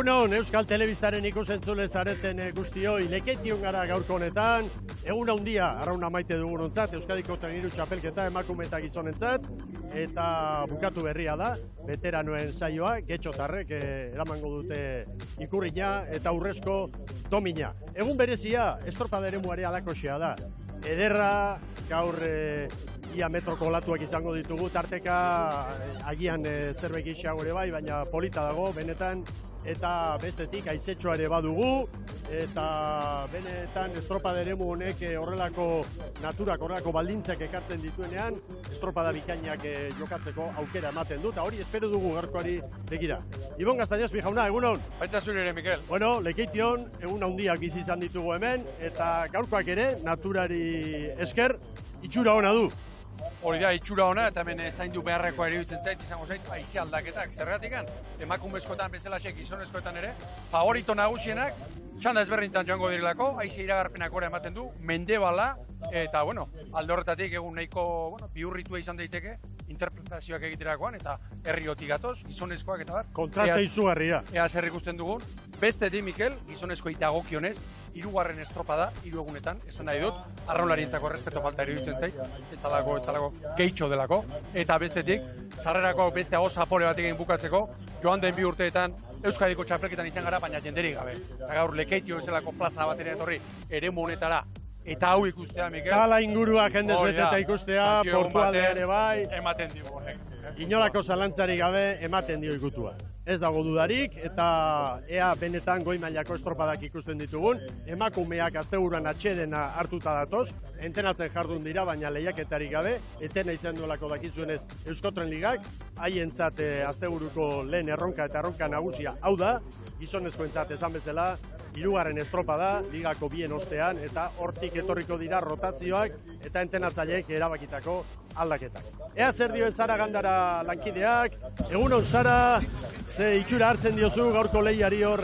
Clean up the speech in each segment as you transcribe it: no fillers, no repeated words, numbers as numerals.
Egunon, Euskal Telebistaren ikusentzule zareten guztioi, Lekeition gara gaurko honetan, egun handia, arrauna maite dugunontzat, Euskadiko Traineru Txapelketa emakume eta gizonentzat, eta bukatu berria da, veteranoen saioa, getxotarrek eramango dute ikurriña eta urrezko domina. Egun berezia, estropada eremuare alakoxea da, ederra, gaur ia metroko olatuak izango ditugu, tarteka agian zerbait gixago ere bai, baina polita dago, benetan, eta bestetik aizetxoa ere badugu, eta benetan estropada eremu honek horrelako naturak, horrelako baldintzak ekartzen dituenean, estropada bikainak jokatzeko aukera ematen du, eta hori espero dugu gaurkoari begira. Ibon Gaztañazpi jauna, egunon? Baita zure ere, Mikel. Bueno, Lekeition, egun handiak bizi izan ditugu hemen, eta gaurkoak ere, naturari esker, itxura ona du. Hori da, itxura ona, eta hemen zaindu beharrekoa ere duten zait, izango zait, haize aldaketak. Zergatik, emakumezkoetan bezalaxe gizonezkoetan ere, favorito nagusienak, txanda ezberdintan joango dirilako, haize iragarpenak ora ematen du, mendebala, eta, bueno, alde horretatik egun nahiko, bihurritua izan daiteke, interpretazioak egiterakoan, eta herriotik gatoz, gizonezkoak eta bar. Kontraste izugarria. Ea zer ikusten dugun. Beste di, Mikel, gizonezkoi dagokionez, hirugarren estropada, 3 egunetan, esan nahi dut, arraunlarientzako errespeto falta iruditzen zait, ez talako gehitxo delako, eta bestetik, sarrerako beste hau zapore bat egin bukatzeko, joan den 2 urteetan, Euskadiko txapelketan izan gara, baina jenderik gabe. Eta gaur Lekeitio bezalako plaza bat ere etorri, eremu honetara, eta hau ikustea, Mikel. Kala ingurua jendez beteta ikustea, portualdea ere bai. Ematen dio horrek. Inolako zalantzarik gabe ematen dio ikutua. Ez dago dudarik, eta ea benetan goi mailako estropadak ikusten ditugun. Emakumeak asteburuan atsedena hartuta datoz, entenatzen jardun dira, baina lehiaketarik gabe, etena izan duelako dakizuenez Euskotren Ligak, haientzat asteburuko lehen erronka eta erronka nagusia hau da, gizonezkoentzat esan bezala, 3. estropada, ligako bien ostean, eta hortik etorriko dira rotazioak eta entenatzaileek erabakitako aldaketak. Ea zer dio Zara Gandara lankideak, egunon Zara, ze itxura hartzen diozu gaurko lehiari hor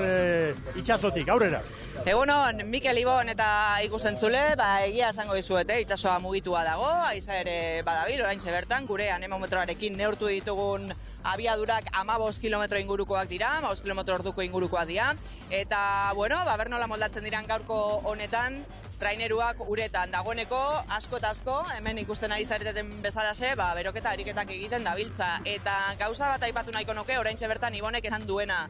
itxasotik, aurrera. Egunon, Mikel Ibon eta ikusentzule, egia esango dizuete, itxasoa mugitua dago, haiza ere badabil, oraintxe bertan, gure anemometroarekin neurtu ditugun abiadurak 15 kilometro ingurukoak dira, 15 kilometro orduko ingurukoak dira, eta, bueno, bernola moldatzen diran gaurko honetan, traineruak uretan dagoeneko asko eta asko, hemen ikusten ari zareteten bezalase, beroketa ariketak egiten dabiltza, eta gauza bat aipatu nahiko nuke, oraintxe bertan Ibonek esan duena,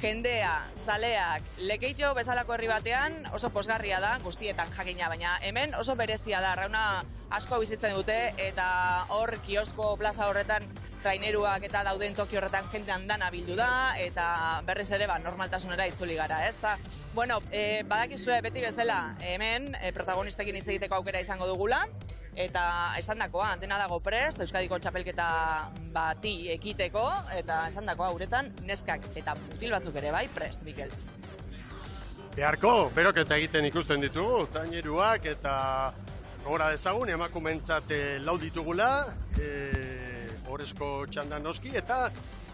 jendea, zaleak, Lekeitio bezalako herri batean oso posgarria da, guztietan jakina, baina hemen oso berezia da, arrauna asko bizitzen dute, eta hor kiosko plaza horretan traineruak eta dauden toki horretan jende andana bildu da, eta berriz ere normaltasunera itzuli gara, ez da? Bueno, badakizue beti bezala hemen protagonistekin hitz egiteko aukera izango dugula, eta esan dakoa, dena dago prest, Euskadiko txapelketa bati ekiteko, eta esan dakoa uretan neskak eta mutil batzuk ere bai prest, Mikel. Beharko, beroketa egiten ikusten ditugu, traineruak eta gora dezagun, emakumentzat lau ditugula, horrezko txanda noski, eta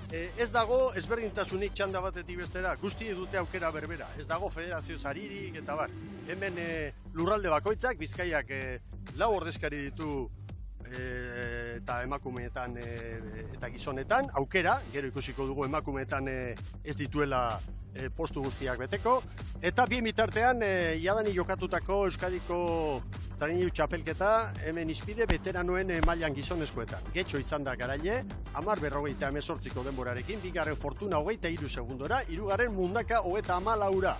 ez dago ezberdintasunik txanda batetik bestera, guzti dute aukera berbera, ez dago federazio saririk eta bar. Hemen lurralde bakoitzak, Bizkaiak 4 ordezkari ditu eta emakumeetan eta gizonetan, aukera, gero ikusiko dugu emakumeetan ez dituela postu guztiak beteko, eta bien bitartean jadani jokatutako Euskadiko Traineru Txapelketa hemen izpide veteranoen mailan gizonezkoetan. Getxo izan da garaile, 10:48 denborarekin, 2. Fortuna 23 segundora, 3. Mundaka 34.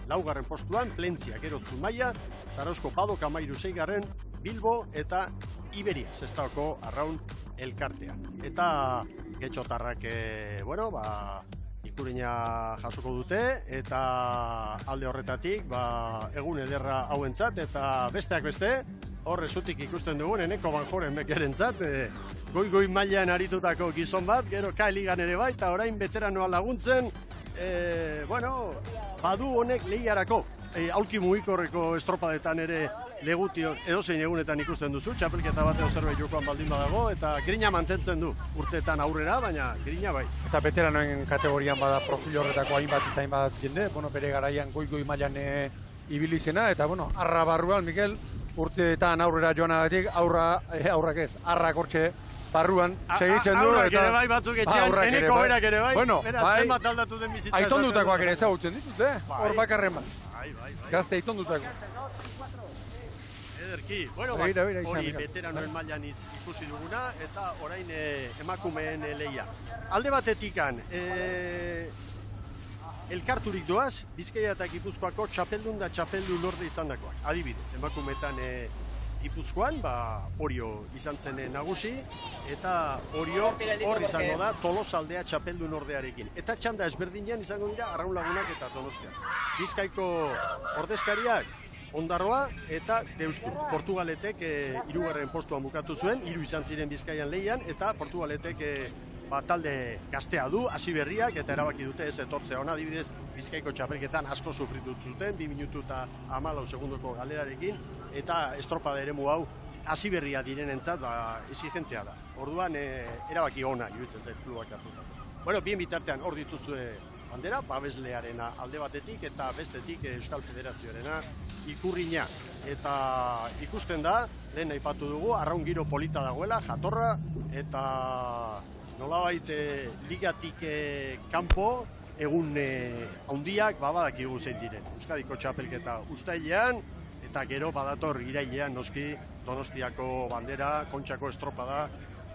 4. postuan Plentzia, gero Zumaia, Zarauzko Padok 13. Bilbo eta Iberia, Sestaoko arraun elkartea. Eta getxotarrak, ikurina jasoko dute, eta alde horretatik, egun ederra hauentzat, eta besteak beste, hor ezutik ikusten dugun, Eneko Banjoren bekerentzat, goi mailan aritutako gizon bat, gero K-ligan ere bai, eta orain veteranoa laguntzen, badu honek lehiarako. Aulki mugikorreko estropadetan ere legutio edozein egunetan ikusten duzu, txapelketa bateo zerbait jokoan baldin badago, eta grina mantentzen du urteetan aurrera, baina grina baiz. Eta veteranoen kategorian bada profil horretako hainbat eta hainbat jende, bere garaian goi mailan ibili zena, eta arra barruan, Mikel, urteetan aurrera joanagatik, arrak hortxe barruan segitzen du. Aurrak ere bai, batzuk etxean, eneko berak ere bai. Bueno, zenbat aldatu den bizitza. Aitondutakoak ere ezagutzen ditut, hor bakarren bat. Bai. Gazte aitondutako. Ederki. Bueno, hori veteranoen mailan ikusi duguna, eta orain emakumeen lehia. Alde batetikan, elkarturik doaz, Bizkaia eta Gipuzkoako txapeldun da txapeldun lorde izan dakoak. Adibidez, emakumeetan Gipuzkoan, Orio izan zen nagusi, eta Orio hor izango da Tolosaldea txapeldun ordearekin. Eta txanda ezberdinean izango dira Arraun Lagunak eta Donostia. Bizkaiko ordezkariak Ondarroa eta Deustu. Portugaletek 3. postuan bukatu zuen, 3 izan ziren Bizkaian lehian, eta Portugaletek talde gaztea du, hasi berriak, eta erabaki dute ez etortzea ona. Adibidez, Bizkaiko txapelketan asko sufritu zuten, 2 minutu eta 14 segundoko galerarekin, eta estropada eremu hau hasi berria direnentzat exigentea da. Orduan, erabaki ona iruditzen zait klubak hartuta. Bueno, bien bitartean hor dituzue bandera, babeslearena alde batetik eta bestetik Euskal Federazioarena ikurrina. Eta ikusten da, lehen aipatu dugu, arraun giro polita dagoela, jatorra, eta nolabait ligatik kanpo egun handiak badakigu zein diren. Euskadiko txapelketa uztailean, eta gero badator irailean noski Donostiako bandera, Kontxako estropada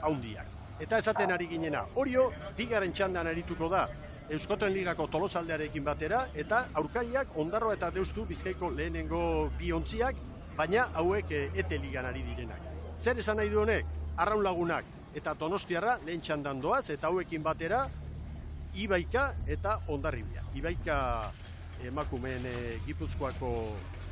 handiak. Eta esaten ari ginena, Orio, 2. txandan arituko da Euskotren Ligako Tolosaldearekin batera, eta aurkariak Ondarroa eta Deustu Bizkaiko lehenengo 2 ontziak, baina hauek ETE ligan ari direnak. Zer esan nahi du honek? Arraun Lagunak eta Donostiarra lehen txandan doaz, eta hauekin batera Ibaika eta Hondarribia. Ibaika emakumeen Gipuzkoako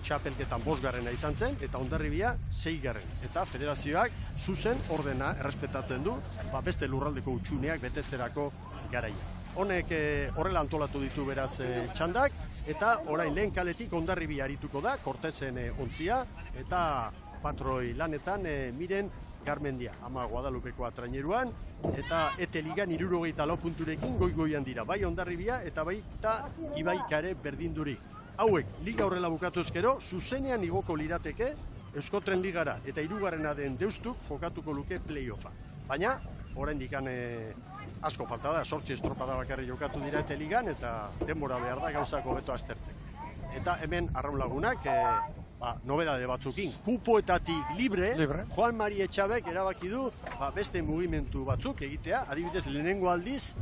txapelketan 5. izan zen, eta Hondarribia 6. Eta federazioak zuzen ordena errespetatzen du, beste lurraldeko utxuneak betetzerako garaia. Honek horrela antolatu ditu beraz txandak, eta orain lehen kaletik Hondarribia arituko da, Kortezen ontzia, eta patroi lanetan Miren Garmendia, ama Guadalupekoa traineruan, eta ETE ligan 74 punturekin goi-goian dira, bai Hondarribia eta baita Ibaikare berdindurik. Hauek, liga horrela bukatuz gero, zuzenean igoko lirateke Euskotren Ligara eta 3. den Deustuk jokatuko luke play-offa. Baina, oraindik asko falta da, 8 estropada bakarri jokatu dira ETE ligan, eta denbora behar da gauzako beto aztertzen. Eta hemen Arraun Lagunak, nobedade batzukin, kupoetatik libre, Juan Mari Etxabek erabaki du beste mugimendu batzuk egitea, adibidez lehenengo aldiz,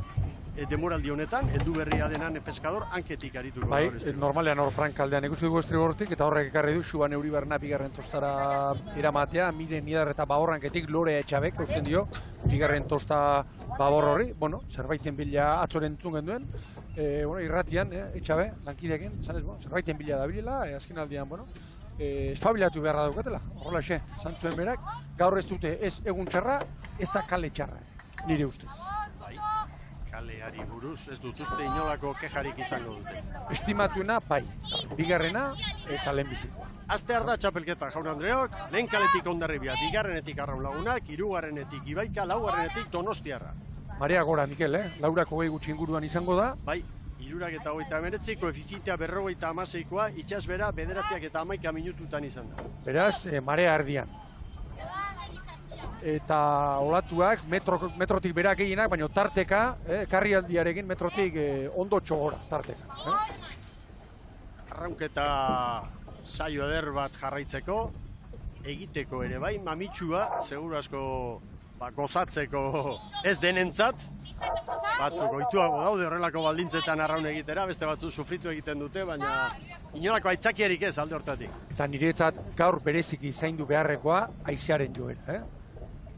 demoraldi honetan, heldu berria denan Pescador hanketik arituko. Bai, normalean hor prankaldean ikusi dugu estribortik, eta horrek ekarri du, Xuban Euribarna 2. tostara eramatea, Miren Nidar eta Baborranketik Lore Etxabek, eusten dio, 2. tosta Babor horri, zerbaiten bila atzoren entzun genduen, irratian, Etxabe, lankideekin, zerbaiten bila da bilela, azken aldian, espabilatu beharra daukatela, horrela xe, zantzuen berak, gaur ez dute ez egun txarra, ez da kale txarra, nire ustez. Kaleari buruz, ez dut uste inolako kejarik izango dute. Estimatuena, bai, 2. eta lehenbizikoa. Astear da txapelketa, jaun Andreok, lehen kaletik Hondarribia, 2. Arraun Lagunak, 3. Ibaika, 4. Donostiarra. Marea gora, Mikel, Laurako gehi gutxi inguruan izango da. Bai, 39, koefizientea 56koa, itxasbera 9 eta 11 minututan izan da. Beraz, marea erdian. Eta olatuak metrotik berak eginak, baina tarteka, karrialdiarekin metrotik ondo txogora, tarteka. Arraunketa saio eder bat jarraitzeko, egiteko ere bai, mamitsua, seguru asko gozatzeko ez denentzat, batzuk oituago daude horrelako baldintzetan arraun egitera, beste batzuk sufritu egiten dute, baina inolako aitzakiarik ez alde hortatik. Eta niretzat gaur bereziki zaindu beharrekoa haizearen joera.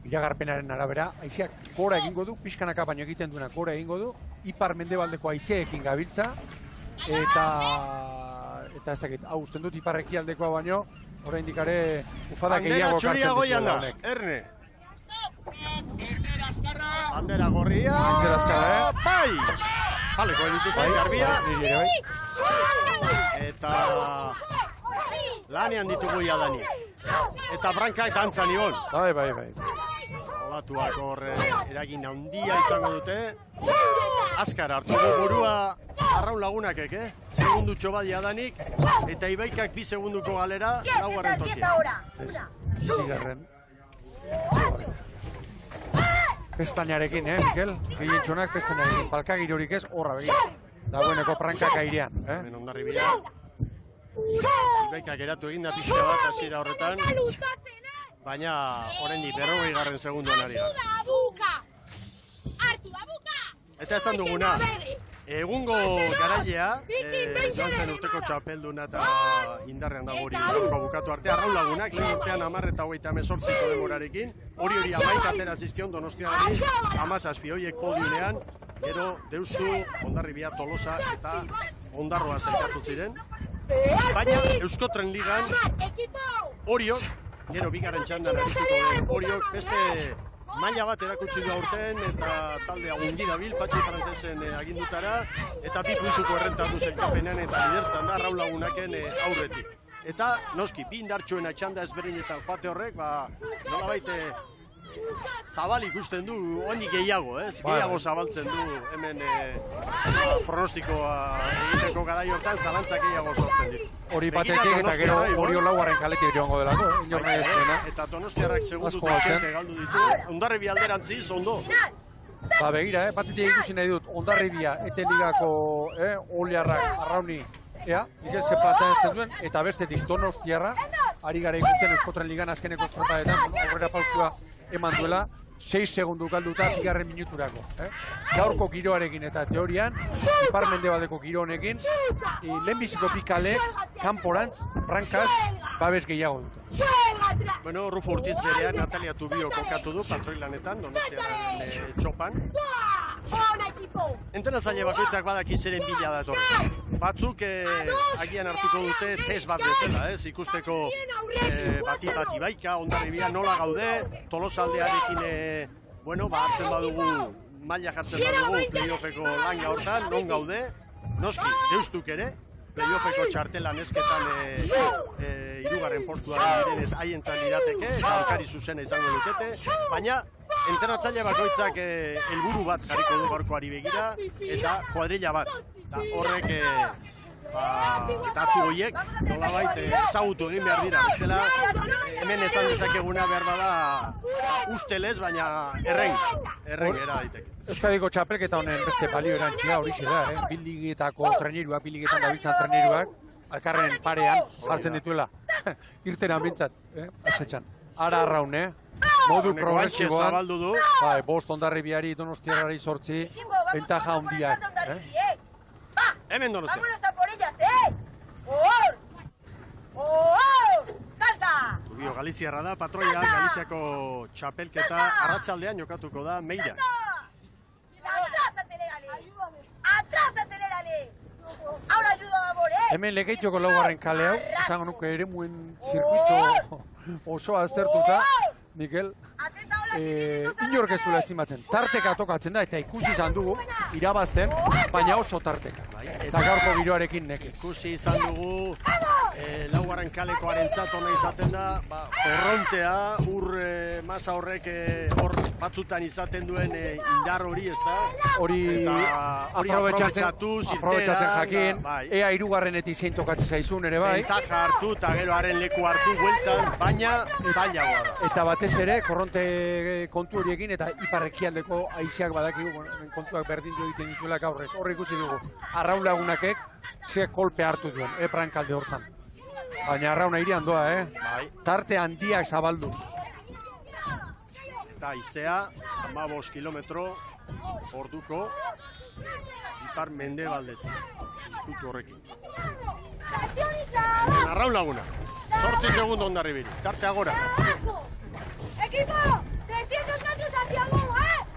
Iragarpenaren arabera, haizeak gora egingo du, pixkanaka baino egiten duena gora egingo du, ipar-mendebaldeko haizeekin gabiltza, eta ez dakit, hau usten dut iparreki aldekoa baino, oraindik ere ufadak gehiago kartzen ditu da honek. Erne! Bandera gorria! Bandera azkara, bai! Jaleko edituzen garbia! Nire bai. Eta lanean ditugu jadani. Eta brankak dantzan igon. Bai. Olatuak hor eragin handia izango dute. Azkar hartuko burua Arraun Lagunak, segundutxo bat jadanik, eta Ibaikak 2 segunduko galera, 4. tokia. 2. pestainarekin, Mikel? Gehientxonak pestainarekin, palka girorik ez, horra begira. Dagoeneko prankak airean, Hemen Hondarribia. Ibaika geratu egin da pixka bat hasiera horretan. Baina, oraindik 40. segunduan ari gara. Eta esan duguna, egungo garailea, joan zen urteko txapelduna eta indarrean dago hori bukatu arte, Arraun Lagunak, lehen urtean 10:38 demorarekin, hori 11 atera zizkion Donostiarari, 17 horiek podiumean, gero Deustu, Hondarribia, Tolosa eta Ondarroa zelkatu ziren. Baina Euskotren Ligan, Oriok, gero bigarren txandan arituko den Oriok, beste maila bat erakutsi du aurten eta taldea gundi dabil, Patxi Frantesen agindutara, eta 2 puntuko errentatu zelkapenean eta lidertzan da Arraun Lagunaken aurretik. Eta, noski, bi indartxoena txanda ezberdinetan joate horrek, nolabait zabal ikusten du, onik gehiago, gehiago zabaltzen du hemen pronostikoa egiteko garai hortan, zalantzak gehiago sortzen ditu. Hori batetik eta gero Orio laugarren kaletik joango delako, inor nahi ez duena. Eta Donostiarrak segundu dutxente galdu ditu, Hondarribia alderantziz, ondo. Ba begira, batetik ikusi nahi dut, Hondarribia, Eteligako Oliarrak, Arrauni, Miguel Zepatzen ez duen, eta bestetik Donostiarra, ari gara ikusten Euskotren Ligan azkeneko estropadetan, aurrera pausua eman duela, 6 segundu galduta bigarren minuturako. Gaurko giroarekin eta teorian, ipar-mendebaldeko giro honekin, lehenbiziko pikalek, kanporantz, brankaz, babes gehiago dute. Bueno, Rufo Urtiz berean, Natalia Tubio kokatu du, patroilanetan, Donostiaren txopan. Entrenatzaile bakoitzak badaki zeren bila da etorri. Batzuk agian hartuko dute test bat bezala, ikusteko bati baika, Hondarribia nola gaude, Tolosaldearekin hartzen badugu, maila jartzen badugu playoffeko langa hortan, non gaude, noski, Deustuk ere, playoffeko txartela nesketan 3. postuan direnez haientzat lirateke, eta alkari zuzena izango dukete, baina entrenatzaile bakoitzak helburu bat jarriko du gaurkoari begira, eta kuadrilla bat. Horrek datu horiek nolabait ezagutu egin behar dira. Bestela, hemen esan dezakeguna behar bada ustelez, baina erren era daiteke. Euskadiko txapelketa honen beste balio erantzia hori da, biligetako treneruak, biligetan dabiltzan treneruak, alkarren parean jartzen dituela. Irtena bintzat, aztetxan. Ara Arraun, modu progresiboan, zabaldu du. Bost Hondarribiari, Donostiarrari 8, bentaja handiak. Hemen Donostia. Vámonos a por ellas, ¡Salta! Tubio Galiziarra da, patroia, Galiziako txapelketa arratsaldean jokatuko da Meira. ¡Atrás, acelérale! ¡Atrás, acelérale! ¡Ahora ayudo a Bore! Hemen Legeitxoko laugarren kale hau, izango nuke ere muen zirkuito oso aztertuta, Mikel, inork ez duela estimatzen. Tarteka tokatzen da, eta ikusi izan dugu, irabazten, baina oso tarteka. Eta gaurko giroarekin nekez. Ikusi izan dugu, laugarren kalekoarentzat ona izaten da, korrontea, masa horrek hor batzutan izaten duen indar hori, ez da? Hori aprobetxatzen jakin, ea 3. zein tokatzen zaizun ere bai. Bentaja hartu eta gero haren leku hartu bueltan, baina zailagoa da. Eta batez ere, korronte kontu horiekin eta ipar-ekialdeko haizeak badakigu, kontuak berdin jo egiten dituela gaur ez. Horri ikusi dugu, Arraun Lagunanek ze kolpe hartu duen, prankalde hortan. Baina Arrauna irian doa, Tarte handiak zabalduz. Eta haizea, 15 kilometro orduko ipar-mendebaldetik. Ikutu horrekin. Arraun Laguna, 8 segundo Hondarribiri, tarte agora. ¡Equipo! ¡300 metros hacia abajo,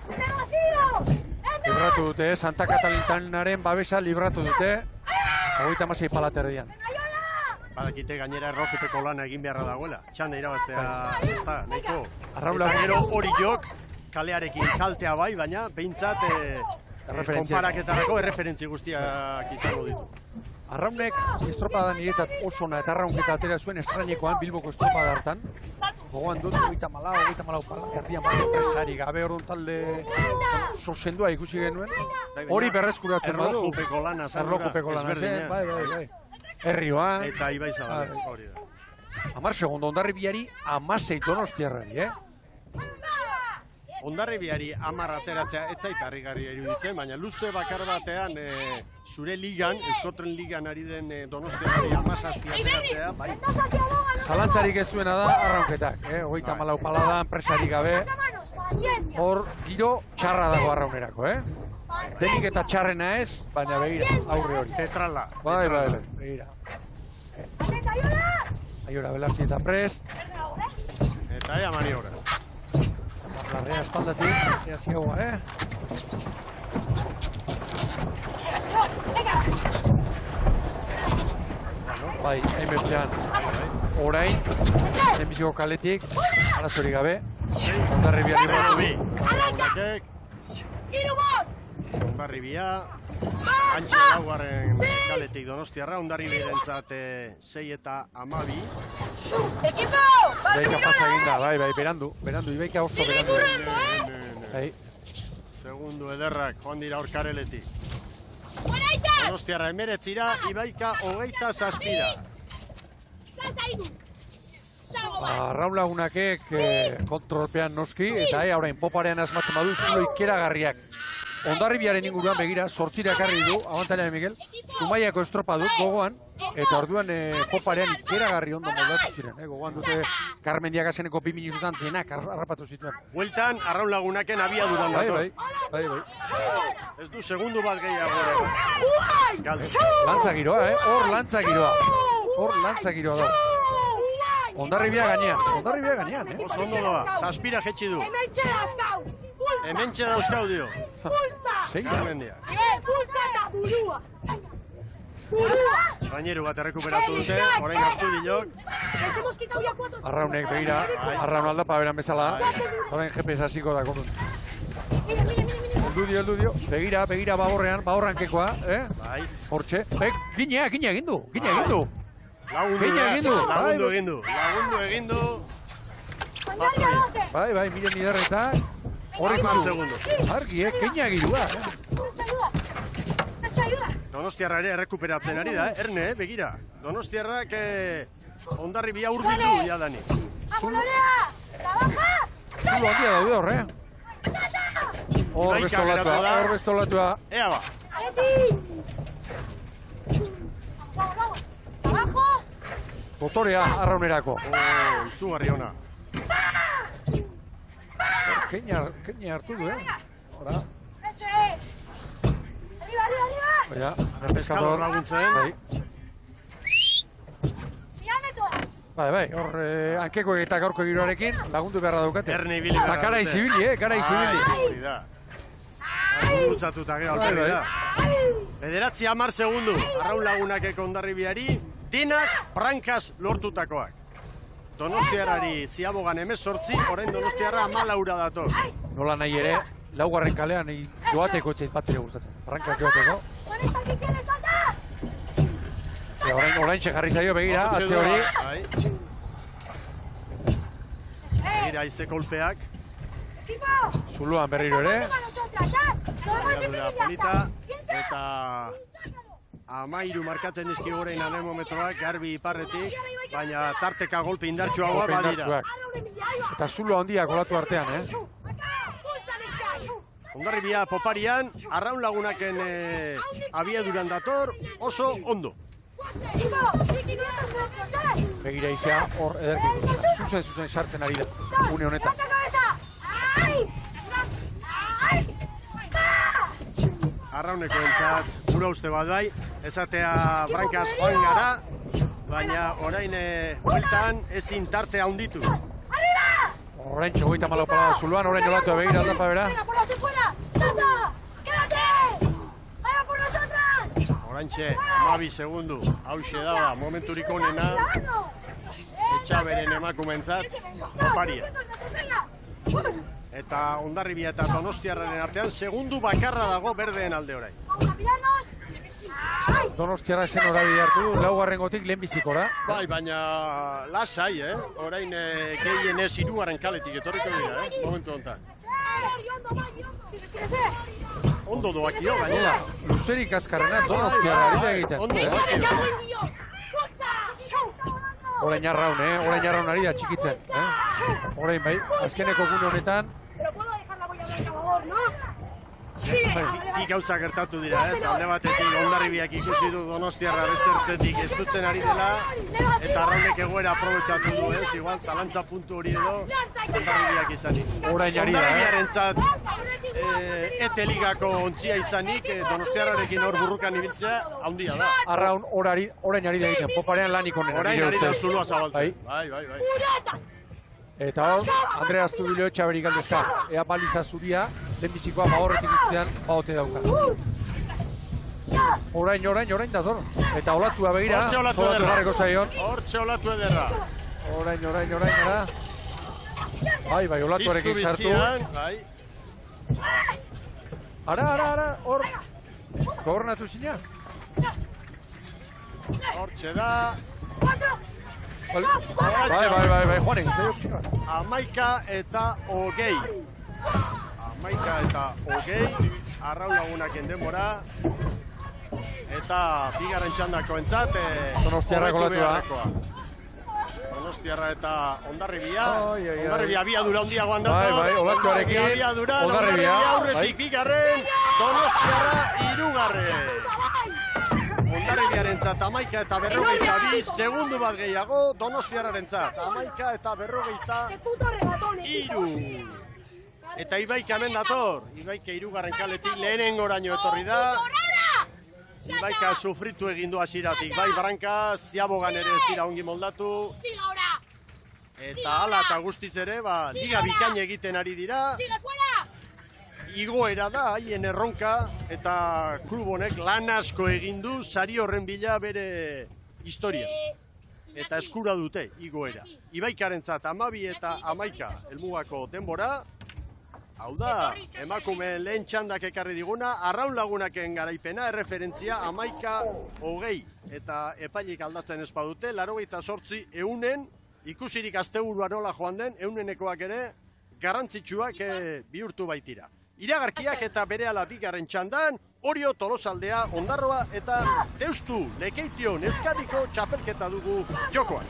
¡Negocido! Libratu dute, Santa Katalinaren babesa libratu dute. 36 palaterdian. Badakite gainera errojupeko lana egin beharra dagoela. Txanda irabaztea ez da, nahiko. Arraula gero hori jok, kalearekin kaltea bai, baina behintzat konparaketarako erreferentzi guztiak izango ditu. Arraunek estropada niretzat osona eta arraunketa atera zuen estrainekoan Bilboko estropada hartan. Gogoan dut, 34 palaterdian bat presari gabe orduan talde sosendua ikusi genuen. Hori berreskuratzen badu. Errojupeko lana ezberdina. Bai. Herrioa. Eta Ibaizabal, hori da. 10 segundo Hondarribiari, 16 Donostiarrari, Hondarribiari 10 ateratzea ez zait harrigarria iruditzen, baina luze bakar batean zure ligan, Euskotren ligan ari den Donostiarrari 17 ateratzea, bai. Zalantzarik ez duena da arraunketak, 34 palada, enpresarik gabe. Hor, giro txarra dago arraunerako, Denik eta txarrena ez, baina begira, aurre hori. Tetrala. Bai, begira. Aiora, Belarti eta prest. Eta ea maniobra. Larrea espaldatik, ea ziagoa, Bai, hainbestean, orain, lehenbiziko kaletik, arazorik gabe, Hondarribiari Hondarribia. Hondarribia, antxe laugarren kaletik Donostiarra, Hondarribiarentzat 6 eta 12. Equipo! Ibaika pasa eginda, bai, berandu, Ibaika oso berandu. Bai. Segundu ederrak, joan dira hor kareletik. Donostiarra 19, Ibaika 27. Raun lagunakek kontrolpean noski, eta orain poparean asmatzen badu, zulo ikeragarriak. Hondarribiaren inguruan begira, 8 ekarri du, abantaila Miguel, Zumaiako estropa dut gogoan, eta orduan poparean ikeragarri ondo moldatu ziren. Gogoan dute Carmendiak azeneko 2 minututan denak harrapatu zituen. Bueltan, arraun lagunaken abiaduran dator. Bai. Ez du segundu bat gehiago. Lantza giroa, hor lantza giroa da. Hondarribia gainean, Oso ondo doa, zazpira jetxi du. Hementxe dauzkau dio. Carmendia. Raineru bat errekuperatu dute, orain hartu dilok. Arraunek begira, arraun aldapa beran bezala, orain GPS hasiko da komun. Eldu dio, begira baborrankekoa, hortxe. Ginea egin du. Lagundu egin du. Bai, miren idarretak. Horrek segundo. Argi, keina girua. Donostiarra ere errekuperatzen ari da, Erne, begira. Donostiarrak Hondarribia hurbildu jadani. Zulo handia daude horre. Hor bestolatua. Ea ba. Motorea arraunerako. Izugarri ona. Keina hartu du, Hora. Eso es. Arriba. Pescador laguntzen. Bai, hor hankeko eta gaurko giroarekin lagundu beharra daukate. Erne ibili beharra. Kara izibili, kara izibili. Gurutzatuta gero alperri da. 9:10 segundu. Arraun lagunakeko Hondarribiari, denak prankaz lortutakoak. Donostiarrari ziabogan 18, orain Donostiarra 14 dator. Nola nahi ere, laugarren kalean joateko etxeit bat ere gustatzen. Prankak joateko. Orain jarri zaio begira, atze hori. Begira aize kolpeak. Zuluan berriro ere. Polita eta 13 markatzen dizki orain anemometroak garbi iparretik, baina tarteka golpe indartsuagoa badira. Eta zulo handia kolatu artean, Hondarribia poparian, arraun lagunaken abiaduran dator, oso ondo. Begira izea, hor ederki zuzen sartzen ari da, une honetan. Arrauneko entzat, gura uste bat bai, esatea brankaz joan gara, baina orain bueltan ezin tarte handitu. Orain txogoita malo palada zuluan, orain olatu begira aldapa bera. Oraintxe, 12 segundu, hauxe daba, momenturik onena, Etxaberen emakumentzat, oparia. Eta Hondarribia eta Donostiarraren artean, segundu bakarra dago berdeen alde orain. Donostiarra esen horabide hartu, laugarrengotik lehenbizikora. Bai, baina lasai, orain gehienez 3. kaletik etorriko dira, momentu honetan. Ondo doakio, gainera. Luzerik azkarrena Donostiarra ari da egiten. Ondo doakio. Orain arraun, orain arraun ari da txikitzen. Orain bai, azkeneko gune honetan, Bi gauza gertatu dira, ez? Alde batetik Hondarribiak ikusi du Donostiarra beste ertzetik estutzen ari dela, eta Arraunek egoera aprobetxatu du, ez? Igual, zalantza puntu hori edo Hondarribiak izanik. Hondarribiarentzat Ete-ligako ontzia izanik, Donostiarrarekin hor burrukan ibiltzea, handia da. Arraun orain ari da egiten, poparean lanik onena. Orain ari da zulua zabaltzen. Bai. Eta hor, Andre Astubilio etxaberik galdezka. Ea baliza zuria, lehenbizikoa bagorretik utzean baote dauka. Orain dator. Eta olatua begira, olatu garreko zaion. Hortxe olatu ederra. Orain, ara. Bai, olatuarekin sartu. Ara, hor. Gobernatu zina. Hortxe da. Bai, Juan egin zaio pixka. 11:20. 11:20, Arraun lagunaken denbora. Eta bigarren txandako entzat, Donostiarra kolatua. Donostiarra eta Hondarribia. Hondarribia abiadura handiagoan dator. Bai, olatuarekin. Hondarribia aurretik bigarren, Donostiarra hirugarren. Hondarribiarentzat 11:42, segundu bat gehiago, Donostiarrarentzat 11:53. Eta Ibaika hemen dator, Ibaika hirugarren kaletik lehenengoraino etorri da. Ibaika sufritu egin du hasieratik, bai Branka, Ziabogan ere ez dira ongi moldatu. Eta hala eta guztiz ere, liga bikain egiten ari dira. Igoera da, haien erronka, eta klub honek lan asko egin du sari horren bila bere historia. Eta eskura dute, igoera. Ibaikarentzat 12 eta 11 helmugako denbora. Hau da, emakumeen lehen txandak ekarri diguna, Arraun lagunaken garaipena, erreferentzia 11:20. Eta epailik aldatzen ez badute, 88 eunen, ikusirik asteburua nola joan den, eunenekoak ere, garrantzitsuak bihurtu baitira. Iragarkiak eta berehala bigarren txandan, Orio Tolosaldea, Ondarroa eta Deustu, Lekeition, Euskadiko txapelketa dugu jokoan.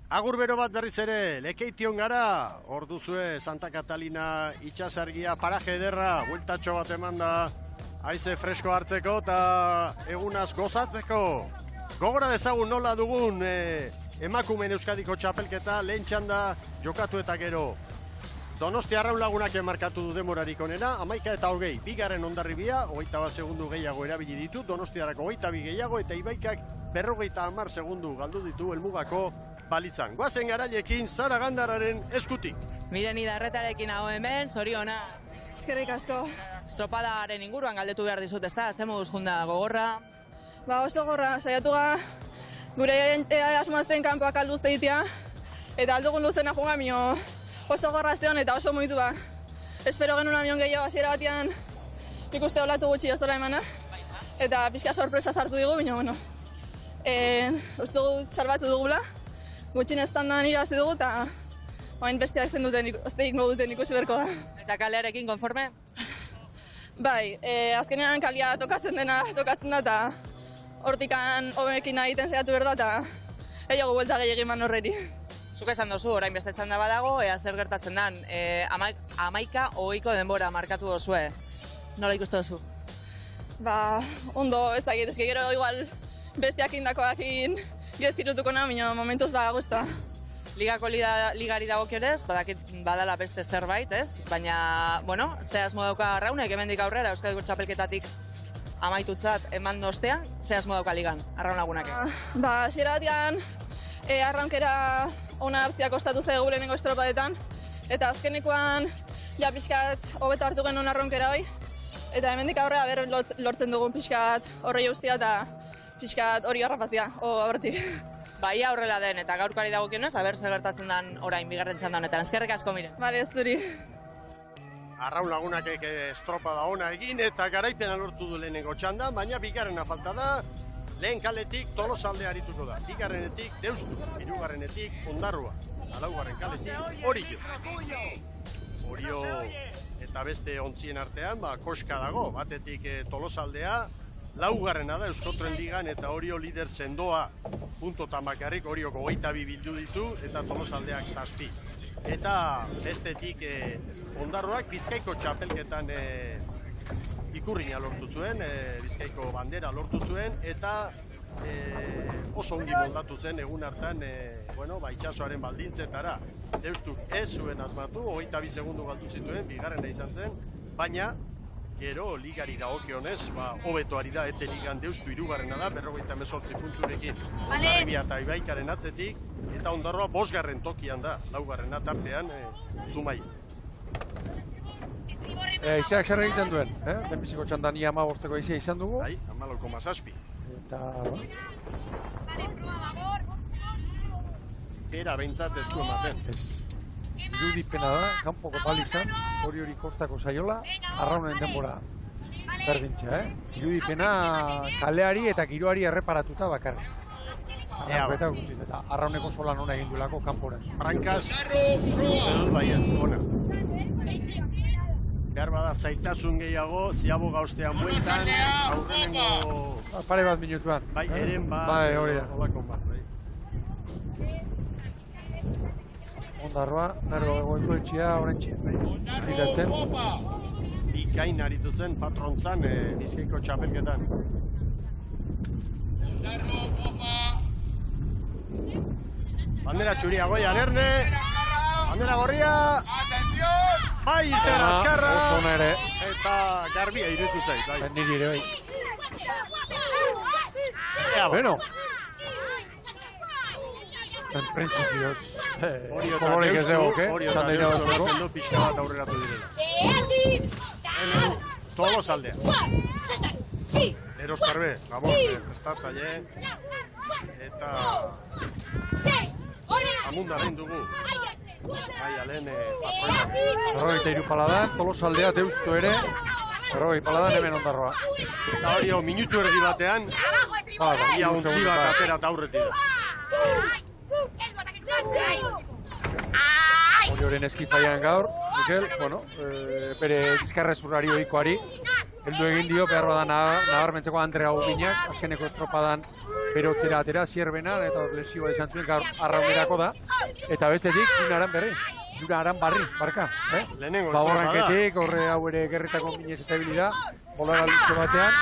Agur bero bat berriz ere, Lekeition gara, hor duzue Santa Catalina itxasargia paraje ederra, bueltatxo bat eman da, haize fresko hartzeko eta egunaz gozatzeko. Gogora dezagun nola dugun emakumeen Euskadiko txapelketa, lehen txanda jokatu eta gero. Donostia Arraun lagunak markatu du demorarik onena, 11:20, bigarren Hondarribia, 21 segundu gehiago erabili ditu, Donostiarako 22 gehiago eta Ibaikak 50 segundu galdu ditu helmugako balitzan. Goazen garailekin Sara Gandararen eskutik. Miren Idarretarekin hau hemen, zoriona. Eskerrik asko. Estropadaren inguruan galdetu behar dizut, ezta? Ze moduz junda gogorra? Oso gorra, saiatuga gure asmoazten kanpoak alduzte ditia, eta aldugun luzena junga mio oso gorra zion eta oso muitu ba. Espero genuen amion gehiago hasiera batean ikuste olatu gutxi ozola emana, eta pixka sorpresa zartu digu, baina bueno. Uste dut salbatu dugula, gutxin estandan irabazi dugu eta oain besteak zen duten, ingo duten ikusi berko da. Eta kalearekin konforme? Bai, azkenean kalia tokatzen da eta hortikan hobekin egiten saiatu behar da eta egiago buelta gehiagin man horreri. Zuk esan dozu, orain beste txanda badago, ea zer gertatzen den, 11:20 denbora markatu dozue. Nola ikuste dozu? Ondo, ez dakit, eski gero igual besteak indakoakin geztirutuko nahi, baina momentuz guztua. Ligako ligari dagokionez, badakit badala beste zerbait, ez? Baina, bueno, ze asmo dauka Arraunek hemendik aurrera, Euskadiko txapelketatik amaitutzat eman ostean, ze asmo dauka ligan, Arraun lagunak? Hasiera batean, Arraunkera ona hartzia kostatu zaigu lehenengo estropadetan, eta azkenekoan, ja pixkat hobeto hartu genuen Arraunkera hoi, eta hemendik aurrera lortzen dugun pixkat horrei ustia eta pixkat hori harrapazia, aberti. Ia horrela den, eta gaurkari dagokionez, aber zer gertatzen den orain bigarren txanda honetan. Eskerrik asko, mire. Bale, ez duri. Arraun lagunakek estropada ona egin eta garaipena lortu du lehenengo txanda, baina bigarrena falta da, lehen kaletik Tolosaldea arituko da. Bigarrenetik Deustu, hirugarrenetik Ondarroa, laugarren kaletik Orio. Orio eta beste ontzien artean, koska dago, batetik Tolosaldea, laugarrena da Euskotren Ligan eta Orio lider sendoa. Punto tamakarrik Oriok 22 bildu ditu eta Tolosaldeak 7. Eta bestetik Ondarroak Bizkaiko txapelketan ikurrina lortu zuen, Bizkaiko bandera lortu zuen eta oso ongi moldatu zen egun hartan itxasoaren baldintzetara. Deustuk ez zuen asmatu, 22 segundu galdu zituen, bigarrena izan zen, baina gero ligari dagokionez, hobeto ari da ete ligan Deustu hirugarrena da, 58 punturekin. Hondarribia eta Ibaikaren atzetik, eta Ondarroa 5. tokian da, 4. tartean Zumai. Aizeak zer egiten duen, lehenbiziko txandan ia 15 aizea izan dugu. Bai, 14,7. Eta... Era behintzat ez du ematen. Ez. Irudipena da, kanpoko palizan, hori kostako saiola, arraunen denbora berdintza, Irudipena kaleari eta giroari erreparatuta bakarrik. Eta arrauneko solan hona egin duelako kanporen. Frankaz, uste dut baietz, ona. Behar bada zaitasun gehiago, ziaboga ostean bueltan, aurrenengo... Pare bat minutuan. Bai, eren bat, bai, hori da. olakon bat. Ondarroa, nero egoiko etxea, horrentxe, zidatzen. Bikain aritu zen patrontzan Bizkaiko txapelketan. Bandera txuria Goian Erne, bandera gorria, bai, irtera azkarra, oso ona ere. eta garbia irutu zait. Bai. Niri ere, bai. Bueno. En principioz, kolorek ez dugu, Orio eta Deustu lortzen du pixka bat aurreratu direla. Hemen, Tolosaldea. Eros Tarbe, Gabon, prestatzaile, eta amundaren dugu. Bai, alen patroinak. 43 paladan, Tolosaldea, Deustu ere, 40 paladan hemen Ondarroa. Eta hori minutu erdi batean, ia ontzi bat atera eta aurretik da. Orioren eskifaian gaur, Mikel, bere bizkarrezurrari ohikoari, heldu egin dio, behar badan nabarmentzeko Andrea Ubinak, azkeneko estropadan berotzera atera, zierbenan, eta lesioa izan zuen gaur arraunerako da, eta bestetik, Juna Aran Barri, barka, Baborranketik, horre hau ere gerretako minez eta ebilida, bolara luze batean,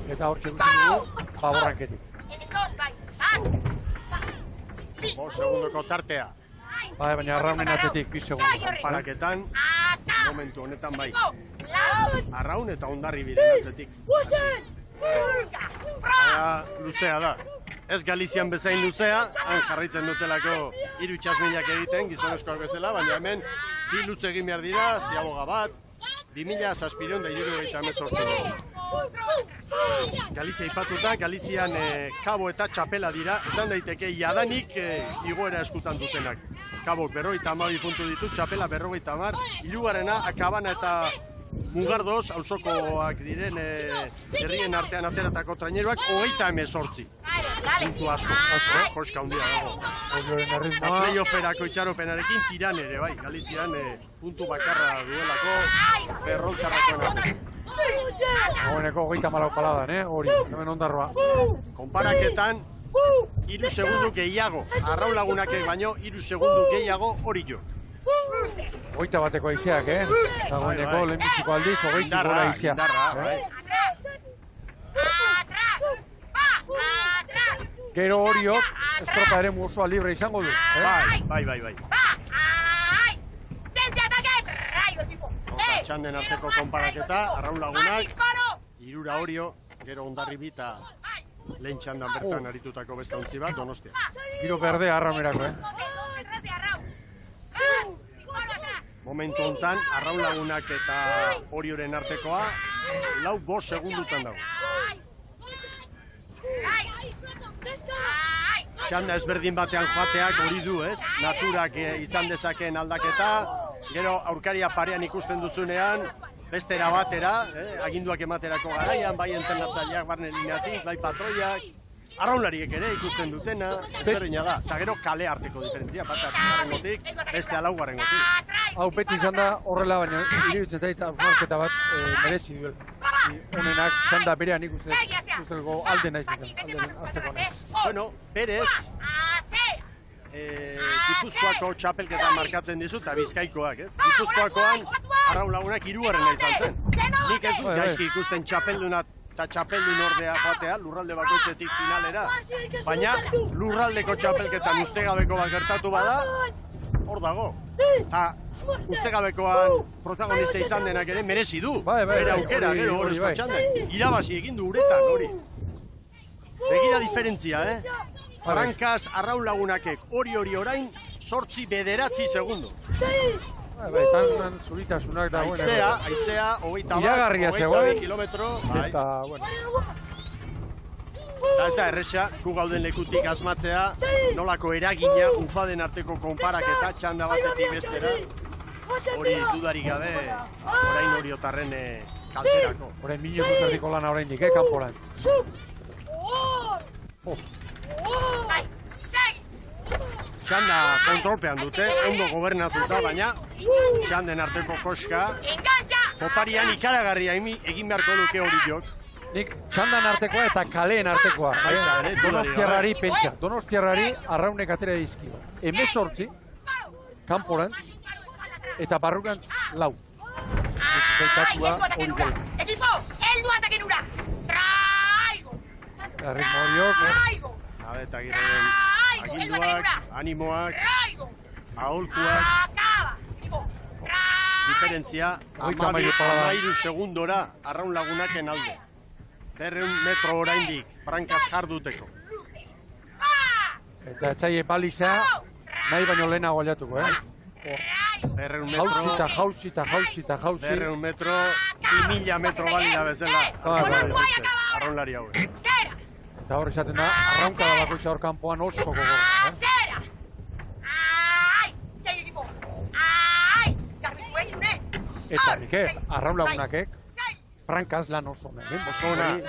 eta hor txegutzen dugu, Baborranketik. 5 segundoko tartea. Bai, baina arraunen atzetik, 2 segundu. Paraketan, momentu honetan bai. Arraun eta Hondarribiren atzetik. Luzea da. Ez Galizian bezain luzea, han jarraitzen dutelako 3 itxasminak egiten, gizonezkoak bezala, baina hemen 2 luze egin behar dira, ziaboga bat, 2000 Galizia ipatuta, Galizian kabo eta txapela dira, izan daiteke jadanik igoera eskutan dutenak. Kabok 52 puntu ditu, txapela 50, hirugarrena Akabana eta Mugardoz, auzokoak diren herrien artean ateratako traineroak, 38. Puntu asko, koska handia dago. Playofferako itxaropenarekin tiran ere, bai, Galizian puntu bakarra duelako ferrolkarrakoen arte. Haueneko 34 paladan, hori, hemen Ondarroa. Konparaketan, 3 segundu gehiago, arraulagunak baino 3 segundu gehiago hori jo. 21 aizeak, dagoeneko lehenbiziko aldiz, 20 gora aizea. Gero Oriok, estropa ere oso libre izango du. Bai. Txanden arteko konparaketa, arraulagunak, 3 Orio, gero Hondarribi eta lehen txandan bertan aritutako beste ontzi bat, Donostia. Giro berde arraunerako, Momentu hontan, arraulagunak eta Orioren artekoa, 4-5 segundutan dago. Txanda ezberdin batean joateak hori du, ez? Naturak izan dezakeen aldaketa, gero aurkaria parean ikusten duzunean, bestera batera, aginduak ematerako garaian, bai entrenatzaileak barne lineatik, bai patroiak, arraunlariek ere ikusten dutena, ezberdina da, eta gero kale arteko diferentzia, bat artikotik, beste laugarrengotik. Hau beti izan da horrela, baina iruditzen da eta hausnarketa bat merezi duela. Onenak txanda berean ikusteko alde naiz azteko naiz. Bueno, Perez, Gipuzkoako txapelketa markatzen dizu, eta Bizkaikoak, ez? Gipuzkoakoan, Arraun Lagunak 3. izan zen. Nik ez dut gaizki ikusten txapelduna eta txapeldun ordea joatea, lurralde bakoitzetik finalera. Baina, lurraldeko txapelketan ustegabeko bat gertatu bada, hor dago. Eta ustegabekoan protagonista izan denak ere merezi du. Bere aukera, gero horrezko txandan. Irabazi egin du uretan, hori. Begira diferentzia, Brankaz, Arraun Lagunakek, hori orain, 8-9 segundo. Tan zuritasunak dagoen. Aizea, 22 kilometro. Eta, bueno. Eta ez da erresa, gu gauden lekutik asmatzea, nolako eragina, ufaden arteko konparaketa, txanda batetik bestera. Hori dudarik gabe, orain Oriotarren kalterako. Orain minutu zerdiko lana oraindik, kanporantz. Txanda kontrolpean dute, ondo gobernatuta, baina txanden arteko koska, koparian ikaragarria egin beharko duke Oriok. Nik txandan artekoa eta kaleen artekoa. Donostiarrari pentsa. Donostiarrari Arraunek atera dizkio. 18, kanporantz, eta barrurantz 4. Equipo, heldu ataken ura! Traigo! Ritmo Oriok. Eta giren aginduak, animoak, aholkuak. Diferentzia, 13 segundora Arraun Lagunaken alde. 200 metro oraindik, Brankaz jarduteko. Eta etxaie baliza, nahi baino lehenago aliatuko, 200 metro. Jauzi. 200 metro, 2000 metro balina bezala. Arraunlari hauek. Eta hor izaten da, arraunkada bakoitza hor kanpoan osko gogorra. Eta nik, Arraun Lagunakek, Brankaz lan oso nahi,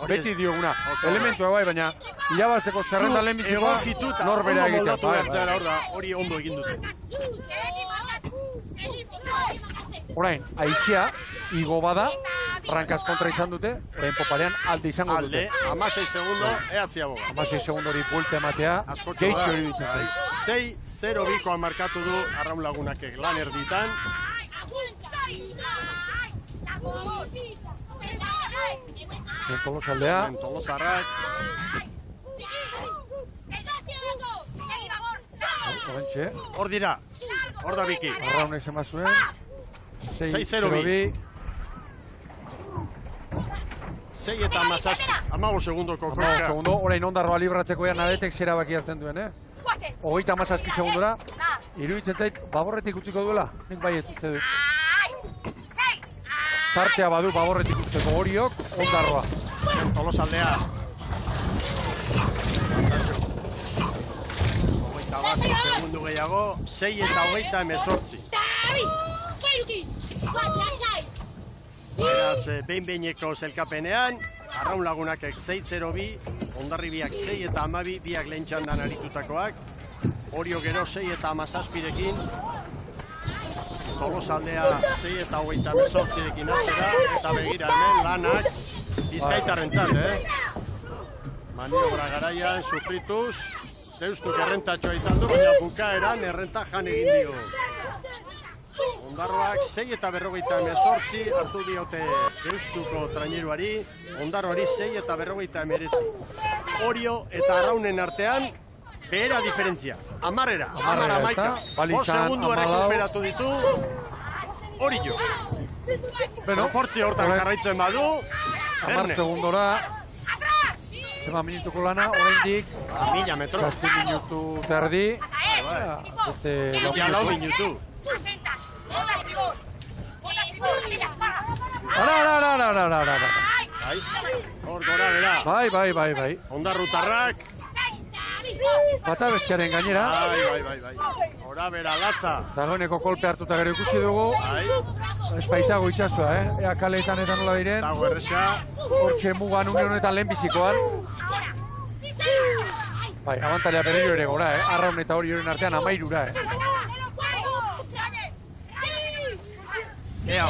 beti dioguna, elementu bai, baina irabazteko zerrenda lehenbizikoa norbera egitea. Hori ondo egin dute. Orain, aizia, igo bada, Brankaz kontra izan dute, orain popalean alde izango dute. Alde, 16 segundo, eatzia boga. 16 segundo hori buelte ematea, geitxo hori ditzen zai. 6-0-bikoa markatu du Arraun Lagunakek lan erditan. Tolosaldea. Tolosarrak. Horrentxe. Hor dira, hor da biki. Arraunek zema zuen. 6-0-bi. 6 eta 15 segundoko koska. 15 segundo, orain ondarroa libratzeko ea nadetek zera baki hartzen duen, 37 segundora. Iruditzen zait, baborretik utziko duela, nik bai ez uste dut. Tartea badu baborretik utzeko Oriok, ondarroa. Tolosaldea. 21 segundu gehiago, 6 eta 18. Beraz, behin-behineko zelkapenean, Arraun Lagunakek 6-0-bi, Hondarribiak 6 eta 12, biak lehen txandan aritutakoak. Orio gero 6 eta 17rekin. Tolosaldea 6 eta 28rekin atzera, eta begira hemen lanak Bizkaitarrentzat, Maniobra garaian, sufrituz, deustuk errentatxoa izan du, baina bukaeran errenta jan egin dio. Ondarroak 6 eta 48 hartu diote deustuko traineruari, Ondarroari 6 eta 49. Orio eta Arraunen artean, behera diferentzia. 10-era, 10-11. 5 segundu errekuperatu ditu, Orio. Proportzio hortan jarraitzen badu, 10 segundora. Zema minutuko lana, oraindik 1000 metro. 6 minutu terdi. Beste 4 minutu. Ara. Hor gora bera. Bai. Ondarrutarrak. Bata bestiaren gainera. Bai. Gora bera latza. Dagoeneko kolpe hartuta gero ikusi dugu. Espaitago itxasua, Ea kaleetan eta nola diren. Dago erresa. Hortxe mugan une honetan lehenbizikoan. Bai, abantalea berriro ere gora, Arraun eta Orioren artean 13-ra, Ea,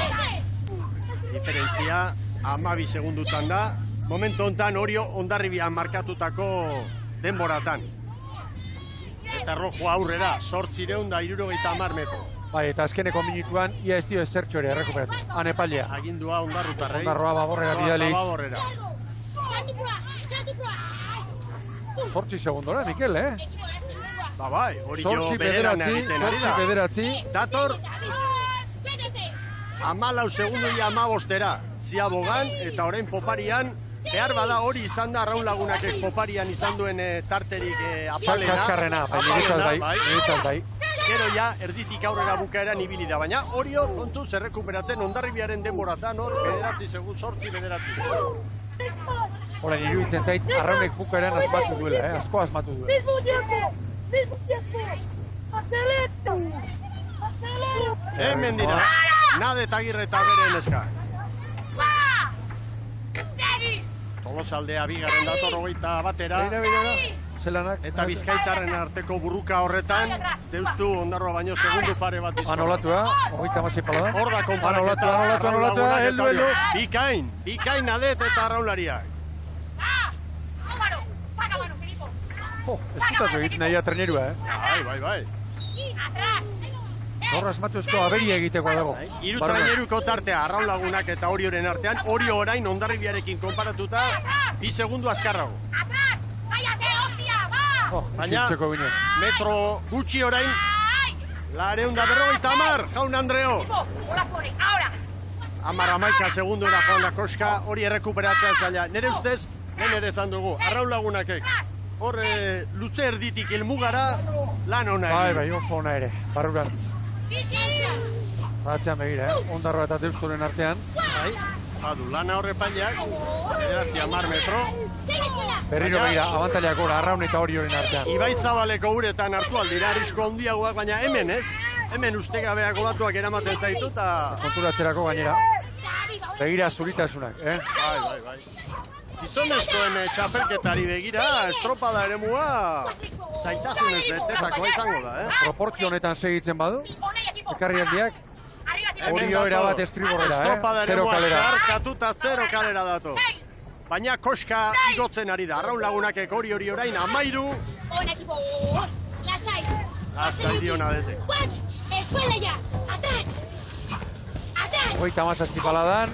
diferentzia 12 segundutan da. Momentu honetan Orio Hondarribian markatutako denboratan. Eta Rojo aurrera, 870 metro. Bai, eta azkeneko minutuan, ia ez dio ezertxo ere errekuperatu. Han epaldea. Agindua Ondarrutarrei. Ondarroa baborrera bidaliz. Baborrera. 8 segundora, Mikel, Bai, Orio bederan egiten ari da. 8 Dator, 14 segundu ia 15-era. Ziabogan eta orain poparian, behar bada hori izan da Arraun Lagunakek poparian izan duen tarterik apalena. Kaskarrena, niretzat bai. Gero ja, erditik aurrera bukaeran ibili da, baina Orio kontuz errekuperatzen Hondarribiaren denboratan hor, 9 segun, 8 Horain, iruditzen zait, Arraunek bukaeran asmatu duela, asko asmatu duela. Hemen dira, Nade eta Agirre eta bere neska. Tolosaldea bigarren dator 21-era. Zelanak. Eta Bizkaitarren arteko burruka horretan, deustu Ondarroa baino segundu pare bat izan. Anolatua, 36 pala da. Hor da konparaketa. Anolatua, heldu. Bikain Nadet eta Arraunlariak. Ez dutatu egiten nahi trenerua, Bai. Horra asmatuzko aberia egiteko dago. Hiru traineruko tartea, Arraun Lagunak eta Orioren artean, Orio orain Hondarribiarekin konparatuta, 2 segundu azkarrago. Baina, metro gutxi orain, 250, jaun Andreo. 10 segundura joan da koska, hori errekuperatzea zaila. Nere ustez, nere esan dugu, Arraun Lagunakek. Hor, luze erditik ilmugara, lan ona egin. Bai, oso ona ere, barrurantz. Ratzean begira, Ondarroa eta Deusturen artean. Bai, badu, lana horre paileak, 10 metro. Berriro begira, abantaliak gora, Arraun eta Orioren artean. Ibaitzabaleko uretan hartu aldira arrisko handiagoak, baina hemen ez. Hemen ustegabeak olatuak eramaten zaitu eta... Konturatzerako gainera. Begira zuritasunak, Bai. Gizonezkoen txapelketari begira, estropada eremua zaitasunez betetakoa izango da, Proportzio honetan segitzen badu, ekarri handiak, Orio erabat estriborrera, estropada 0 eremua kalera. zarkatuta 0 kalera dato. Baina koska igotzen ari da, Arraun Lagunakek hori orain 13. Lasai dio Nadetek. Hogeita 17 paladan.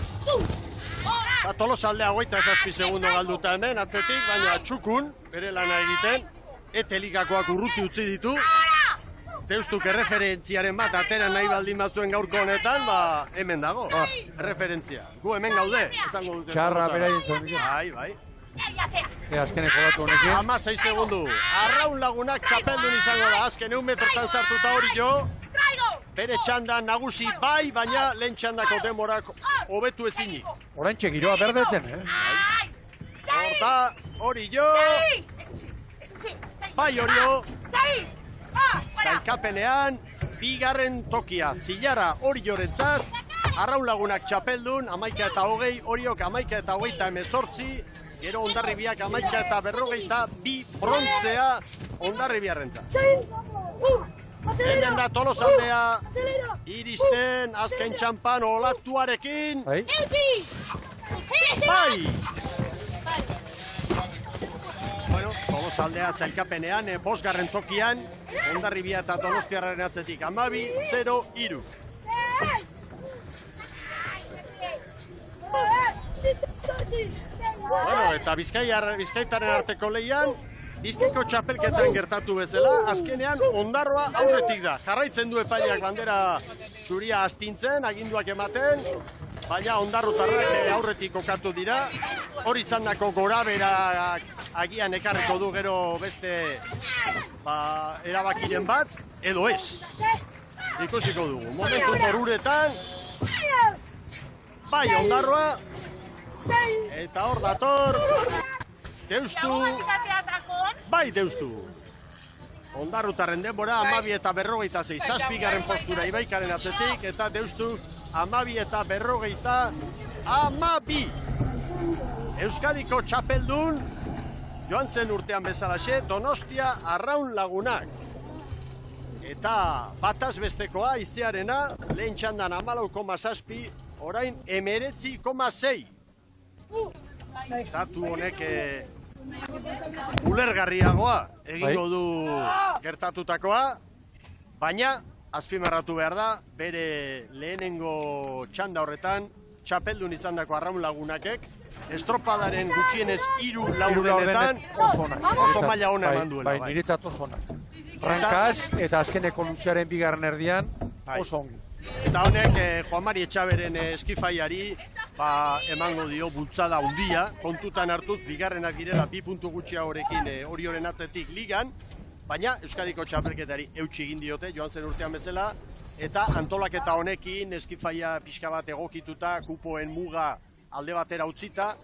Tolosaldea 27 segundo galduta hemen, atzetik, baina txukun, bere lana egiten, etelikakoak urruti utzi ditu. Deustuk erreferentziaren bat atera nahi baldin batzuen gaurko honetan, hemen dago, erreferentzia. Gu hemen gaude, esango dute. Txarra beraien zondik. Bai. Azkeneko batu honekin. 16 segundu. Arraun Lagunak txapeldun izango da, azken 1 metrotan sartuta hori jo. Bere txanda nagusi bai, baina lehen txandako demorak hobetu ezinik. Oraintxe giroa berdetzen, Horta, hori jo. Bai, Orio. Zailkapenean, bigarren tokia, zilara Oriorentzat, Arraun Lagunak txapeldun, 11-20, Oriok 11-28, gero Hondarribiak 11-42 brontzea Hondarribiarrentzat. Hemen da Tolosaldea, iristen, azken txampan olatuarekin. Bai! Bueno, Tolosaldea zailkapenean, 5. tokian, Hondarribia eta Donostiarraren atzetik, 12-0-3. Bueno, eta Bizkaitaren arteko lehian, Bizkaiko txapelketan gertatu bezala, azkenean Ondarroa aurretik da. Jarraitzen du epaileak bandera zuria astintzen, aginduak ematen, baina Ondarrutarrak aurretik kokatu dira. Hori izandako goraberak agian ekarriko du gero beste erabakiren bat, edo ez. Ikusiko dugu. Momentu zoruretan, bai Ondarroa, eta hor dator, Deustu, bai Deustu. Ondarrutarren denbora 12-46, 7. postura Ibaikaren atzetik, eta Deustu 12-52. Euskadiko txapeldun, joan zen urtean bezalaxe, Donostia Arraun Lagunak. Eta bataz bestekoa, izearena, lehen txandan 14,7, orain 19,6. datu honek ulergarriagoa egingo du gertatutakoa, baina azpimarratu behar da, bere lehenengo txanda horretan, txapeldun izandako Arraun Lagunakek, estropadaren gutxienez 3 laurdenetan oso maila ona eman duela. Bai, niretzat oso ona. Rankaz eta azkeneko luzearen bigarren erdian oso ongi. Eta honek Juan Mari Etxaberen eskifaiari emango dio bultzada handia, kontutan hartuz bigarrenak direla 2 puntu gutxiagorekin Orioren atzetik ligan, baina Euskadiko txapelketari eutsi egin diote joan zen urtean bezala, eta antolaketa honekin eskifaia pixka bat egokituta, kupoen muga alde batera utzita,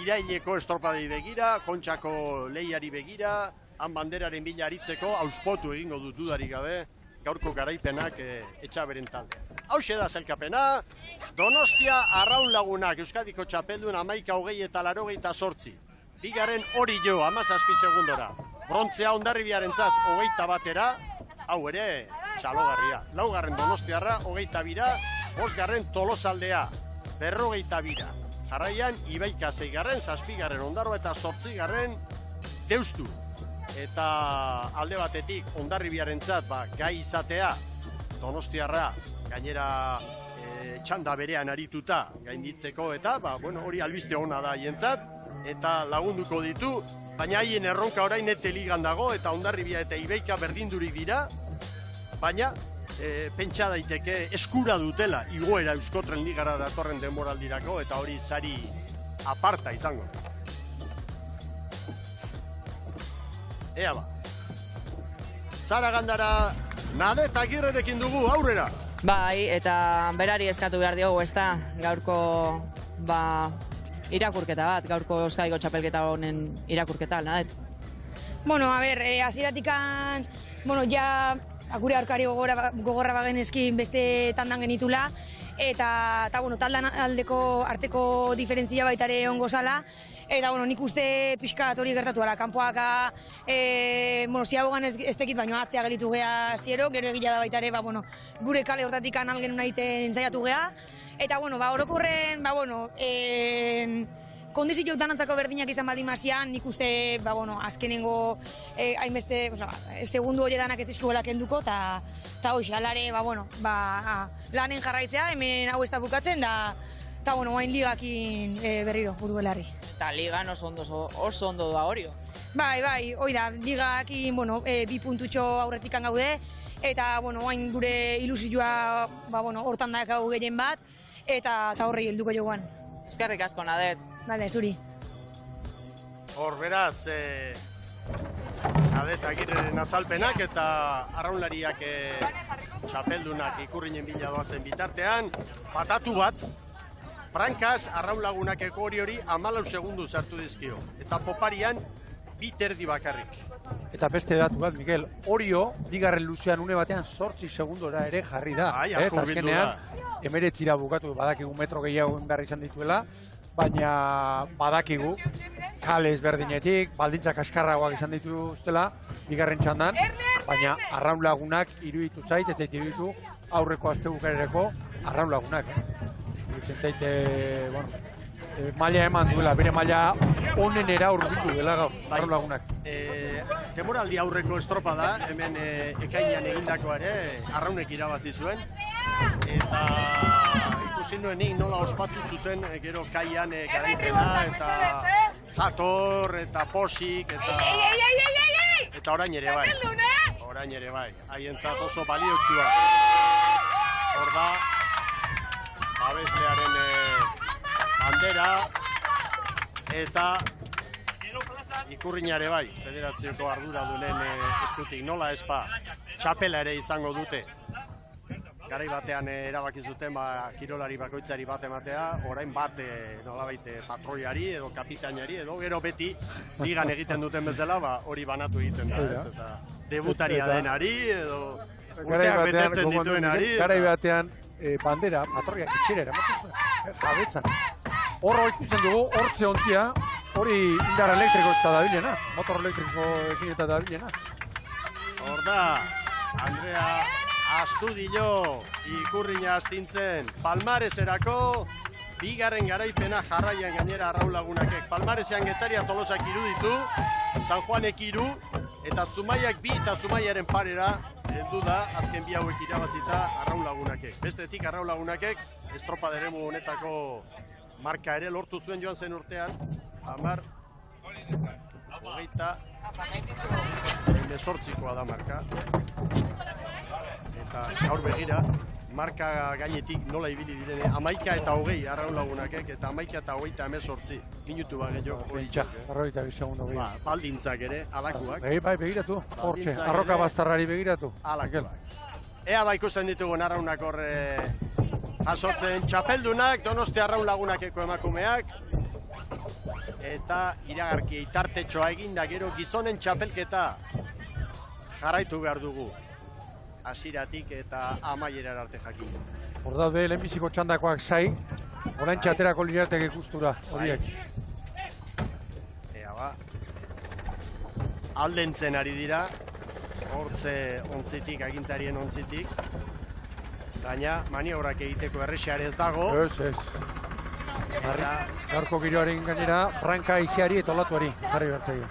iraileko estropadei begira, Kontxako lehiari begira, han banderaren bila aritzeko, auspotu egingo dut dudarik gabe, gaurko garaipenak Etxaberen talde. Hauxe da sailkapena, Donostia Arraun Lagunak Euskadiko txapeldun 11:20 Bigarren Orio 17 segundora. Brontzea Hondarribiarentzat 21-era, hau ere txalogarria. 4. Donostiarra 22-ra, 5. Tolosaldea 42-ra. Jarraian Ibaika 6. 7. Ondarroa eta 8. Deustu. Eta alde batetik Hondarribiarentzat gai izatea Donostiarra gainera txanda berean arituta gainditzeko eta hori albiste ona da haientzat eta lagunduko ditu, baina haien erronka orain ete ligan dago eta Hondarribia eta Ibaika berdindurik dira, baina pentsa daiteke eskura dutela igoera Euskotren ligara datorren denboraldirako eta hori sari aparta izango. Ea ba. Sara Gandara, Nade eta Agirrerekin dugu, aurrera! Bai, eta berari eskatu behar diogu, ez da, gaurko irakurketa bat, gaurko Euskadiko txapelketa honen irakurketa, Nadet? Bueno, a ber, hasieratik ja gure aurkari gogorra bagenezkin beste tandan genitula, eta taldan aldeko arteko diferentzia baitare ongo zala, eta nik uste pixkat hori gertatu gara, kanpoak ziabogan ez tekit baino atzea gelitu geha ziero, gero egila da baitare gure kale hortatik algen nahiten ensaiatu geha, eta orokorren kondizioak danantzako berdinak izan baldin mazian, nik uste azkenengo hainbeste segundu hori danak ez dizkiguela kenduko, eta hoxe, alare lanen jarraitzea, hemen hau ez da bukatzen, eta hain ligakin berriro buru belarri. Eta ligan oso ondo doa Orio. Bai, hoi da, ligakin 2 puntutxo aurretik gaude, eta hain gure ilusioa hortan dakau gehien bat, eta horri helduko joan. Eskerrik asko, Nadet. Bale, zuri. Hor beraz, Nadet Agirreren azalpenak eta arraunlariak txapeldunak ikurrinen bila doazen bitartean, patatu bat, Frankaz Arraun Lagunakeko Oriori 14 segundu sartu dizkio, eta poparian 2 terdi bakarrik. Eta beste datu bat, Miguel, Orio, bigarren luzean une batean 8 segundora ere jarri da. Asko bildu da. 19 bukatu, badakigu metro gehiago behar izan dituela, baina badakigu kale ezberdinetik, baldintzak askarragoak izan dituztela, bigarren txandan, baina Arraun Lagunak iruditu zait, eta iruditu aurreko astebukarereko Arraun Lagunak. Iruditzen zaite, maila eman duela, bere maila onenera urbildu dela gaur, Arraun Lagunak. Temoraldi aurreko estropada, hemen ekainean egindakoa ere, Arraunek irabazi zuen, eta ikusi nuen nola ospatu zuten gero kaian garaipena, eta jator, eta posik, eta orain ere bai, haientzat oso baliotsua. Hor da, abeslearen bandera, eta ikurrinare bai, federazioko arduradunen eskutik nola espa, txapela ere izango dute. Garai batean erabaki zuten kirolari bakoitzari bat ematea, orain bat nolabait patroiari edo kapitainari edo gero beti ligan egiten duten bezala hori banatu egiten da, ez? Eta debutaria denari edo urteak betetzen dituenari. Garai batean bandera, patroiak itxera eramatzen zuen, jabetzan. Horra ikusten dugu, hortze ontzia, hori indar elektriko eta dabilena, motor elektrikoekin eta dabilena. Hor da, Andrea Astudillo ikurrina astintzen Palmareserako bigarren garaipena jarraian gainera Arraun Lagunakek. Palmaresean Getaria Tolosak iruditu, San Juanek 3, eta Zumaiak 2 eta Zumaiaren parera heldu da azken bi hauek irabazita Arraun Lagunakek. Bestetik Arraun Lagunakek estropada eremu honetako marka ere lortu zuen joan zen urtean, 18koa da marka. Eta gaur begira, marka gainetik nola ibili direne, 11 eta 20 Arraun Lagunakek, eta 11 eta 38 minutu bageio. Arroita bisegundu gehiago. Baldintzak ere, alakuak. Bai, begiratu, hortxe, arroka bastarrari begiratu. Alakuak. Ea ba ikusten ditugun Arraunak horre jasotzen txapeldunak, Donosti Arraun Lagunakeko emakumeak, eta iragarki itartetxoa eginda gero gizonen txapelketa jarraitu behar dugu. Hasiratik eta amaierar arte jakin. Hor daude, lehenbiziko txandakoak zai, orain txaterako lirateke ikustura horiek. Ea ba, aldentzen ari dira, hortze ontzitik, agintarien ontzitik, baina maniobrak egiteko errexeare ez dago. Ez. Gaurko giroaren gainera, branka iziari eta olatuari jarri bertzegi.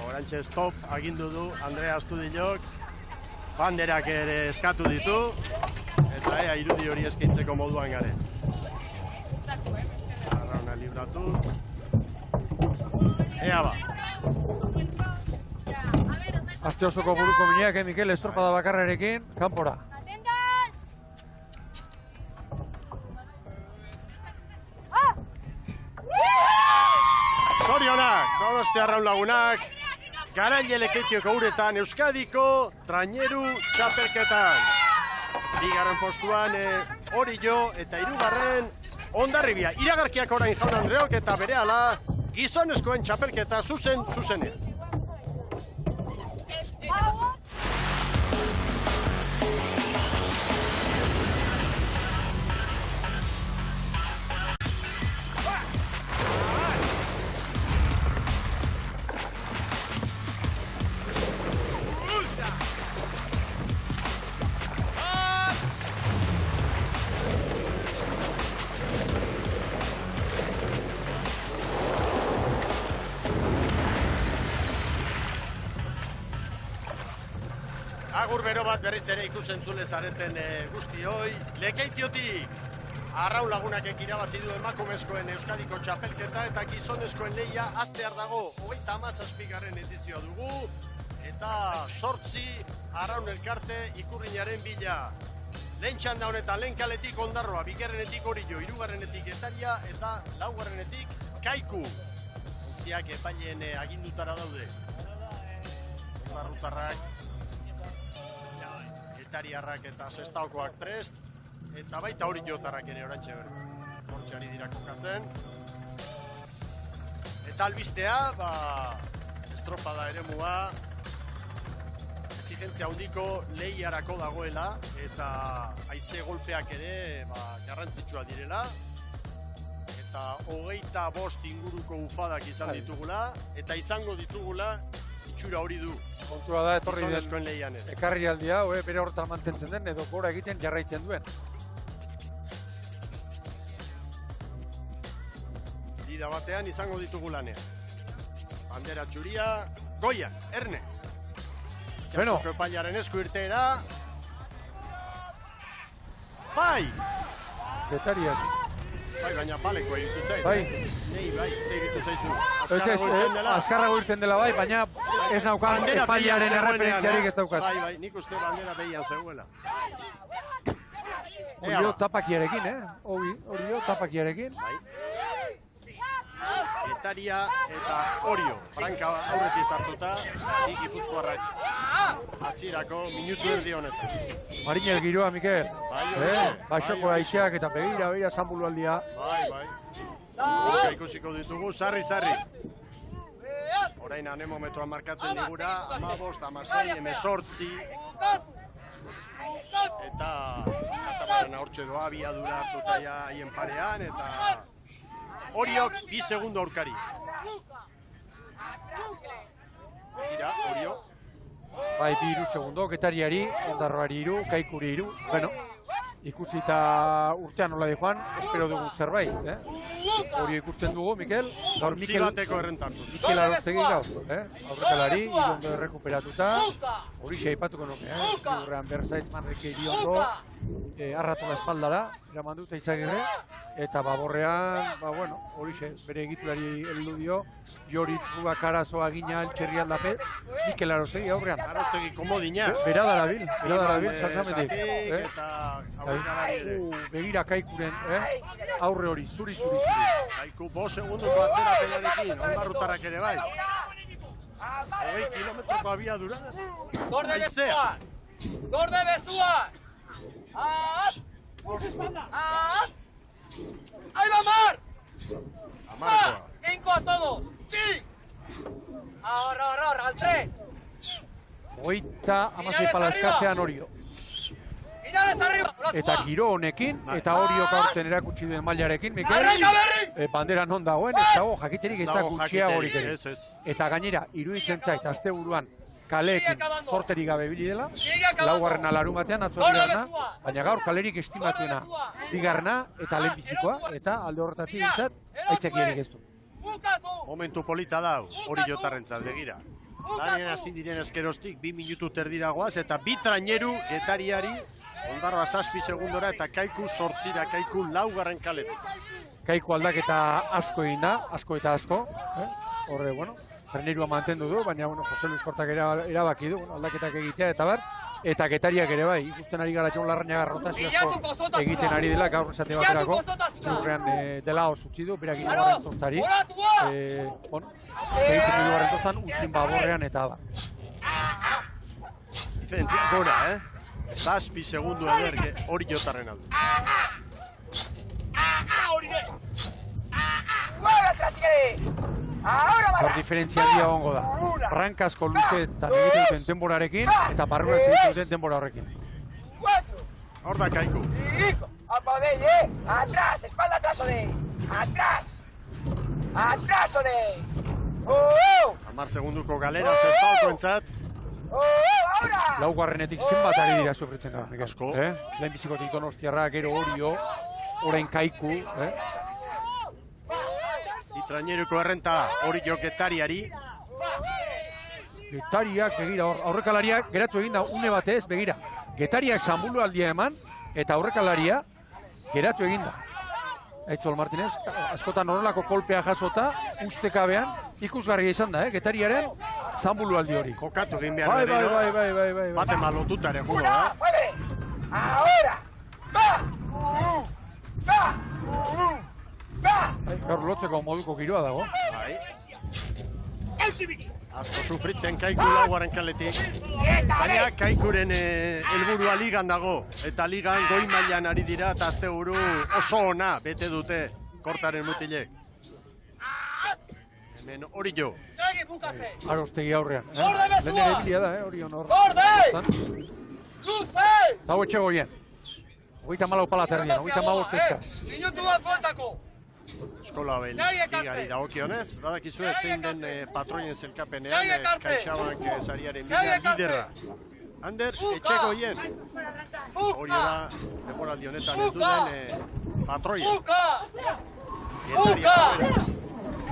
Orantxe stop agindu du Andrea Astudilok, banderak ere eskatu ditu, eta ea irudi hori eskaintzeko moduan garen. Arrauna libratu. Ea ba. Aste osoko buruko mineak, Mikel, estropada bakarrarekin, kanpora. Zorionak, Donosti Arraun Lagunak, Garaile Lekeitioko uretan Euskadiko traineru txapelketan. Bigarren postuan Orillo eta hirugarren Hondarribia. Iragarkiak orain Jaun Andreok eta berehala gizonezkoen txapelketa zuzenean. Agur bero bat berriz ere ikusentzule zareten guztioi. Lekeitiotik Arraun Lagunakek irabazi du emakumezkoen Euskadiko txapelketa eta gizonezkoen lehia hastear dago 37. edizioa dugu eta 8 Arraun Elkarte ikurrinaren bila. Lehen txanda honetan lehen kaletik Ondarroa, bigarrenetik Orillo, hirugarrenetik Getaria eta laugarrenetik Kaiku. Ontziak epaileen agindutara daude. Ondarrutarrak, Getariarrak eta Sestaokoak prest, eta baita Orillotarrak ere orantxe hortxeari dira kokatzen. Eta albistea, estropada eremua, exigentzia handiko lehiarako dagoela, eta haize golpeak ere garrantzitsua direla, eta 25 inguruko ufadak izan ditugula, eta izango ditugula itxura hori du. Kontua da, etorri den ekarri aldia, bere horretan mantentzen den, edo gora egiten jarraitzen duen. Dida batean izango ditugu lanean. Bandera txuria, Goian, Erne. Txasuko epailaren esku irteera. Bai! Getariak. Bai, baina baleko iritu zait. Bai. Bai, ze iritu zaizu. Azkarrago irten dela bai, baina ez naukan epailaren erreferentziarik ez daukat. Bai, nik uste bandera behian zegoela. Orio tapakiarekin, Orio tapakiarekin. Bai. Getaria eta Orio. Branka aurretiz hartuta, Gipuzkoarrak hasierako minutu erdi honetan. Marinel giroa, Mikel. Baixoko aizeak eta begira zanbulu aldia. Bai. Gutxa ikusiko ditugu, sarri. Orain anemometroa markatzen digura, 15, 16, 18. Eta katamaren hortxe doa, abiadura hartuta ja haien parean, eta Oriok 2 segundo aurkari. Gira, Orio. Bai, 2 segundo, Getariari, Ondarroari 3, Kaikuri 3. Bueno, ikusita urtean nola joan, espero dugu zerbait, Hori ikusten dugu, Mikel. Gaur Mikel bateko errentartu. Mikel Aroztegi gaur, aurrekalari, Iriondo errekuperatuta. Hori aipatuko nuke, Zigurrean Berzaitz Manreke Iriondo. Arratola espaldara, eraman dute Izagirre. Eta baborrean, hori bere egiturari heldu dio. Joritz Rubak Arazoa Gina Eltxerri aldape, Mikel Aroztegi aurrean. Aroztegi komodina. Bera darabil, salsamendik. Eta aurrekalari ere. Begira Kaikuren, aurre hori, zuri. Kaiku 5 segunduko atzera pelarekin, ondarrutarrak ere bai. 20 kilometroko abiadura. Gorde bezuan! Gorde bezuan! ¡Ahí va Mar! Amarkoa. 5 a todos! ¡Sí! Ahora, al 3. Hogeita hamasei pala eskatzean Orio. Finales arriba! Eta giro honekin, eta Oriok aurten erakutsi duen mailarekin, Mikel, bandera non dagoen, ez dago jakiterik ez da gutxiagorik ere. Eta gainera, iruditzen zait, asteburuan kaleekin zorterik gabe bili dela, laugarrena larumatean atzoa baina gaur kalerik estimatuena bigarrena eta lehenbizikoa, eta alde horretatik dintzat, aitzakierik ez du. Momentu polita da, hori jotarrentzat, begira. Lanen hasi diren eskerostik, 2 minutu terdiragoaz, eta 2 traineru Getariari, Ondarroa 7 segundora, eta Kaiku 8, Kaiku 4. kaletik. Kaiku aldaketa asko egin da, asko. Horre, trenerua mantendu du, baina, Jose Luis Kortak erabaki du, aldaketak egitea, eta bar, eta Getariak ere bai, ikusten ari gara Jon Larrañaga rotazio asko egiten ari dela, gaur esate baterako, zurrean dela osutzi du, berak irugarren tostari, segitzen irugarren tostan, uzin baborrean eta bar. Diferentzia gora, 7 segundu eder hori jotarren aldu. Hor diferentzia handia gongo da. Rankasko luzeetan egiten duten denborarekin eta barruratzen duten denbora horrekin. Hor da Kaiku. Atrás, espalda atrás, Ode. Atrás. Atrás, Ode. 10 segunduko galera zespalko entzat. Laugarrenetik zenbat ari dira sufritzen gara. Asko. Lehenbizikotik Donostiarra, gero Orio, orain Kaiku. Traineruko errenta hori Getariari. Getariak, begira, aurrekalariak geratu eginda une batez, begira. Getariak zanbulu aldia eman, eta aurrekalaria geratu eginda. Aitzol Martinez, askotan horrelako kolpea jasota, ustekabean, ikusgarria izan da, Getariaren zanbulu aldi hori. Kokatu egin behar berriro. Bai. Baten malotuta ere jugo, Ahora! Gaur lotzeko moduko giroa dago. Asko sufritzen Kaiku 4. kaletik. Baina Kaikuren helburua ligan dago. Eta ligan goi mailan ari dira eta asteburu oso ona bete dute Kortaren mutilek. Hemen hori jo. Aroztegi aurrean. Lehen ere bilia da, hori honor. Eta hau etxego bien. 34 pala terdian, 35 eskaz. Minutu bat faltako. Eskola ligari dagokionez, badakizue zein den patroien zelkapenean CaixaBank sariaren liderra. Ander, etxeko hien. Hori da, temporaldi honetan ez duen patroia. Uka!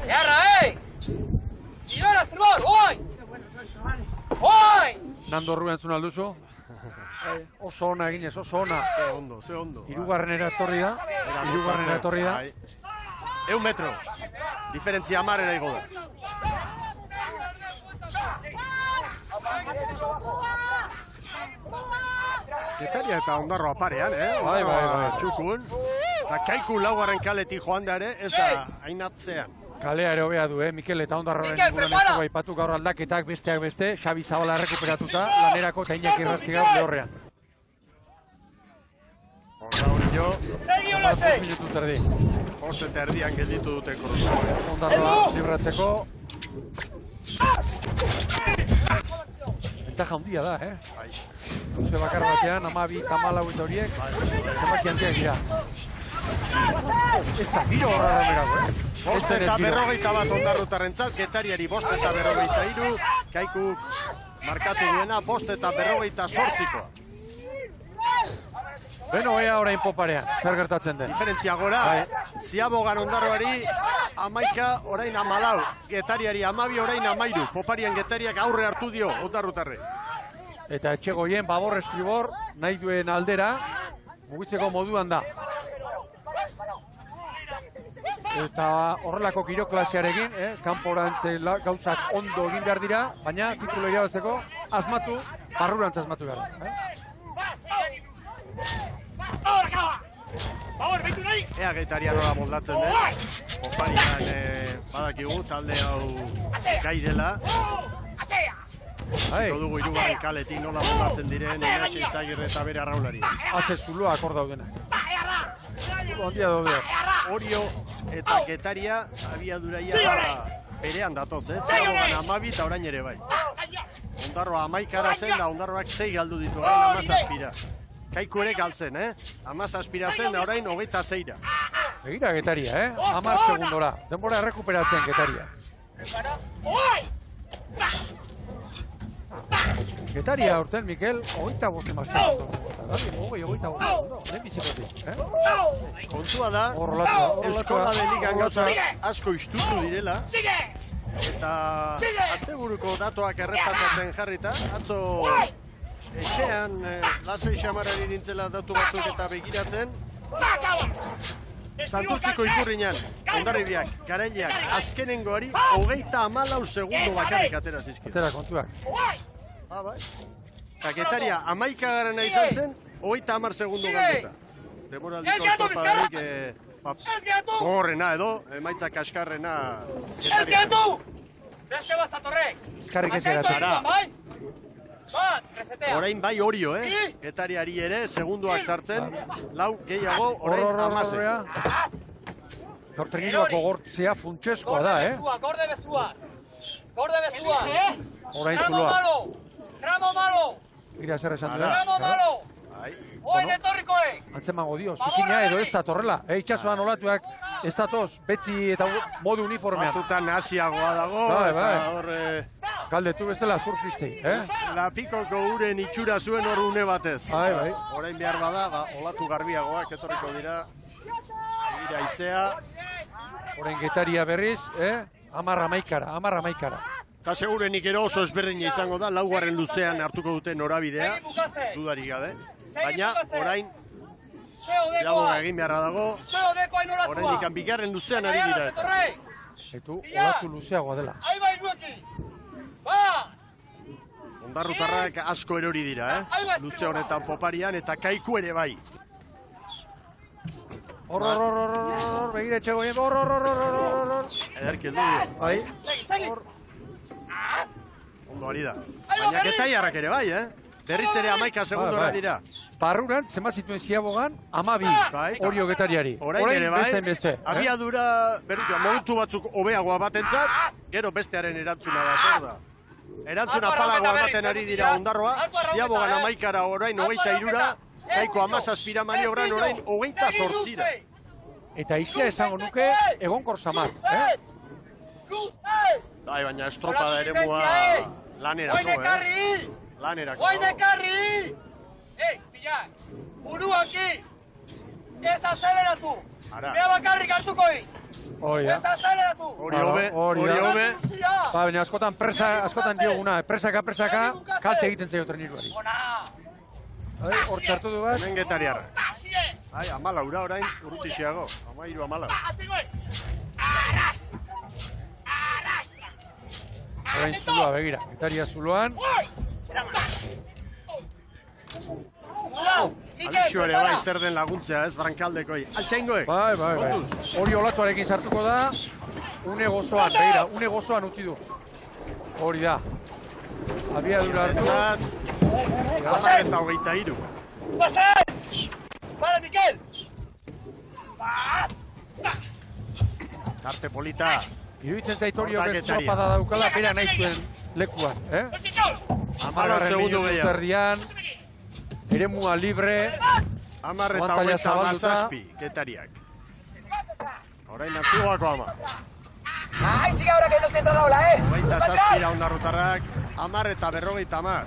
Jarra, Iora, zerbor, oi! Oi! Nando Rubén zuen alduzu. Oso ona eginez, oso ona. Ze ondo. Hirugarrenera etorri da. 100 metro. Diferentzia 10 igo da. Getaria eta Ondarroa parean, Bai. Txukun. Eta Kaiku 4. kaletik joan da ere, ez da hainatzean. Kalea ere hobea du, Mikel eta Ondarroaren inguruan ez dugu aipatu gaur aldaketak besteak beste, Xabi Zabala errekuperatuta, lanerako eta Iñaki Errastigau lehorrean. Horra hori jo. 5 minutu terdi. 5 terdian gelditu dute korrupzioa. Ondarroa libratzeko. Ventaja handia da, Luze bakar batean, 12, 14 eta horiek, zenbaki handiak dira. Ez da, biro horra ramerago, 5 eta 51 Ondarrutarrentzat, Getariari 5 eta 53, Kaiku markatu duena 5:48. Beno, ea orain poparean, zer gertatzen den. Diferentzia gora, Ziabogan Ondarroari 11, orain 14, Getariari 12, orain 13. Poparian Getariak aurre hartu dio ondarrutarre. Eta Etxegoien babor estribor nahi duen aldera mugitzeko moduan da. Eta horrelako giroklasearekin, kanporantzen gauzak ondo egin behar dira, baina titulu irabazteko asmatu, barrurantz asmatu behar. Ea Getaria nola moldatzen den. Poparian badakigu talde hau gai dela. Ziko dugu hirugarren kaletik nola moldatzen diren Inaxi Izagirre eta bere arraunari. Haze zuloak hor daudenak. Ondia daude. Orio eta Getaria abiaduraia berean datoz, Ziabogan 12 eta orain ere bai. Ondarroa 11 zen da Ondarroak 6 galdu ditu, orain 17. Kaiku ere galtzen, 17 zen da orain 26. Begira Getaria, 10 segundora. Denbora errekuperatzen Getaria. Getaria urten, Mikel, 25 emazten. 25, lehen bizikotik. Kontua da, Euskola de Ligan gauza asko istutu direla. Eta asteburuko datoak errepasatzen jarrita, atzo etxean lasai xamarari nintzela datu batzuk eta begiratzen. Santurtziko Ikurriñan, Hondarribiak, Garaileak, azkenengoari 34 segundo bakarrik atera zizkit. Atera kontuak. Bai. Eta Getaria 11 izan zen, 30 segundo galduta. Demoraldiko estropadarik gorrena edo, emaitza kaskarrena Getaria. Beste bazatorrek! Eskarrik ez eratzera. Orain bai Orio, Getariari ere, segunduak sartzen, 4 gehiago, orain 16. Gaur tregiloak ogortzea funtseskoa da, Gorde bezua! Gorde bezua! Orain zuloa. Ramo malo! Gira zer esan duen. Ramo malo! Oin etorrikoek! Antzemango dio, zikina edo ez datorrela. Itxasoan olatuak ez datoz, beti eta modu uniformean. Batzutan asiagoa dago, eta hor... Galdetu bezala surfistei, Lapikoko uren itxura zuen hor une batez. Bai. Orain behar bada, olatu garbiagoak etorriko dira. Gira izea. Orain Getaria berriz, 10-11. Eta segurenik ero oso ezberdina izango da, 4. luzean hartuko dute norabidea, dudarik gabe. Baina, orain, Ziaboga egin beharra dago, orain ikan 2. luzean ari dira eta. Etu, olatu luzeagoa dela. Ondarrutarrak asko erori dira, luze honetan Poparian eta Kaiku ere bai. Hor, begire Etxegoien, hor. Ederki heldu dio. Bai. Ondo ari da. Baina Getaiarrak ere bai, Berriz ere 11 segundora dira. Barrurantz, zenbat zituen Ziabogan, 12 Orio Getariari. Orain ere bai, beste. Abiadura, berritua, momentu batzuk hobeagoa batentzat, gero bestearen erantzuna bat, da. Erantzuna palagoa ematen ari dira Ondarroa, Ziabogan 11 orain 23, Kaiko 17 maniobran orain 28. Eta izia esango nuke egonkor samar, Bai, baina estropada ere mua lanerako, Lanerako. Oinekarri! Pilak! Buruaki! Ez azeleratu! Bea bakarrik hartuko hi! Hori da. Ez azeleratu! Hori hobe. Baina askotan dioguna, presaka, kalte egiten zaio treniruari. Hor txartu du bat. Hemen Getariarra. 14 orain urrutixiago. 13-14. Orain zuloa, begira. Getaria zuloan. Alixo ere bai zer den laguntzea, ez Brankaldekoi. Altxaingoek. Bai. Hori olatuarekin sartuko da. Une gozoan, begira. Une gozoan utzi du. Hori da. Abiadura hartu. 23. Pasat! Para, Mikel! Tarte polita. Iruditzen zaitorio estropada daukala, bera nahi zuen lekuan, 14 segundo gehiago. Eremua libre. 10 eta 17 Getariak. Orain Antiguako ama. ¡Ay, sigue ahora que nos entra la ola, 27 Ondarrutarrak. 10 eta 50.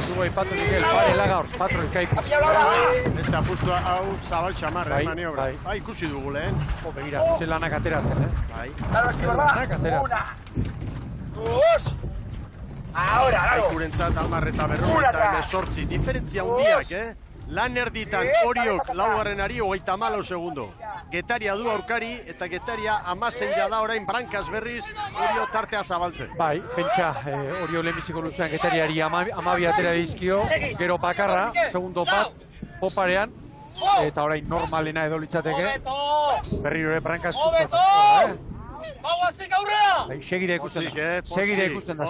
Dugu aipatu Mikel, parela gaur, patroi kaiku. Ez da justu hau zabal txamarra, maniobra. Bai, ikusi dugu lehen. Begira, ze lanak ateratzen, Bai. Lanak ateratzen. 2. Ahora, claro. Kaikurentzat 10 eta 58. Diferentzia handiak, Lan erditan Oriok laugarrenari 34 segundo. Getaria du aurkari eta Getaria 16 da orain brankaz berriz Orio tartea zabaltzen. Bai, pentsa, Orio lehenbiziko luzean Getariari 12 atera dizkio, gero bakarra, segundo bat, poparean, eta orain normalena edo litzateke, berriro ere brankaz kustatzen. Bagoaztik aurrera! Segide ikusten da, segide ikusten da.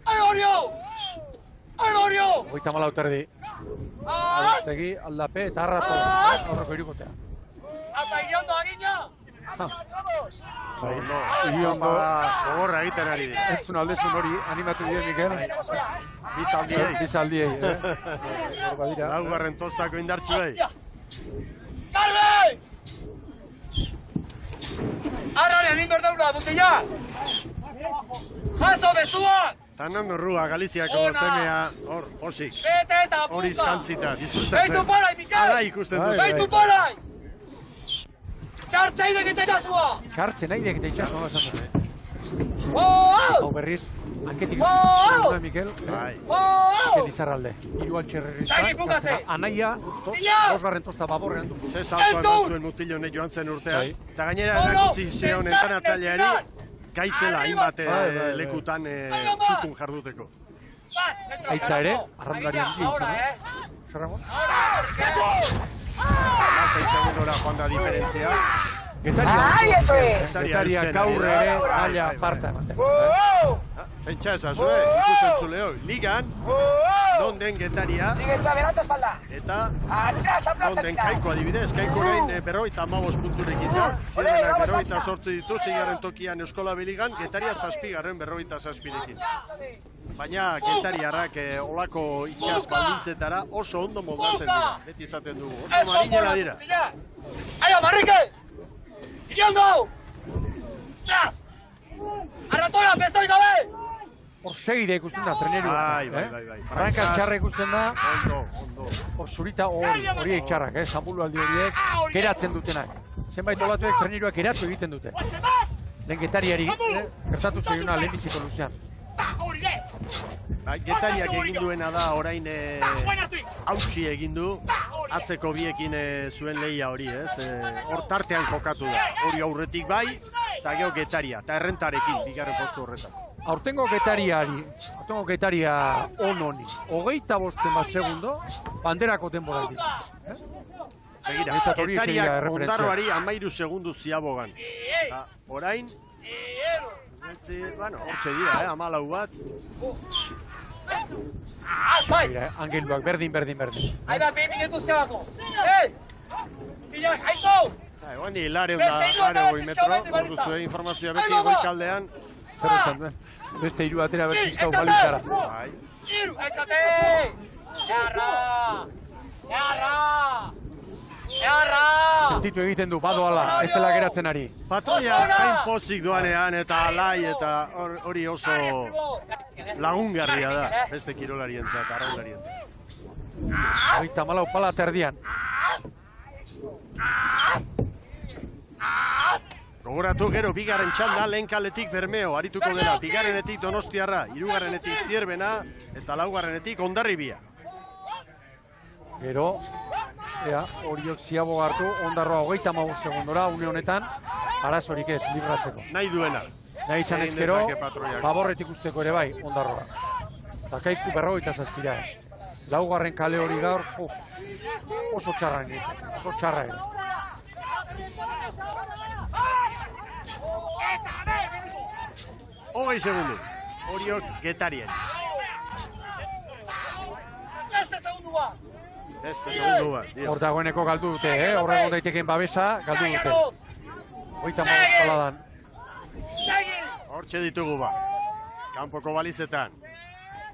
Ai, Orio! Ai, Orio! 34 terdi. Aldegi, aldape eta arratu, aurreko irukotea. Apa, iriondo, agina! Iriondo gogorra egiten ari dira. Entzun aldezun hori, animatu dira, Mikel. Bizaldiei, Laugarren tostako indartzuei. Carle! Arraren, egin berdauna, botella! Jaso bezuak! Tanando Rua, Galiziako semea, hor, posik. Bete eta punta! Hori izkantzita, disfrutatzen. Beitu parai, Mikel! Ala ikusten dut. Beitu parai! Txartza idek eta itxasua! Txartzen aidek eta itxasua esan dut. Hau berriz, hanketik dut, Mikel. Mikel Izarralde. Hiru altxerrerizta. Anaia, bosgarren tosta baborrean du. Ze saltoan batzuen mutilone joan zen urtean. Eta gainera erakutsi zeon entanatzaileari, gaitzela hainbat lekutan txukun jarduteko. Aita ere, arrandularian dio izan. Zerrago? Lasai segundora joan da diferentzia. Getaria gaur ere maila parta ematen. Pentsa ezazue, ikusentzuleo, ligan, non den Getaria, eta non den Kaiko adibidez, Kaiko gain 55 punturekin da, Ziedenak 48 ditu, 6. tokian Euskola Biligan, Getaria 7. 57rekin. Baina Getariarrak olako itxas baldintzetara oso ondo moldatzen dira, beti izaten dugu, oso marinera dira. Aia, Marrike! Iriondo! Tras! Arratora, bezoi gabe! Hor segide ikusten da, treneru. Bai. Brankaz txarra ikusten da. Ondo. Hor zurita horiek txarrak, Zambulu aldi horiek, keratzen dutenak. Zenbait olatuek treneruak eratu egiten dute. Lehen Getariari, gertatu zeiuna lehenbiziko luzean. Getariak egin duena da orain hautsi egin du, atzeko biekin zuen lehia hori, hor tartean jokatu da. Hori aurretik bai, eta gero Getaria, eta errentarekin, bigarren postu horretan. Aurtengo Getaria on-oni, 25 segundo, banderako denbora ditu. Begira, Getariak ondarroari 13 segundu ziabogan. Orain, hortxe dira, 14 bat. Angeluak, berdin. Aida, minutu zebako. Pila, jaiko! Egon di, lareun metro, hor duzu informazioa beti goikaldean. Zer esan duen, beste hiru atera bertizkau balizara. Iru, etxate! Jarra! Sentitu egiten du, badoala, ez dela geratzen ari. Patroia hain pozik doanean eta alai eta hori oso lagungarria da, beste kirolarientzat, arraunlarientzat. 34 pala terdian. Gogoratu gero, bigarren txanda lehen kaletik Bermeo, arituko dela, bigarrenetik Donostiarra, hirugarrenetik Zierbena eta laugarrenetik Hondarribia. Gero, Oriok ziaboga hartu, Ondarroa 35 segundora, une honetan, arazorik ez, libratzeko. Nahi duena. Nahi izan ezkero, baborretik usteko ere bai, Ondarroa. Eta Kaiku 57. Laugarren kale hori gaur, oso txarra nintzen, oso txarra ere. Hogei segundu, Oriok Getarien. Este segundu bat. Hor dagoeneko galdu dute, horrego daitekeen babesa, galdu dute. 35 paladan. Hortxe ditugu ba, kanpoko balizetan.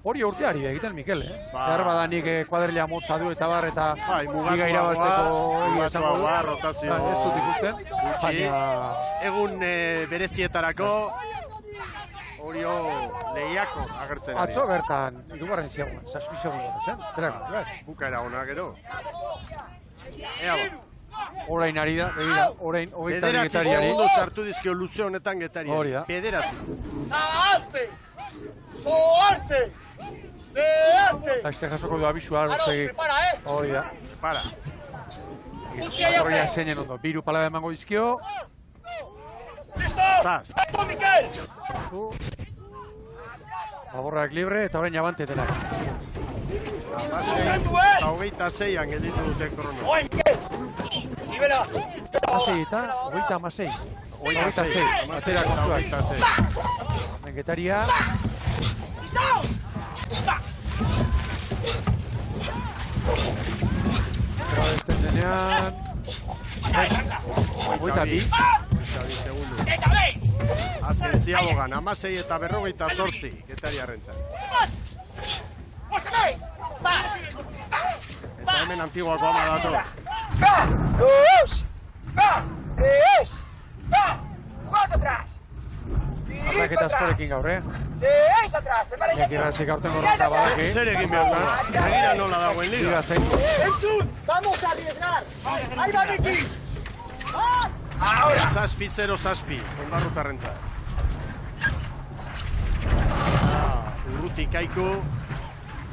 Hori urteari egiten Mikel, Behar badanik kuadrilla motza du eta bar, eta liga irabazteko rotazio. Ez dut ikusten. Egun berezietarako, Orio lehiako agertzen ari. Atzo bertan, irugarren ziagoan, 6 segundu zen. Bukaera ona gero. Ea ba. Orain ari da, begira, orain hogeita Bederatzi getariari. segundu sartu dizkio luze honetan getariari. Hori da. Bederatzi. Zahazte! Zohartze! Behatze! Aizte jasoko du abisua, arrozegi. Prepara, Hori da. Para. Horria zeinen ondo, biru palada emango dizkio. Listo! Zaz. Ato, Mikel! Baborrak libre eta orain abantetena. Eta hogeita zeian gelditu dute krono. Oin, Mikel! Nibela! Amasei eta hogeita amasei. Hogeita zei, amasera kontuak. Hogeita zei. Getaria. Pero este denean. Hogeita bi. Hogeita bi segundu. Eta behin! Azken ziabogan, amasei eta berrogeita zortzi. Getariarrentzat. Osta behin! Ba! Eta hemen antiguako ama dator. ¡Va! ¡Dos! ¡Va! ¡Tres! ¡Va! ¡Cuatro atrás! Aldaketa askorekin gaur, ¡Seis atrás! ¡Prepara ya! Ekierazik aurten gorrota badaki. Zer egin behar da? Begira nola dagoen liga. Liga zein. ¡Entzun! ¡Vamos a arriesgar! ¡Ahí va, Miki! ¡Ahora! Zazpi, 0-zazpi. Ondarrutarrentzat. Urruti kaiku.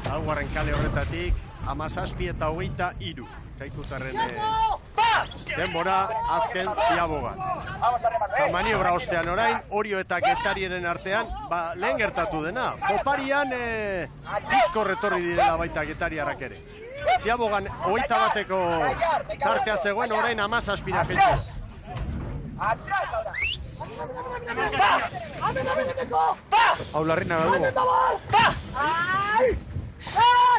Laugarren kale horretatik. 17 eta 23. Kaikutarren denbora azken ziabogan. Vamos a rematar. Eta maniobra ostean orain, Orio eta Getariaren artean, lehen gertatu dena. Poparian bizko retorri direla baita Getariarrak ere. Ziabogan 21eko tartea zegoen, orain 17ra jetxez. ¡Atrás ahora! ¡Va! Hau larrina badugu. ¡Va! ¡Ay!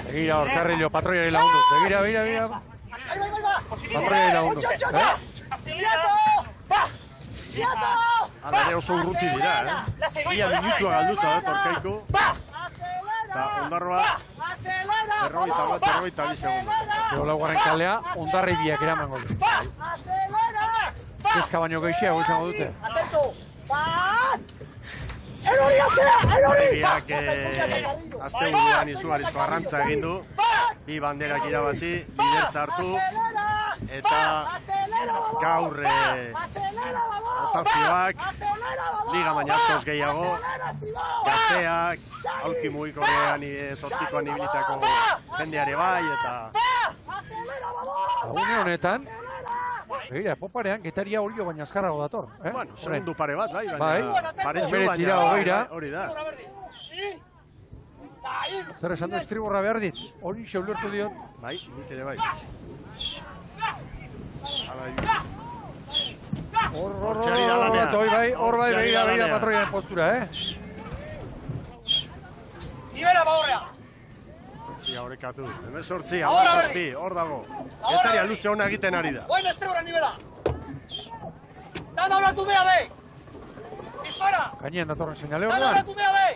Begira hor, Carrillo, patroiari lagundu. Begira. Patroiari lagundu. Hala ere oso urruti dira, Ia minutua galduta da Torkaiko. Eta ondarroa, berrogeita bi segundu. Gero laugarren kalea, ondarri biak eramango du. Kezka baino gehiago izango dute. Biak asteburuan izugarrizko arrantza egin du. Bi banderak irabazi, lidertza hartu. Eta gaur rotazioak, liga baina askoz gehiago. Gazteak, aulki mugikorrean zortzikoan ibilitako jendeare bai, eta... Agune honetan, begira, Poparean, Getaria Orio baina azkarrago dator. Bueno, segundu pare bat, bai, Bai, paretxo hemeretzira baina hogeira. hori da. Zer esan du estriborra behar dit? Hori xeulertu diot. Bai, nik ere bai. Hor bai, begira patroiaren postura, Nibela Baorrea! Zia horrekatu, hemen sortzi, amazazpi, hor dago. Getaria luze hona egiten ari da. Buen estribora, Nibela! Dan ahora tu mea, be! Dispara! Gainean datorren seinale Dan ahora orduan. tu mea, be!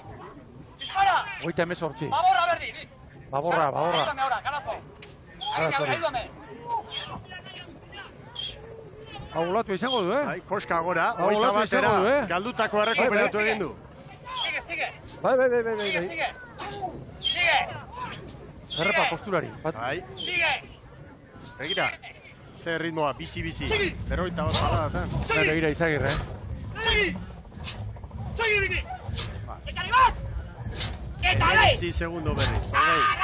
Dispara! Goita emezortzi. Baborra, berdi! Baborra. Ayúdame ahora, carazo! Ayúdame! Hau olatu izango du, Bai, koska gora, Hau oita olatu izango du, batera, galdutako errekuperatu egin du. Sigue! Bai. Sigue! Errepa posturari. Bai, Sigue! begira, ze ritmoa, bizi. Berroita bat paladatan. Begira Izagirre, Sigue, Miki! Ekari bat! Eta behin! 9 segundo berriz.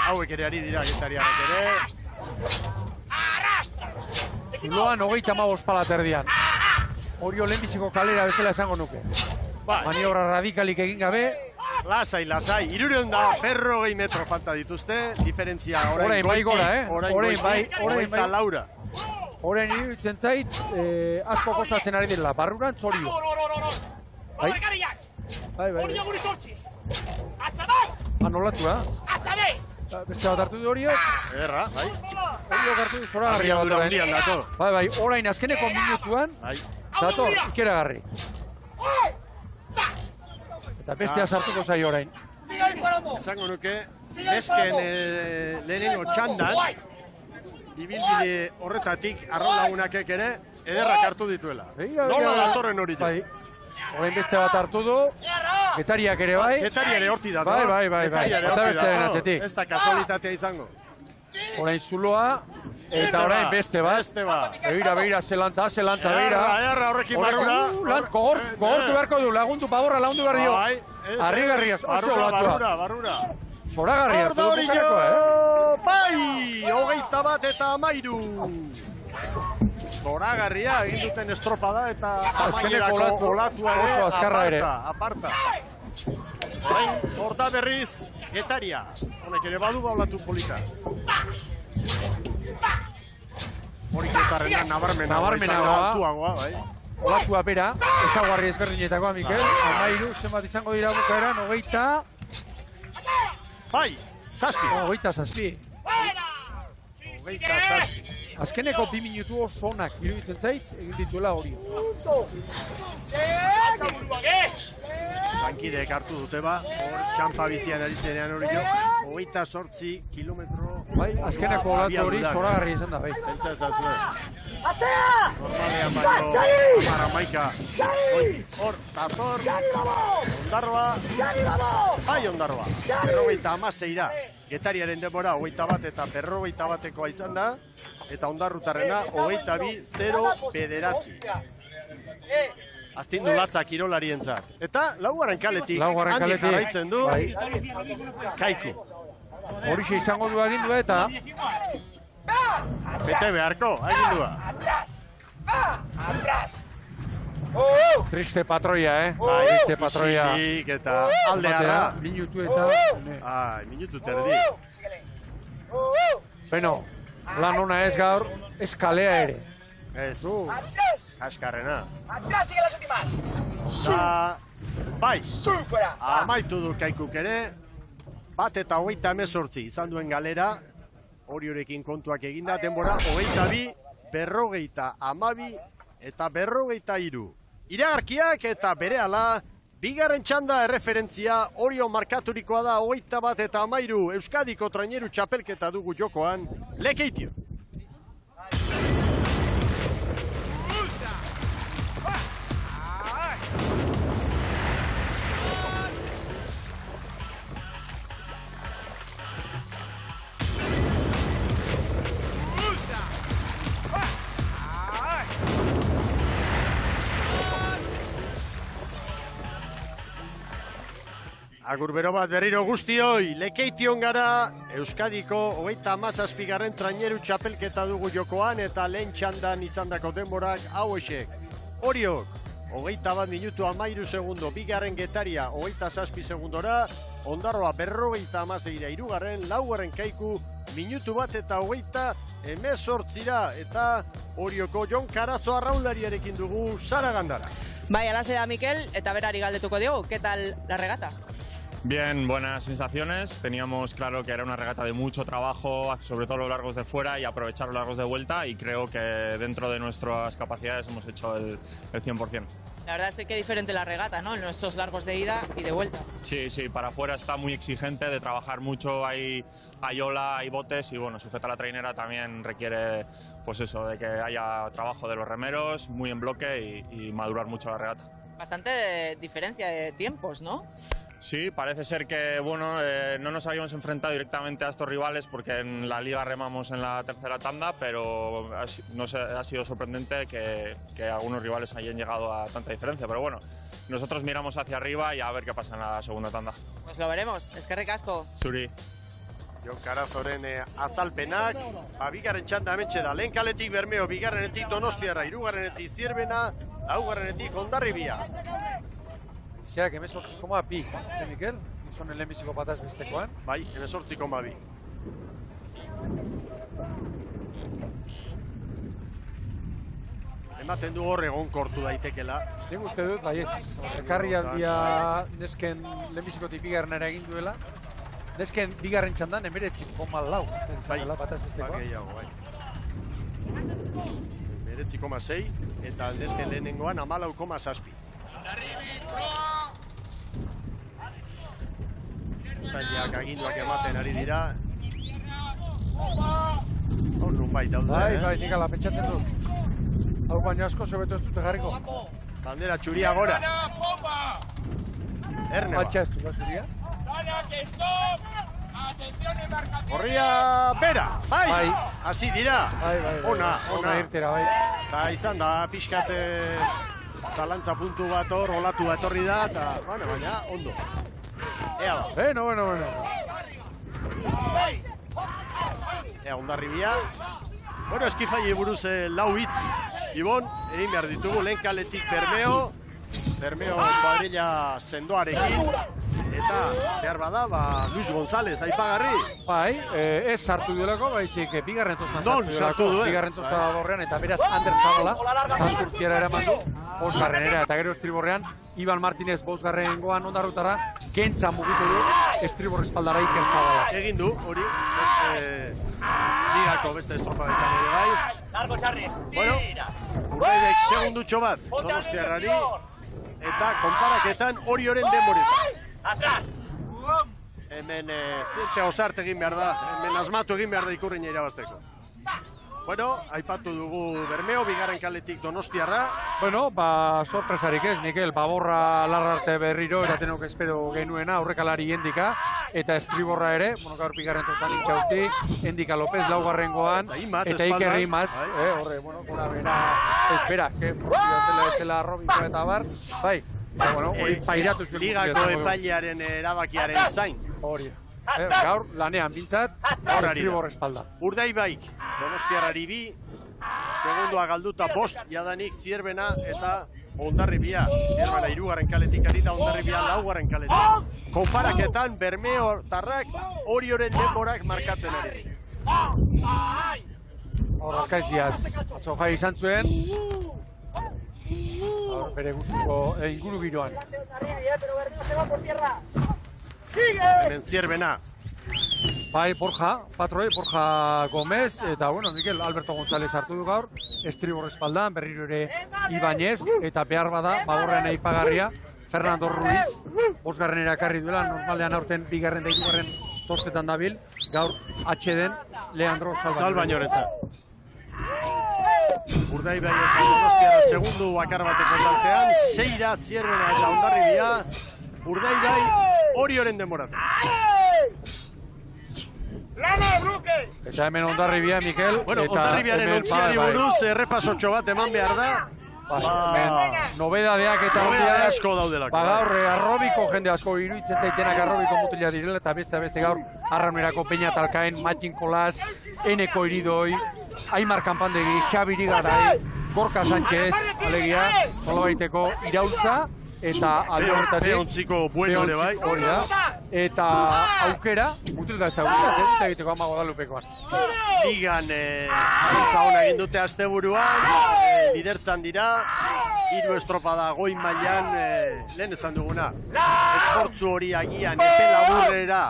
Hauek ere ari dira Getariarrak ere. Arrastra! Zuloan 35 pala terdian. Orio lehenbiziko kalera bezala esango nuke. Maniobra radikalik egin gabe. Lasai, 350 metro falta dituzte. Diferentzia orain Bai gora, Orain bai. Laura. Orain iruditzen zait, asko kostatzen ari direla. Barrurantz Orio. Bai. Bai. Orio guri sortzi! Atzadai! Anolatu, Atzadei! Beste bat hartu du Orio. Erra, bai. Orio hartu du zora garria bat Abiadura handian dator. Bai, orain azkeneko minutuan, Bai. dator, ikeragarri. Eta bestea sartuko zai orain. Siga disparando! Esango nuke, nesken lehenengo txandan, ibilbide horretatik arrolagunakek ere, ederrak hartu dituela. Nola datorren hori. Bai, Orain beste bat hartu du. Getariak ere bai. Getari ere horti da. Bai. Eta bestearen atzetik. Ez da kasualitatea izango. Orain zuloa. Eta orain beste bat. Begira, zelantza, begira. Erra horrekin barrura. Gogortu beharko du, lagundu behar dio. Arrigarria, oso olatua. Barrura. Zoragarria, hartu du bukaerako, Bai! 21-13. Zoragarria egin duten estropada eta amaierako olatua ere aparta. Orain, horta berriz, Getaria. Honek ere badu olatu polita. Hori Getarrena nabarmenagoa, bai. Olatua bera, ezaguarri ezberdinetakoa, Mikel. 13, zenbat izango dira bukaeran, 20. Bai, 7. 27. Azkeneko 2 minutu oso onak iruditzen zait, egin dituela hori. Lankideek hartu dute ba, hor txampa bizian ari zenean hori jo, 28 kilometro. Bai, azkeneko olatu hori zoragarri izan da, bai. Pentsa ezazue. Atzea! Normalean baino, amara maika. Hor, tator, Ondarroa. Bai, Ondarroa. 56ra. Getariaren denbora 21 eta 51-ekoa izan da. Eta Ondarrutarrena 22-0 Astindu latza kirolarientzat. Eta laugarren kaletik handi jarraitzen du Kaiku. Horixe izango du agindua eta bete beharko, agindua. Triste patroia, Triste patroia. Isilik eta aldearra. Minutu eta... Minutu terdi. Beno, lan ona ez gaur, ez kalea ere. Ez, kaskarrena. Atrás sigue las últimas. Bai, amaitu du Kaikuk ere. 1:38 izan duen galera. Horiorekin kontuak eginda, denbora 22, 52 eta 53. Iragarkiak eta berehala, bigarren txanda erreferentzia Orio markaturikoa da 21 eta 13 Euskadiko traineru txapelketa dugu jokoan, Lekeitio. Agur bero bat berriro guztioi, Lekeition gara, Euskadiko 37. traineru txapelketa dugu jokoan eta lehen txandan izandako denborak hauexek. Oriok, 21 minutu 13 segundo, bigarren Getaria 27 segundora, Ondarroa 56 irugarren, laugarren Kaiku, minutu bat eta 28 eta Orioko Jon Karazo arraunlariarekin dugu Sara Gandara. Bai, alaxe da Mikel, eta berari galdetuko diogu, ¿qué tal la regata? Bien, buenas sensaciones. Teníamos claro que era una regata de mucho trabajo, sobre todo los largos de fuera y aprovechar los largos de vuelta, y creo que dentro de nuestras capacidades hemos hecho el 100%. La verdad es que qué diferente la regata, ¿no? En nuestros largos de ida y de vuelta. Sí, para afuera está muy exigente, de trabajar mucho, hay ola, hay botes, y bueno, sujeta la trainera también requiere, pues eso, de que haya trabajo de los remeros, muy en bloque y madurar mucho la regata. Bastante diferencia de tiempos, ¿no? Sí, parece ser que bueno, no nos habíamos enfrentado directamente a estos rivales porque en la liga remamos en la tercera tanda, pero ha sido sorprendente que algunos rivales hayan llegado a tanta diferencia. Pero bueno, nosotros miramos hacia arriba y a ver qué pasa en la segunda tanda. Pues lo veremos, eskerrik asko. Zuri. Jon Karazoren azalpenak, bigarren txanda hementxe da, lehen kaletik Bermeo, bigarrenetik Donostiarra, hirugarrenetik Zierbena, laugarrenetik Hondarribia. Zerak, 18,2, Mikel? Gizonen lehenbiziko bataz bestekoan. Bai, 18,2. Ematen du hor egonkortu daitekela. Nik uste dut, baietz, ekarri aldia nesken lehenbizikotik bigarrenera egin duela. Nesken bigarren txandan 19,4 izan bataz bestekoa. Bai. 19,6 eta nesken lehenengoan 14,7. Taileak aginduak ematen ari dira. Hor nun bai daude. Bai, nik ala pentsatzen dut. Hau baina asko sobeto ez dute jarriko. Bandera txuria gora. Erne ba. Altxa ez du, zuria. Horria bera, bai, hasi dira. Ona irtera, bai. Eta izan da, pixkat zalantza puntu bat hor, olatu bat horri da, eta, baina, ondo. Ea ba. Bueno. Ea, Hondarribia. Bueno, Eskifai buruz lau hitz, Ibon, egin behar ditugu, lehen kaletik Bermeo kuadrilla sendoarekin, eta behar bada, Luis González, aipagarri. Bai, ez sartu duelako, baizik, bigarren tostan sartu duelako, bigarren tostan borrean, eta beraz, Ander Zabala, Santurtziara eraman du, bosgarrenera, eta gero estriborrean, Iban Martínez bosgarrengoan ondarrutara, kentza mugitu du, estribor espaldara Iker Zabala. Egin du, hori, ligako beste estropadetan ere bai. Largo Charris, bueno, Urdaibek segundutxo bat, Donostiarrari, eta konparaketan Orioren denboretan. Atrás! Hemen zerte osart egin behar da, hemen asmatu egin behar da Ikurriña irabazteko. Bueno, aipatu dugu Bermeo, bigarren kaletik Donostiarra. Bueno, sorpresarik ez, Mikel, Baborra larrarte berriro, eta tenok espero genuena, aurrekalari Endika, eta estriborra ere, gaur bigarren tostan intxausti, Endika López laugarrengoan, eta Iker Imaz, horre, gora bera, espera, zela Robinko eta bar, bai, hori pairatu zuen. Ligako epailearen erabakiaren zain. Hori. Gaur lanean bintzat, estribor espalda. Urdaibaik, Donostiarrari 2, segundua galduta 5, jadanik Zierbena eta Hondarribia. Zierbena 3. kaletik ari da, Hondarribia 4. kaletik. Konparaketan Bermeo tarrak Orioren denborak markatzen ari. Hor, Arkaiziaz, atzo jai izan zuen. Bere guztuko inguru giroan. Hemen Zierbena. Bai, Borja Gómez, eta, Mikel, Alberto González hartu du gaur, estribor espaldan, berriro ere Ibanez, eta behar bada, Baborrean aipagarria, Fernando Ruiz, bosgarren erakarri duela, normalean aurten bigarren da hirugarren torzetan dabil, gaur atxeden Leandro Salbañoretza. Urdaibai eta Donostiarra segundu bakar bateko taltean, Seira, Zierbena eta Hondarribia, Urdaibai Orioren denborat. Eta hemen Hondarribia, Mikel. Hondarribiaren ontziari buruz, errepasotxo bat eman behar da. Nobedadeak eta hondiak asko daudelako. Gaur, arrobiko jende asko iruditzen zaitenak arrobiko mutila direla, eta beste gaur, arraunerako Peña Talkaen, Matin Kolas, Eneko Iridoi, Aimar Kanpandegi, Xabi Irigaray, Gorka Sánchez, alegia, nolabaiteko iraultza, eta alde horretatik Beontziko bueno ere bai, hori da, eta aukera, mutilka ez da guztat, eta egiteko Ama Guadalupekoan. Ligan aritza hona egin dute asteburuan, lidertzan dira, 3 estropada goi mailan, lehen esan duguna, esfortzu hori agian, epe laburrera,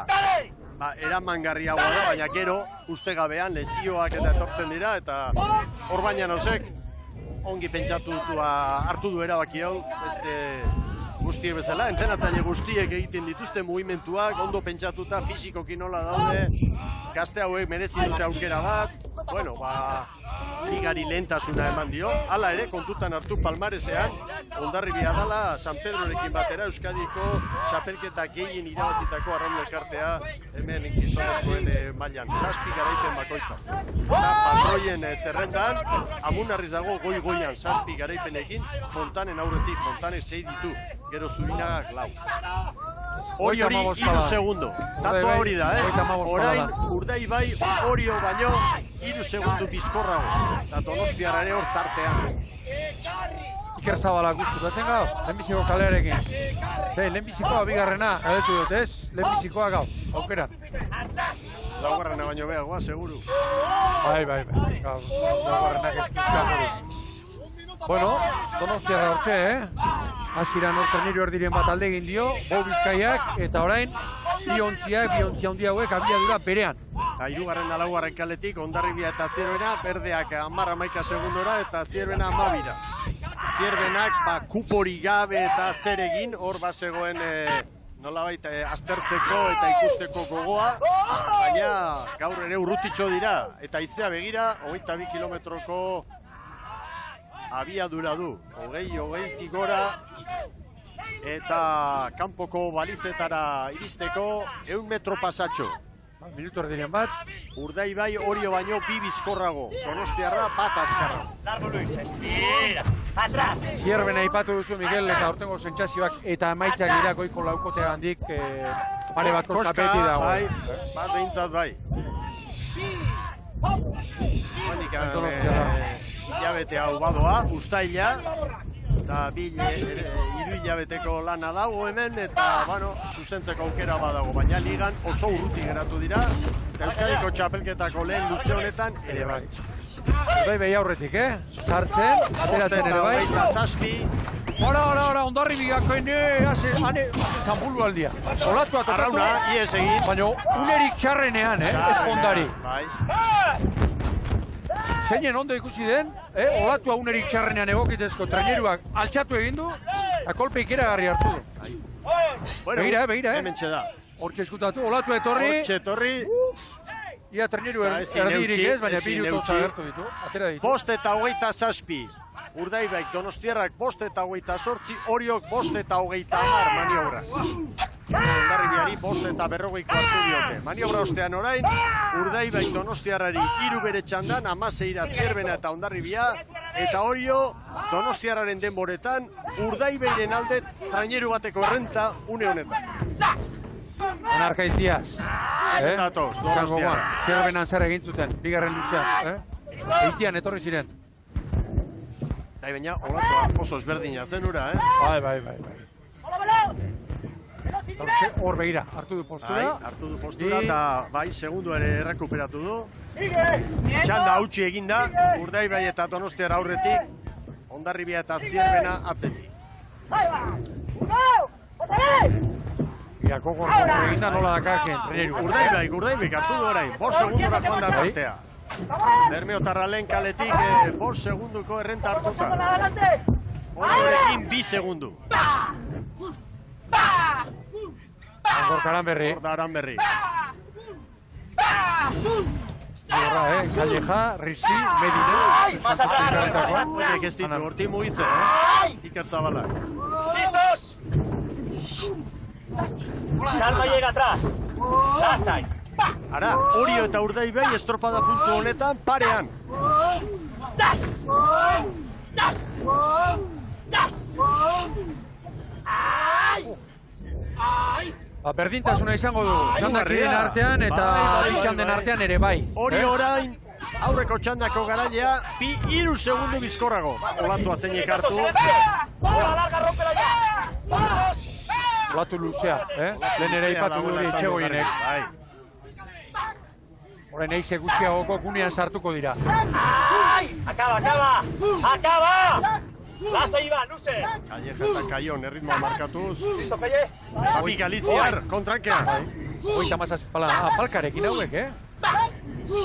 eramangarriagoa da, baina gero, ustegabean, lesioak eta etortzen dira, eta hor baina nosek, ongi pentsatu hartu du erabaki hau, beste guztiek bezala, entrenatzaile guztiek egiten dituzte mugimenduak, ondo pentsatuta, fisikoki nola daude, gazte hauek merezi dute aukera bat, ligari lehentasuna eman dio, hala ere, kontutan hartu Palmaresean, Hondarribia dala, San Pedrorekin batera, Euskadiko txapelketa gehien irabazitako arraun elkartea, hemen gizonezkoen mailan, 7 garaipen bakoitza. Eta patroien zerrendan, Amunarriz dago goi-goian 7 garaipenekin, Fontanen aurretik, Fontanek 6 ditu, gero Zubinagak 4. Hori 3 segundo. Dato hori da, orain Urdaibai Orio baino 3 segundu bizkorrago. Eta Donostiarra ere hor tartean. Iker Zabala guztu batzen gau, lehenbiziko kalearekin. Lehenbizikoa bigarrena, edetu dut ez? Lehenbizikoa gau, aukeran. Laugarrena baino behagoa, seguru. Bai, laugarrenak eskizka hori. Donostiarra hortxe, Hasieran horten hiru erdiren bat alde egin dio, Bou Bizkaiak, eta orain, biontzia handi hauek abiadura berean. Eta 3. eta 4. kaletik, Hondarribia eta Zierbena, berdeak 10-11 segundora eta Zierbena 12. Zierbenak kupori gabe eta zer egin, hor bazegoen nolabait aztertzeko eta ikusteko gogoa, baina gaur ere urrutitxo dira, eta izea begira, 22 kilometroko abiadura du, 20-20 gora, eta kanpoko balizetara iristeko 100 metro pasatxo. Minutu erdiren bat. Urdaibai Orio baino 2 bizkorrago, Donostiarra bat azkarra. Zierbena aipatu duzu, Miguel, eta aurtengo sentsazioak eta emaitzak dira goiko laukotea handik pare bat koska beti dago. Bai, bat behintzat bai. Hilabete hau badoa, ustaila, eta 3 hilabeteko lana dago hemen, eta, bueno, zuzentzeko aukera badago, baina ligan oso urruti geratu dira, eta Euskadiko txapelketako lehen luze honetan ere bai. Urdaibai aurretik, sartzen, ateratzen ere bai. Eta zazpi. Ora, ondarri bigakoen, hane, zanbulu aldia. Olatua tokatu. Arrauna, ies egin. Baina, unerik txarrenean, ez ondari. Bai. Zeinen ondo ikusi den, olatua unerik txarrenean egokitezko traineruak altxatu egin du, eta kolpe ikeragarri hartu du. Begira, hemen txeda. Hortxe eskutatu, olatua etorri. Hortxe etorri. Ia traineru erdirik ez, baina 2 minutu agertu ditu. Atera ditu. 5 eta 27. Urdaibaik Donostiarrak 5 eta 28, Oriok 5 eta 30 maniobra. Hondarribiari 5 eta 40 hartu diote. Maniobra ostean orain, Urdaibaik Donostiarrari 3 bere txandan, 16 Zierbena eta Hondarribia, eta Orio Donostiarraren denboretan, Urdaibairen alde traineru bateko errenta une honetan. Anarkaiz Diaz. Datoz, Donostiarra. Zierbenan zer egin zuten, bigarren lutzean. Eitian etorri ziren. Dai, baina, olatua oso ezberdina zen ura, Bai. Hor begira, hartu du postura. Hartu du postura, eta bai, segundu ere errekuperatu du. Txanda hautsi eginda, Urdaibai eta Donostiarra aurretik, Hondarribia eta Zierbena atzetik. Iako gorko eginda nola dakarken traineru. Urdaibaik hartu du orain, 5 segundura joan da partea. Bermeotarra lehen kaletik 5 segunduko errenta hartuta. Horrekin 2 segundu. Gorka Aranberri. Calleja, Risi, Medina. Horiek ez ditu, horti mugitzen, Iker Zabalak. ¡Listos! Calma llega atrás. Lasai. Ara, Orio eta Urdaibai estropada puntu honetan parean. Das! Berdintasuna izango du, txandakiden artean eta txanden artean ere bai. Orio orain, aurreko txandako garailea, 3 segundu bizkorrago. Olatua zeinek hartu. Olatu luzea, lehen ere ipatu du Etxegoienek. Horren eize guztiagoko gunean sartuko dira. Acaba! Lasa Iban, luze! Calleja eta Kaion, erritmoa markatuz. Listo, Calle! Javi Galiziar, kontrankean. Oita mazaz, Falkarekin hauek,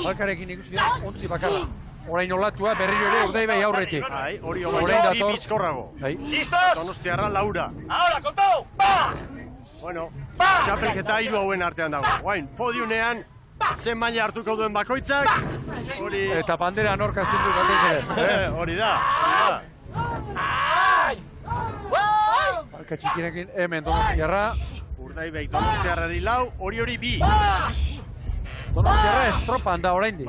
Falkarekin ikusi dira, 11 bakarra. Orain olatua berriro ere Urdaibai aurretik. Hori baina 2 bizkorrago. Listos! Donostiarra Laura. Ahora, con todo! Va! Bueno, txapelketa 3 hauen artean dago. Guain, podiunean, zen maila hartuko duen bakoitzak. Eta bandera nork astindu batez ere. Hori da. Falka txikinekin hemen Donostiarra. Urdaibai Donostiarrari 4, Oriori 2. Donostiarra estropan da oraindik,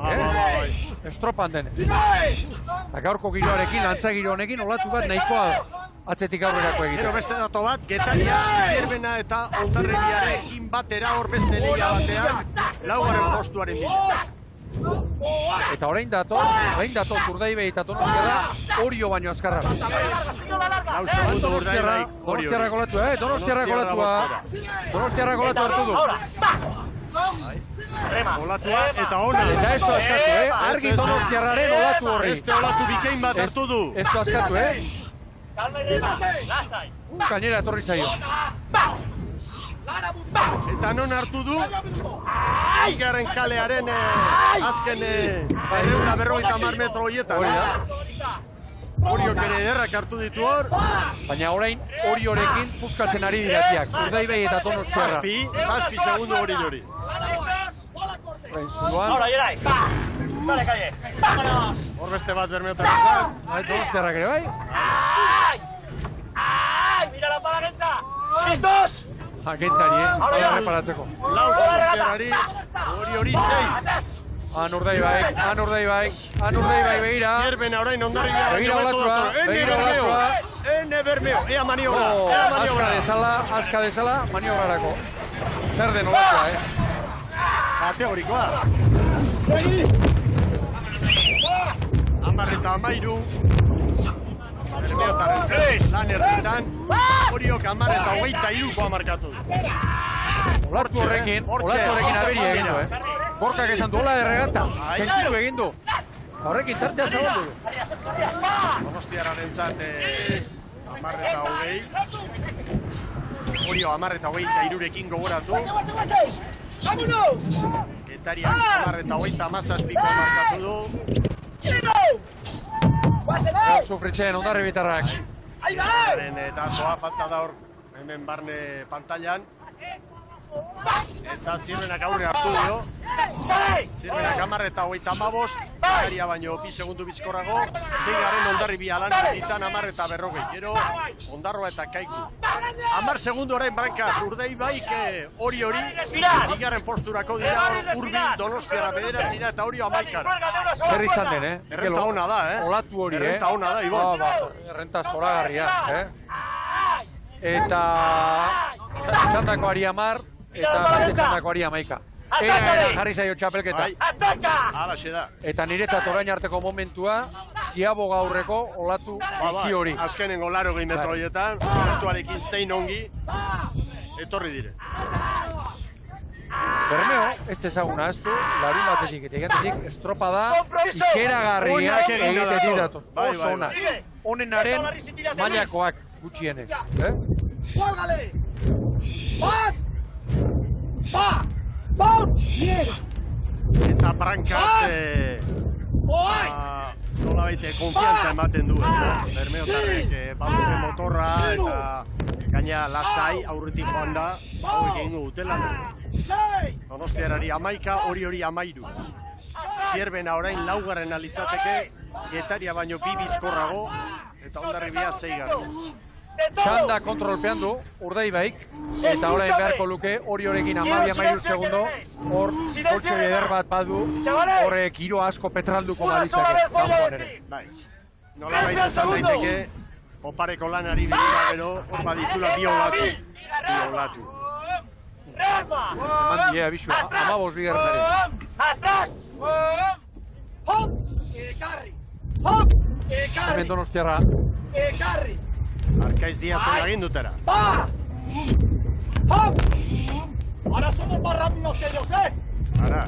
Estropan denez. Eta gaurko giroarekin, antza giro honekin, olatu bat nahikoa atzetik aurrerako egiten. Gero beste dato bat, Getaria, Zierbena eta Hondarribiarekin batera hor beste liga batean, 4. postuaren bila. Eta orain dator Urdaibai eta Donostiarra Orio baino azkarra. 4 segundu Urdaibai Orio. Donostiarra kolatu hartu du. Olatua eta ona. Eta ez du askatu, argi Donostiarraren olatu horri. Beste olatu bikain bat hartu du. Ez du askatu, Calma y rema, Lasai. Gainera etorri zaio. Eta non hartu du? Bigarren kalearen azken 250 metro horietan. Oriok ere ederrak hartu ditu hor. Baina orain Oriorekin puskatzen ari diratiak. Urdaibai eta Donostiarra. 7 segundu Oriori. Ahora, Gerai. Vale, calle. Vámonos. Hor beste bat Bermeotarrentzat. Donostiarrak ere bai. ¡Ay! ¡Ay! ¡Mira la palaneta! ¿Listos? Akentzari, Ahora reparatzeko. Lau Donostiarrari, hori 6. Han urdei bai, begira. Zierbena orain ondarribiaren Begira jomeko olatua, dator. begira olatua. Ene Bermeo, ea maniobra. Azka desala, maniobrarako. Zer den olatua, Kategorikoa. Amarreta amairu. Bermeotarrentzat lan erditan. Horiok amarreta 23koa markatu du. Olatu horrekin aberi egin du, Gorkak esan du, hola erregata, sentitu egin du. Horrekin tartea zabaldu du. Donostiarrarentzat amarreta 20. Horio amarreta 23rekin gogoratu. Getariak amarreta 37koa markatu du. Sufritzen ondarri bitarrak. Eta zoa falta da hor, hemen barne pantailan. Eta Zierbenak aurre hartu dio. Zierbenak amarreta 35, Getaria baino 2 segundu bizkorrago. 6 Hondarribia lan ditan amarreta 40. Gero Ondarroa eta Kaiku. 10 segundu orain Brankaz, Urdeibaik hori. Bigarren posturako dira Urbil, Donostiarra 9 eta hori 11. Zer izan den, Errenta ona da, Olatu hori, Errenta ona da, Ibon. Errenta zoragarria, Eta txandako ari 10, eta beste txandako ari 11. Era jarri zaio txapelketa. Halaxe da. Eta niretzat orain arteko momentua, ziabo gaurreko olatu bizi hori. Azkenengo 80 metro horietan, momentuarekin zein ongi, etorri dire. Bermeo, ez ezaguna ez du, larun batetik eta igantetik, estropada ikeragarriak egitetik datu. Oso ona. Honenaren mailakoak gutxienez. ¡Cuélgale! ¡Bat! ¡Bat! ¡Bat! ¡Bien! Eta Brankaz, nola baite, konfiantza ematen du, Bermeotarrek bazure motorra eta gaina lasai aurretik joan da, hauek egin dutela. Donostiarrari 11, hori 13. Zierbena orain 4. litzateke, Getaria baino 2 bizkorrago, eta Hondarribia 6. Txanda kontrolpean du, Urdeibaik, eta orain beharko luke, hori-horekin 12 segundo, hor koltxe eder bat badu, horrek giro asko petralduko baditzake, kanpoan ere. Bai, nola baita esan daiteke, opareko lanari begira gero, hor baditula bi olatu. Eman die abisu, 15 bigarrenari. ¡Atrás! ¡Hop! ¡Ekarri! ¡Hop! Hemen Donostiarra. ¡Ekarri! Arkaiz Diazen egin dutera. ¡Va! ¡Hop! Ahora somos más rápidos que ellos, Ara.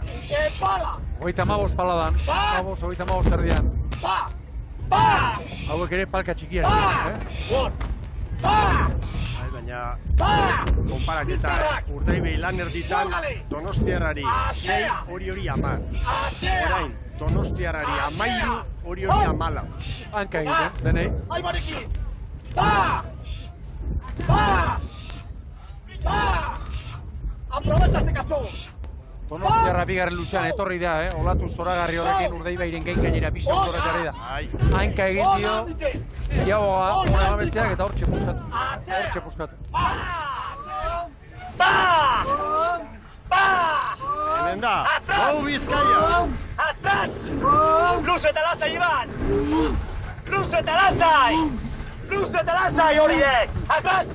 ¡Pala! 35 paladan, 35 erdian. ¡Va! ¡Va! Hauek ere palka txikiak. ¡Va! Baina, konparaketa, Urdeibei lan erditan, Donostiarrari 6, hori 10. Orain, Donostiarrari 13, hori 14. Hanka egiten, denei. ¡Ahí Mariquín! ¡Va! ¡Va! ¡Va! ¡Aprovecha este cachorro! Donostiarra bigarren luzean etorri da, olatu zoragarri horrekin Urdeibairen gain gainera bizi horrek jarri da. Hanka egin dio, ziaboa, hona emabesteak eta hortxe puskatu. ¡Va! ¡Va! Hemen da, hau Bizkaia! ¡Atrás! ¡Luzeta lasai, Iban! ¡Luzeta lasai! ¡Luzeta lasai, horiek! ¡Atrás!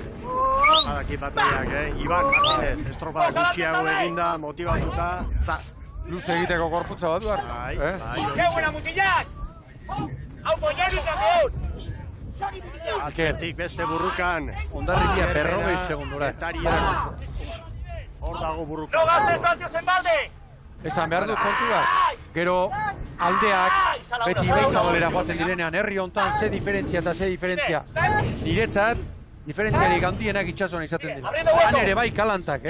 Badaki bateriak, Iban Martínez, estropada gutxiago eginda, motibatuta, zast. Luze egiteko gorputza bat duar. ¡Qué buena mutilak! ¡Hau Boyari campeón! Atzetik beste burrukan. Hondarribia 40 segundora. Hor dago burrukan. ¡No gastes vatios en balde! Esan behar dut kontu bat, gero aldeak beti beizabalera joaten direnean, herri hontan ze diferentzia eta ze diferentzia. Niretzat, diferentziarik handienak itxasoan izaten dira. Han ere bai kalantak,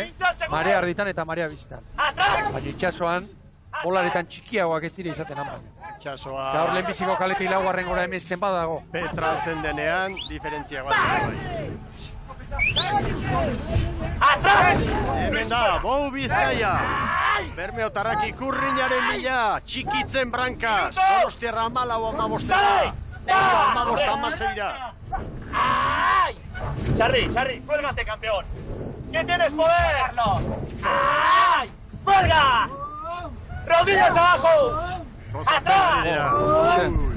marea arditan eta marea bizitan. Baina itxasoan, polaretan txikiagoak ez dira izaten han baina. Itxasoa... Eta hor lehenbiziko kaletik laugarren gora hemen zenbat dago. Petraltzen denean, diferentzia bat dira bai. Atrás! Hemen da, Bou Bizkaia. Bermeotarrak ikurrinaren bila, txikitzen brankaz. Donostiarra 14-15. Bermeo 15-16. ¡Ay! Charri, cuélgate, campeón. ¿Qué tienes poder, Carlos? ¡Ay! ¡Cuelga! ¡Rodillas abajo! ¡Atrás!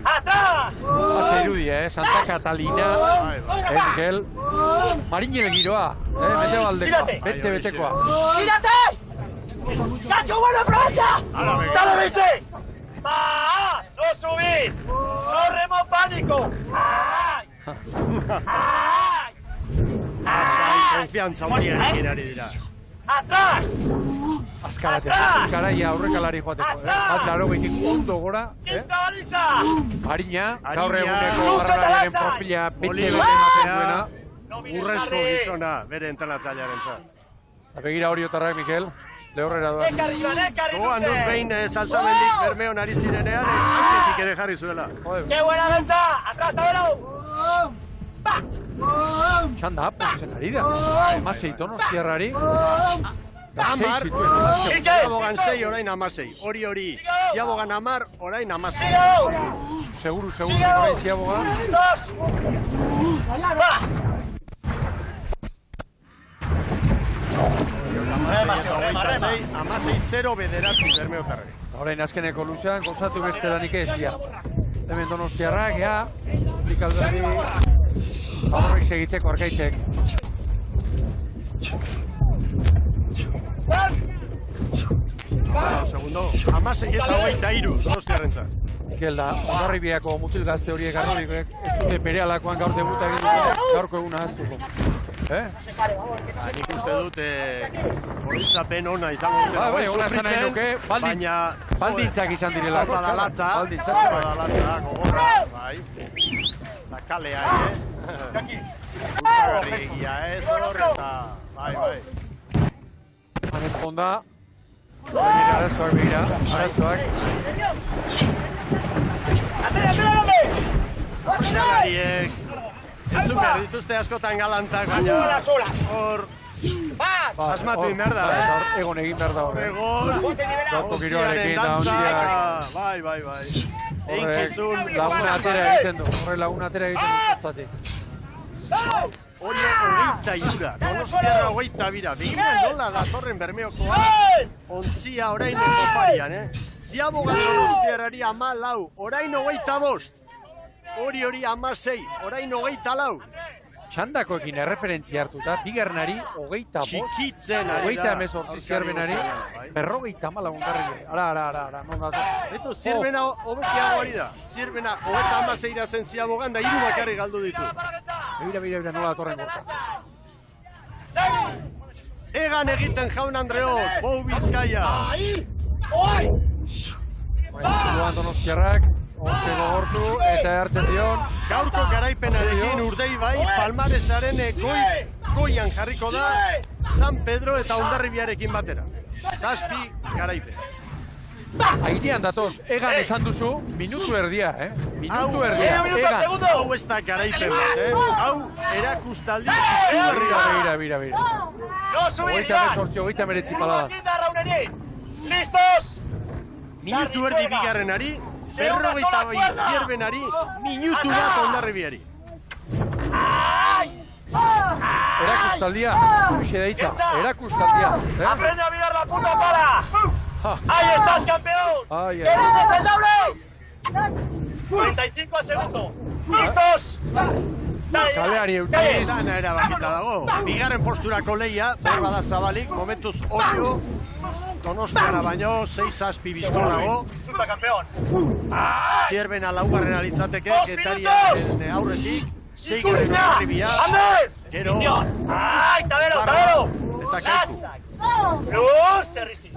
¡Atrás! Pasa irudi, Santa Catalina, Miguel. Marinel giroa, Mendebaldekoa, bete-betekoa. ¡Tírate! ¡Cacho, bueno, aprovecha! ¡Dale 20! ¡Va! ¡No subir! ¡No remo pánico! ¡Ay! ¡Ay! Konfiantza handiarekin ari dira. ¡Atrás! Azkaratea, garaia aurrekalari joateko. Bat laro behitik ondo gora. Marina, gaur eguneko garralaren profila bete ematen duena. Urrezko gizona, bere entrenatzailaren zat. Begira Oriotarrak, Mikel. Lehorrera doa. Goan dut behin salsamendik Bermeon ari zirenean, hanketik ere jarri zuela. ¡Qué buena defensa! ¡Atrás, tabero! ¡Va! Txanda, posen ari da. Amasei Donostiarrari. Amar, Ziabogan 6, orain 16. Hori, Ziabogan 10, orain 16. Seguru, orain Ziabogan. ¡Listos! ¡Va! Amasei 0 bederatzi Bermeotarrari. Orain azkeneko luzean, gozatu beste danik ezia. Hemen Donostiarrak, Likalderdi. Horrek segitzeko arkaitzek. Segundo, amasei eta 23 Donostiarrentzat. Mikel da, Hondarribiako mutil gazte horiek arrorik, ez dute bere alakoan gaur debuta egin dute, gaurko eguna haztuko. Nik uste dut, horitzapen ona izango dute. Bai, ona zan nahi nuke, baldintzak izan direlako. Badalatza, gogorra, bai. La kalea, Gutagarri egia, hor eta, bai. Han esponda. Begira, arazoak. Xalariek, entzun behar dituzte askotan galantak, baina hor, asmatu behar da, Egon egin behar da horre. Egon, giroarekin da onziak. Bai. Horrek laguna atera egiten du, kostatik. Hori 23, Donostiarra 22, begira nola datorren Bermeokoa, ontzia orain koparian, Ziabogan Donostiarrari 14, orain 25, hori 16, orain 24. Txandakoekin erreferentzia hartuta, bigarrenari 25, txikitzen ari da. 28 zierbenari, 54 Hondarribia. Ara, non da. Eto, zierbena hobekiago ari da. Zierbena 36 iratzen Ziabogan da 3 bakarri galdu ditu. Begira, nola datorren gorka. Egan egiten Jaun Andreok, Bou Bizkaia. Joan Donostiarrak, horte gogortu eta hartzen dion. Gaurko garaipenarekin Urdei bai, Palmaresaren goian jarriko da San Pedro eta Hondarribiarekin batera. 7 garaipen. Airean datoz, Egan esan duzu, minutu erdia, Minutu erdia, Egan. Hau ez da garaipen bat, Hau erakustaldi izugarria. Bira. No subir, Iván. 38 paladas. Listos. Minutu erdi bigarrenari, 52 zierbenari, minutu bat Hondarribiari. Erakustaldia, bixe deitza, erakustaldia. Aprende a mirar la puta cara. ¡Ahí estás, campeón! ¡Que dices el doble! 45 segundos. ¡Listos! Kaleari eutziz. Dana erabakita dago. Bigarren posturako leia, berba da zabalik, momentuz Orio, Donostiara baino, 6-6 bizkorrago. ¡Zuta, campeón! Zierbena laugarren alitzateke, Getariaren aurretik, 6 garen Hondarribia. Gero, ¡Ay, tabero! eta Kaiku. ¡Luz, Serrisi!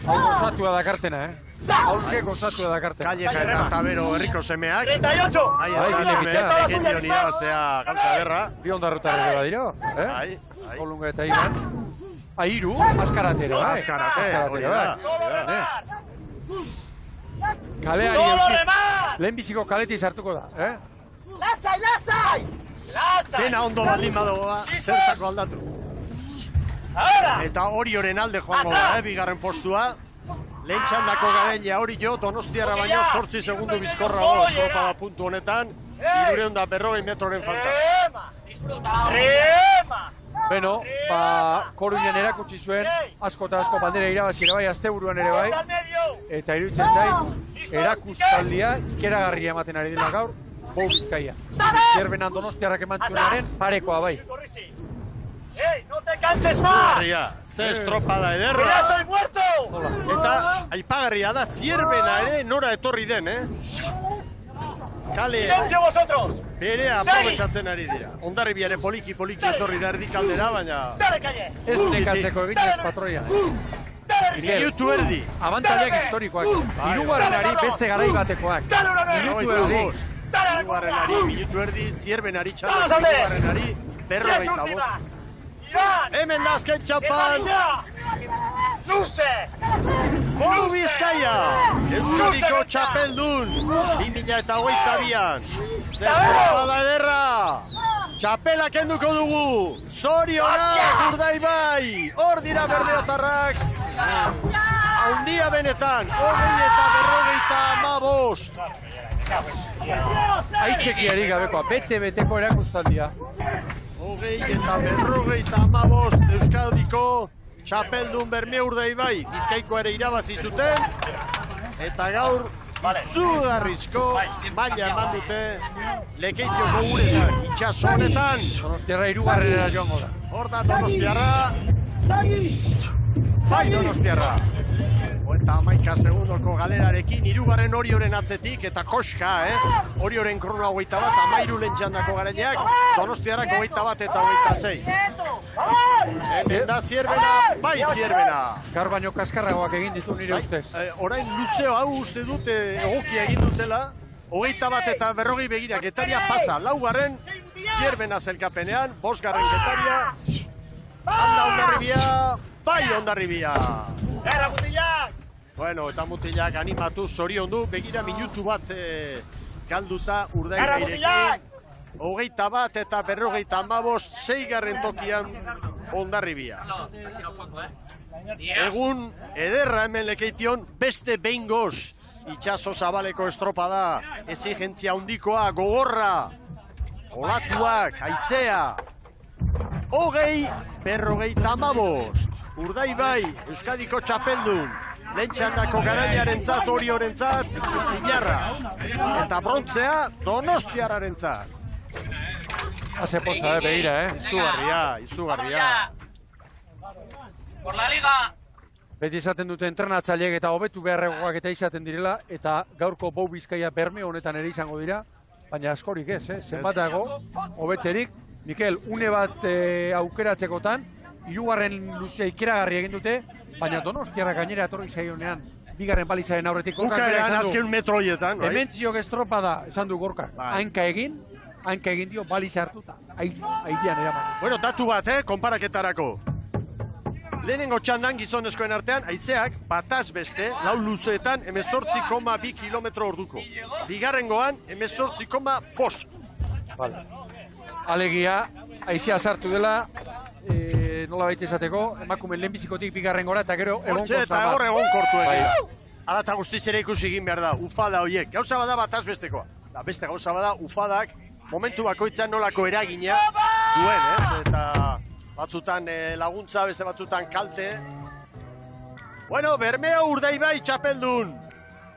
Hau gozatua dakartena, Hauke gozatua dakartena. Calleja eta Tabero herriko semeak. 38! Egetion irabaztea gantza berra. Bi Hondarrutarrek ere badiro, Bai. Kolunga eta Iban. Airu, azkaratero, hori da. Kaleari eutziz. Lehenbiziko kaleti sartuko da, ¡Lasai! Dena ondo baldin badoa, zertako aldatu. Eta Orioren alde joango da, bigarren postua. Lehen txandako garailea hori jo, Donostiarra baino 8 segundu bizkorrago estropada puntu honetan. 240 metroren falta. Beno, Koruinen erakutsi zuen, asko eta asko bandera irabazi ere bai, asteburuan ere bai. Eta iruditzen zait, erakustaldia ikeragarria ematen ari dela gaur, Bou Bizkaia. Zierbenan Donostiarrak emantzuenaren parekoa bai. ¡No te canses más! Ze estropada ederra. ¡Ya estoy muerto! Eta aipagarria da, Zierbena ere nora etorri den, Kale ¡Silencio vosotros! berea aprobetxatzen ari dira. Hondarribiare poliki etorri da erdikaldera, baina... ¡Dale, calle! Ez nekatzeko eginez patroia. Minutu erdi. Abantaiak historikoak. Hirugarrenari beste garai batekoak. Minutu erdi. Minutu erdi, Zierbenari txaldo, hirugarrenari 45. Hemen da azken txapan! Bou Bizkaia! Euskadiko txapeldun! 2022an! Zertropada ederra! Txapela kenduko dugu! Zorionak Urdaibai! Hor dira bermeotarrak! Haundia benetan! 45! Aitzekiari gabekoa, bete-beteko erakustaldia. 45 Euskadiko txapeldun Bermeo Urdaibai Bizkaiko ere irabazi zuten eta gaur izugarrizko maila eman dute Lekeitioko uretan itxaso honetan. Donostiarra hirugarrenera joango da. Hor da Donostiarra. Bai Donostiarra. 51 segundoko galerarekin, hirugarren Orioren atzetik, eta koska, Orioren kronoa 21, 13 lehen txandako garaileak, Donostiarrak 21 eta 26. Hemen da Zierbena, bai Zierbena. Gaur baino kaskarragoak egin ditu nire ustez. Orain luzeo hau uste dute egokia egin dutela, 21 eta 40 begira, Getaria pasa, laugarren Zierbena zelkapenean, 5. Getaria, handa Hondarribia, bai Hondarribia. ¡Erra, mutilak! Bueno, eta mutilak animatu zoriondu, begira minutu bat galduta Urdaibairekin. 21 eta 45, 6. tokian Hondarribia. Egun ederra hemen Lekeition, beste behingoz itxaso zabaleko estropada, exigentzia handikoa, gogorra, olatuak, haizea. 45, Urdaibai, Euskadiko txapeldun, lehen txandako garaiarentzat, Oriorentzat, Zinarra. Eta brontzea, Donostiarrarentzat. Haze poza, begira, Izugarria. Por la liga. Beti izaten dute entrenatzaileek eta hobetu beharregoak eta izaten direla, eta gaurko Bou Bizkaia Bermeo honetan ere izango dira, baina askorik ez, zenbatago, hobetzerik. Mikel, une bat aukeratzekotan, hirugarren luzea ikeragarri egin dute, baina Donostiarra gainera etorri zaionean, bigarren balizaren aurretik. Bukaeran azken metroietan, bai? Hemen ziok estropada, esan du Gorka, hanka egin dio baliza hartuta, airean eraman. Bueno, datu bat, konparaketarako. Lehenengo txandan gizonezkoen artean, haizeak bataz beste, lau luzeetan, 18,2 kilometro orduko. Bigarrengoan, 18,5. Vale. Alegia, haizea sartu dela, nola baita izateko, emakumen lehenbizikotik bigarren gora, eta gero egonkortu. Eta hor egonkortu egin. Hala eta guztiz ere ikusi egin behar da, ufada horiek. Gauza bada bataz bestekoa. Beste gauza bada, ufadak momentu bakoitzan nolako eragina duen, eta batzutan laguntza, beste batzutan kalte. Bueno, Bermeo Urdaibai txapeldun.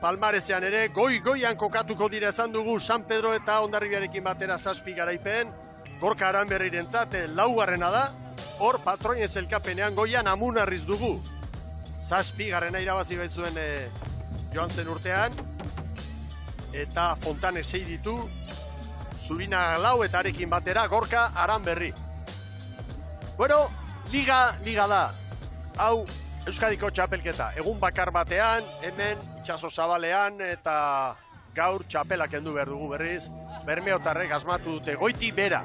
Palmarezean ere, goian kokatuko dira esan dugu San Pedro eta Hondarribiarekin batera 7 garaipen. Gorka Aranberrirentzat 4. da, hor patroien zelkapenean goian Amunarriz dugu. 7. irabazi baitzuen joan zen urtean, eta Fontane 6 ditu, Zurina 4 eta arekin batera Gorka Aranberri. Bueno, liga da, hau Euskadiko txapelketa, egun bakar batean, hemen itxaso zabalean, eta gaur txapelak kendu behar dugu berriz, Bermeotarrek asmatu dute, goitik bera.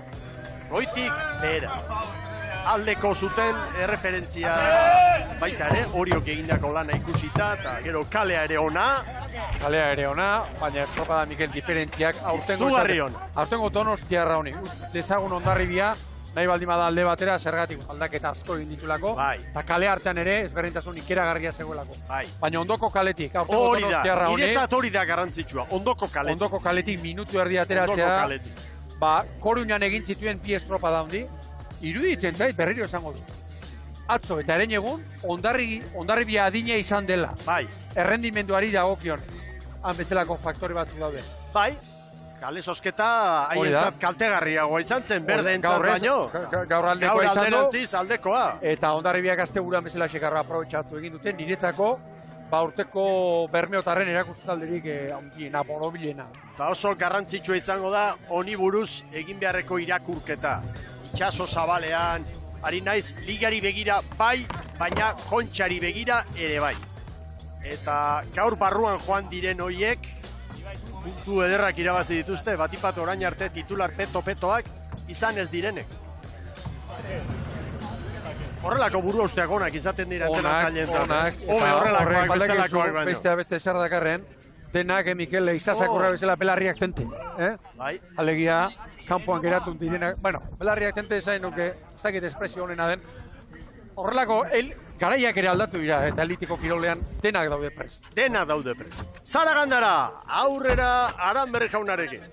Aldeko zuten erreferentzia baita ere, Oriok egindako lana ikusita, eta gero kalea ere ona, baina estropada Mikel diferentziak aurtengo Donostiarra honi. Dezagun Hondarribia, nahi baldin bada alde batera, zergatik aldaketa asko egin ditulako, eta kale hartean ere ezberdintasun ikeragarria zegoelako. Baina ondoko kaletik, aurteko Donostiarra honi, niretzat hori da garrantzitsua, ondoko kaletik. Ondoko kaletik minutu erdi ateratzea, Koruñan egin zituen bi estropada handi, iruditzen zait berriro esango du. Atzo eta eren egun, Hondarribia adina izan dela. Errendimenduari dagokionez. Han bezalako faktore batzuk daude. Kale sosketa haientzat kaltegarriagoa izan zen, berdeentzat baino. Gaur aldekoa izan du. Alderantziz aldekoa. Eta Hondarribiak asteburuan bezala xekarra aprobetxatu egin duten, niretzako urteko Bermeotarren erakustalderik handiena, borobilena. Eta oso garrantzitsua izango da, honi buruz egin beharreko irakurketa. Itxaso zabalean, ari naiz, ligari begira bai, baina kontxari begira ere bai. Eta gaur barruan joan diren hoiek, puntu ederrak irabazi dituzte, batipat orain arte titular peto-petoak izan ez direnek. Horrelako buru usteak onak izaten dira entenatzaileen. Onak. Horrelakoak bestelakoak baino. Beste zer dakarren, denak Mikel izasakurra bezala pelarriak tente. Alegia, kanpoan geratun direnak. Bueno, pelarriak tente zain nuke, ez dakit espresio honena den. Horrelako, garaiak ere aldatu dira, eta elitiko kirolean denak daude prest. Denak daude prest. Zara Gandara, aurrera Aranberri jaunarekin.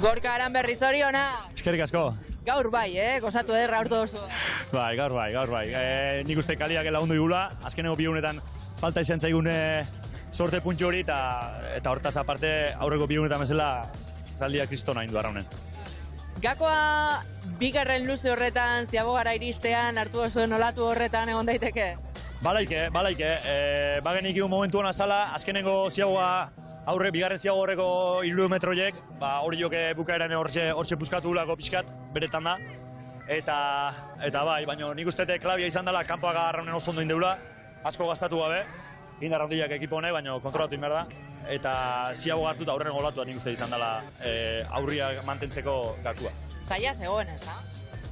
Gorka Aranberri, zoriona! Eskerrik asko. Gaur bai, gozatu ederra urtu oso. Bai, gaur bai. Nik uste kaliak lagundu igula, azkeneko bi egunetan falta izan zaigun sorte puntxo hori, eta hortaz aparte aurreko bi egunetan bezala zaldia kristona indu arraunen. Gakoa bigarren luze horretan, ziago gara iristean, hartu oso nolatu horretan egon daiteke? Balaike. Bagenik igun momentu hona zala, azkenengo ziagoa bigarren ziago horreko 3 metroiek, hori joke bukaeran hortxe puskatu lako pixkat, beretan da. Eta bai, baina nik ustete klabia izan dela, kanpoak arraunen oso ondo indeula, asko gastatu gabe, indar handiak ekipo honek, baina kontrolatu inber da. Eta ziago hartu eta aurren golatu nik uste izan dela aurria mantentzeko gakua. Zaila zegoen, ez da?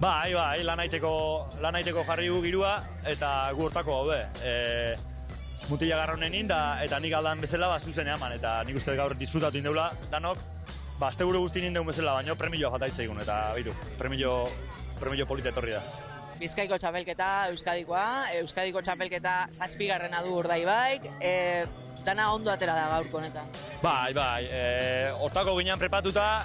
Bai, lan aiteko jarri gu girua eta gu hortako gaude. Mutila garraunen eta nik aldan bezala zuzen eman, eta nik uste gaur disfrutatu indeula danok, azte buru guzti nindeun bezala, baina premioa jataitzeikun, eta bitu, premio polita etorri da. Bizkaiko txapelketa, Euskadiko txapelketa 7. du Urdaibaik, dana ondo atera da gaurko honetan. Bai, hortako ginean prepatuta,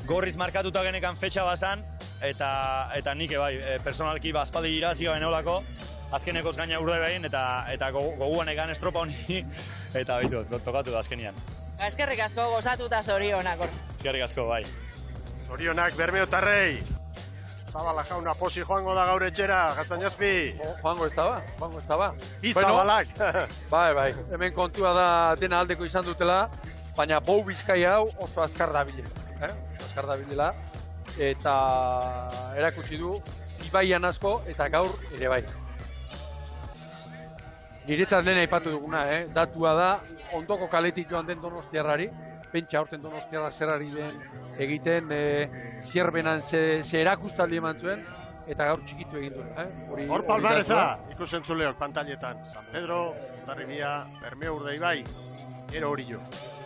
gorriz markatuta genekan fetxa bazan, eta nik personalki aspaldi irazi gaben eolako, azkenekoz gaina Urdaibain, eta goguan egan estropa honi, eta bitu, tokatu da azkenian. Eskerrik asko gozatu eta zorionak. Eskerrik asko, bai. Zorionak Bermeotarrei. Zabala jauna posi joango da gaur etxera, Gaztañazpi. Joango ez da ba. Bi zabalak. Bai, hemen kontua da dena aldeko izan dutela, baina bou Bizkai hau oso azkar dabilela. Eta erakutsi du, ibaian asko eta gaur ere bai. Niretzat lehen aipatu duguna, datua da, ondoko kaletik joan den Donostiarrari, pentsa horten Donostiarra zerrari den egiten, zierbenan ze erakustaldi eman zuen, eta gaur txikitu egin duen. Hor Palmaresa, ikusentzuleok pantailetan, San Pedro, Hondarribia, Bermeo Urdaibai, gero hori jo.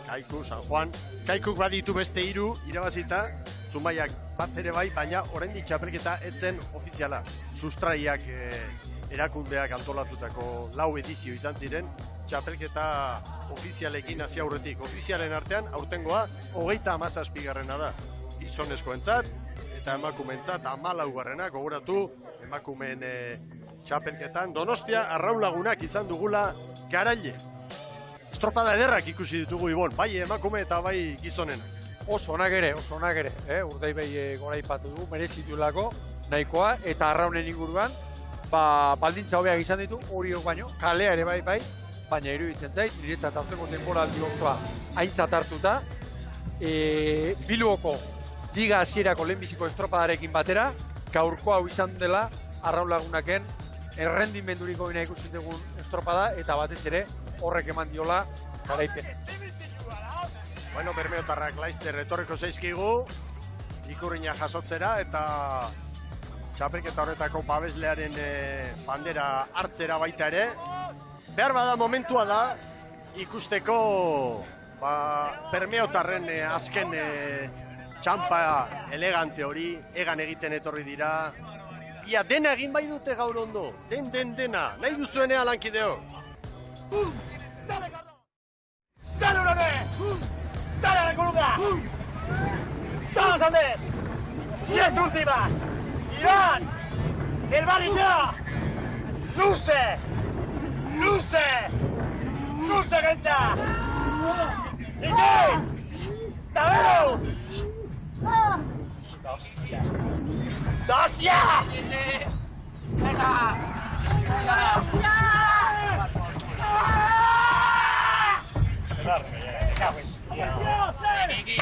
Kaiku, San Juan, Kaikuk baditu beste 3 irabazita, Zumaiak bat ere bai, baina oraindik txapelketa etzen ofiziala. Sustraiak erakundeak antolatutako 4 edizio izan ziren, txapelketa ofizialekin hasi aurretik. Ofizialen artean, aurtengoa, 37. da. Gizonezkoentzat eta emakumeentzat 14. gogoratu, emakumeen txapelketan. Donostia arraunlagunak izan dugula garaile. Estropada ederrak ikusi ditugu Ibon, bai emakume eta bai gizonenak. Oso onak ere. Urdaibai goraipatu du, merezitulako nahikoa, eta arraunen inguruan, baldintza hobeak izan ditu, hori baino, kalea ere bai, baina iruditzen zait, niretzat aurtengo denboraldi osoa aintzat hartuta, Bilboko liga hasierako lehenbiziko estropadarekin batera, gaurko hau izan dela arraun lagunaken errendimenduriko bina ikusten dugun estropada, eta batez ere horrek eman diola garaipen. Bueno, Bermeotarrak Laizter etorriko zaizkigu, ikurriña jasotzera, eta txapelketa horretako babeslearen bandera hartzera baita ere. Behar bada momentua da ikusteko Bermeotarren azken txampa elegante hori, egan egiten etorri dira. Ia, dena egin bai dute gaur ondo, dena, nahi duzuenea lankideo. ¡Dale, Urone! ¡Dale a la columna! ¡Todos al ver! 10 últimas! ¡Irán! ¡El Barilla! ¡Luce! ¡Luce! ¡Luce, Gencha! ¡Ike! ¡Tabero! ¡Hostia! ¡Hostia! ¡Venga!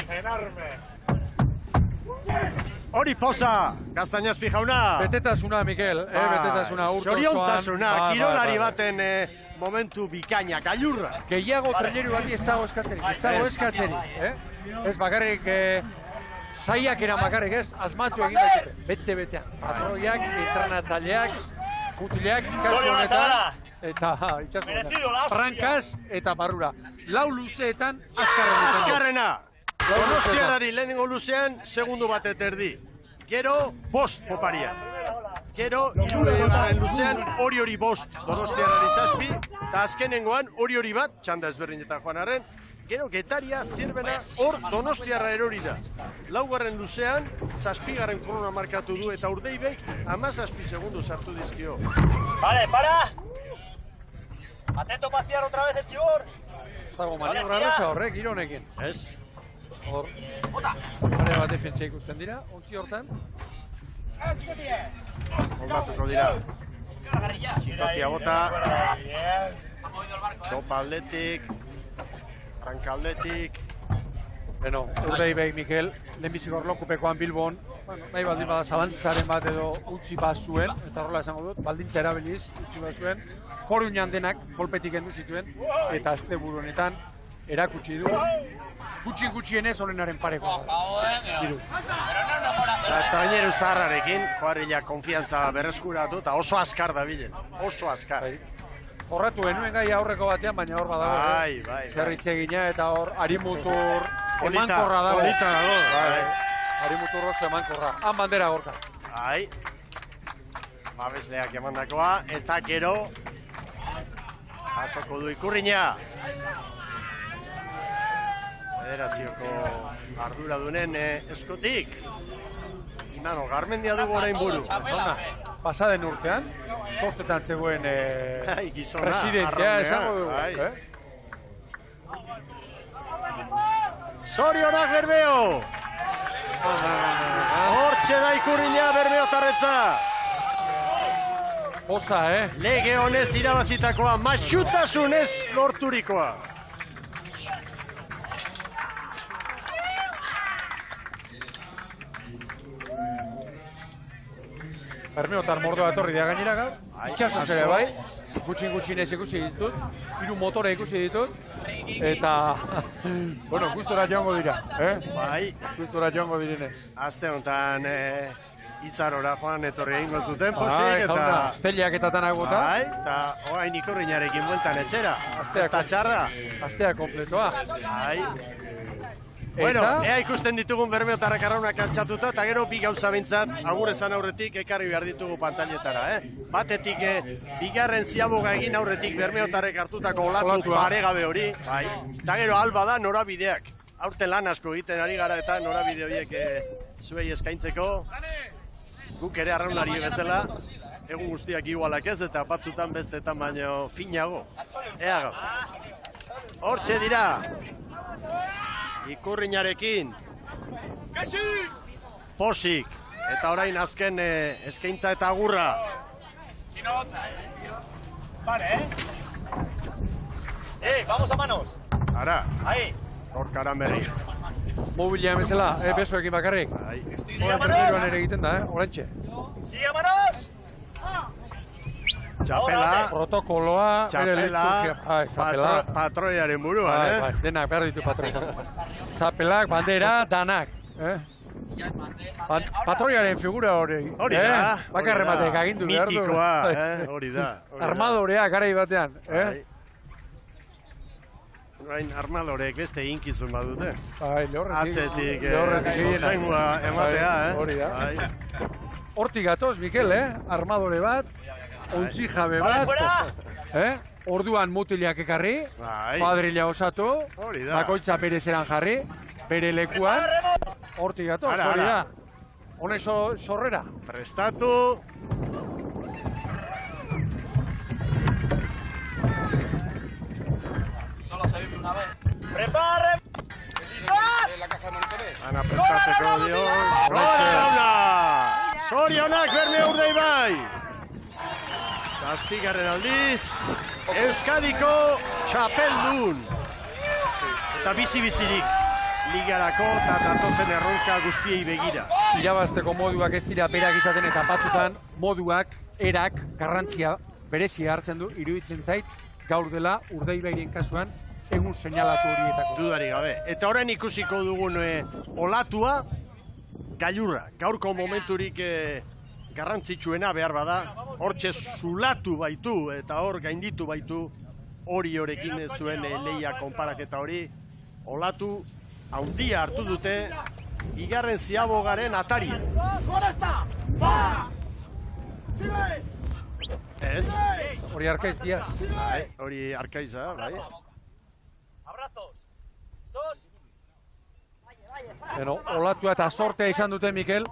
Enorme. Hori poza, Gaztañazpi jauna. Betetasuna, Mikel, betetasuna urte osoan. Zoriontasuna, kirolari baten momentu bikaina, gailurra. Gehiago treneru bati ez dago eskatzerik, Ez bakarrik zaiak bakarrik ez, asmatu egin daizute. Bete-betean. Patroiak, entrenatzaileak, kutileak, kasu honetan. Eta itxasu honetan. Frankaz eta barrura. Lau luzeetan azkarrena. Donostiarrari lehenengo luzean, segundu bat eterdi. Gero, bost poparia. Gero, hirugarren luzean, hori bost Donostiarrari 7, eta azkenengoan hori bat, txanda ezberdin eta joan arren, gero Getaria, Zirbena, hor Donostiarra erori da. Laugarren luzean, 7. korona markatu du eta Urdeibek 17 segundu sartu dizkio. Vale, para! Atento paciar otra vez el chibor. Ez dago maniobra beza horrek, ironekin. Ez. Hor, pare bat defentsa ikusten dira, ontzi hortan. Moldatuko dira. Txikotia bota. Sopa aldetik. Franka aldetik. Beno, Urdeibek, Mikel, lehenbiziko orlokupekoan Bilbon, nahi baldin bada zalantzaren bat edo utzi bat zuen, eta horrela esango dut, baldintza erabiliz, utzi bat zuen, Koruñan denak kolpetik endu zituen, eta azte buru honetan erakutsi du, gutxienez olenaren pareko. Traineru zaharrarekin, kuadrilla konfiantza berreskuratu, eta oso askar da bilen, oso askar. Horratu genuen gai aurreko batean, baina hor badago. Bai. Zerritzegina eta hor arimutur emankorra dago. Polita dago. Arimutur oso emankorra. Han bandera gorka. Bai. Babesleak emandakoa, eta gero jasoko du Ikurriña. Federazioko arduradunen eskutik. Nano, Garmendia dugu orain buru. Pasaden urtean, postetan zegoen presidentea esango dugu. Zorionak Berbeo! Hortxe da Ikurriña Bermeotarretza! Osa, Lege honez irabazitakoa, matxutasunez lorturikoa. Bermeotar mordoa etorri da gainera gaur. Itxasuz ere bai. Gutxinez ikusi ditut. 3 motore ikusi ditut. Eta, bueno, gustora joango dira. Bai. Gustora joango direnez. Aste honetan Itzarora joan etorri egingo zuten posik eta... Teliak eta tanak bota. Bai, eta orain Ikurriñarekin bueltan etxera. Ez da txarra. Astea kompletoa. Bai. Bueno, ea ikusten ditugun Bermeotarrak arraunak altxatuta, eta gero bi gauza bintzat, agur esan aurretik ekarri behar ditugu pantailetara, Batetik, bigarren ziaboga egin aurretik Bermeotarrek hartutako olatu paregabe hori, bai. Eta gero alba da norabideak. Aurten lan asko egiten ari gara eta norabide horiek zuei eskaintzeko. Guk ere arraunari bezala, egun guztiak igualak ez, eta batzutan bestetan baino finago. Ea gau. Hortxe dira. Ikurriñarekin. Posik. Eta orain azken eskaintza eta agurra. Vale, vamos a manos. Ara. Ahí. Gorkaran berri. Mobilia bezala, besoekin bakarrik. Horan terminuan ere egiten da, orantxe. Sigue a manos. Txapela. Protokoloa. Txapela. Patroiaren buruan, Denak, behar ditu patroia. Zapelak, bandera, danak. Patroiaren figura hori. Hori da. Bakarre batek agindu behar du. Mitikoa, hori da. Armadorea, garai batean. Orain armalorek beste inkizun badute. Bai, Atzetik lehorretik sostengoa ematea, Hori da. Bai. Hortik gatoz, Mikel, armadore bat, ontzi jabe bat, orduan mutilak ekarri, kuadrilla osatu, bakoitza bere zeran jarri, bere lekuan, hortik gatoz, hori da. Hone sorrera. Prestatu. Solo se vive una vez. ¡Prepare! Ana prestatzeko dio. Sorionak Berme Urdaibai. Zazpigarren aldiz, Euskadiko txapeldun. Eta bizi-bizirik ligarako eta datozen erronka guztiei begira. Irabazteko moduak ez dira berak izaten eta batzutan moduak, erak, garrantzia berezia hartzen du, iruditzen zait, gaur dela Urdaibairen kasuan egun seinalatu horietako. Dudari gabe. Eta orain ikusiko dugun olatua, gailurra. Gaurko momenturik garrantzitsuena behar bada, hortxe zulatu baitu eta hor gainditu baitu hori horekin zuen leia konparaketa hori. Olatu haundia hartu dute, igarren ziabogaren ataria. Ez? Hori Arkaiz Diaz. Hori Arkaiza, bai. Abrazos. Dos. Bueno, olatua eta sortea izan dute, Mikel.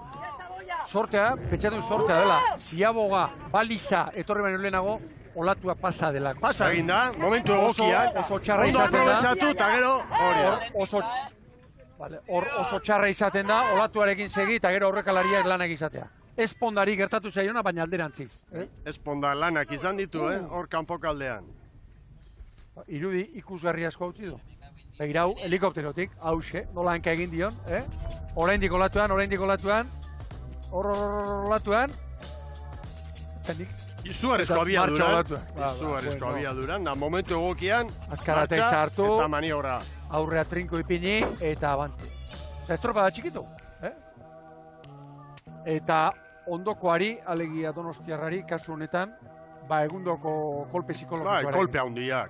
Sortea, pentsatu sortea dela. Ziaboga, baliza, etorri baino lehenago, olatua pasa delako. Pasa egin da, momentu egokian. Oso txarra izaten da. Eta gero, hori. Oso txarra izaten da, olatuarekin segi eta gero aurrekalariak lanak izatea. Espondari gertatu zaiona, baina alderantziz. Esponda lanak izan ditu, hor kanpokaldean. Irudi ikusgarri asko utzi du. Begira hau, helikopterotik, hause, nola hanka egin dion, oraindik olatuan, hor olatuan, izugarrizko abiaduran, da momentu egokian, azkaratek sartu, eta maniobra. Aurrea trinko ipini, eta abanti. Eta estropada txikitu, Eta ondokoari, alegia Donostiarrari, kasu honetan, egundoko kolpe psikologikoaren. Bai,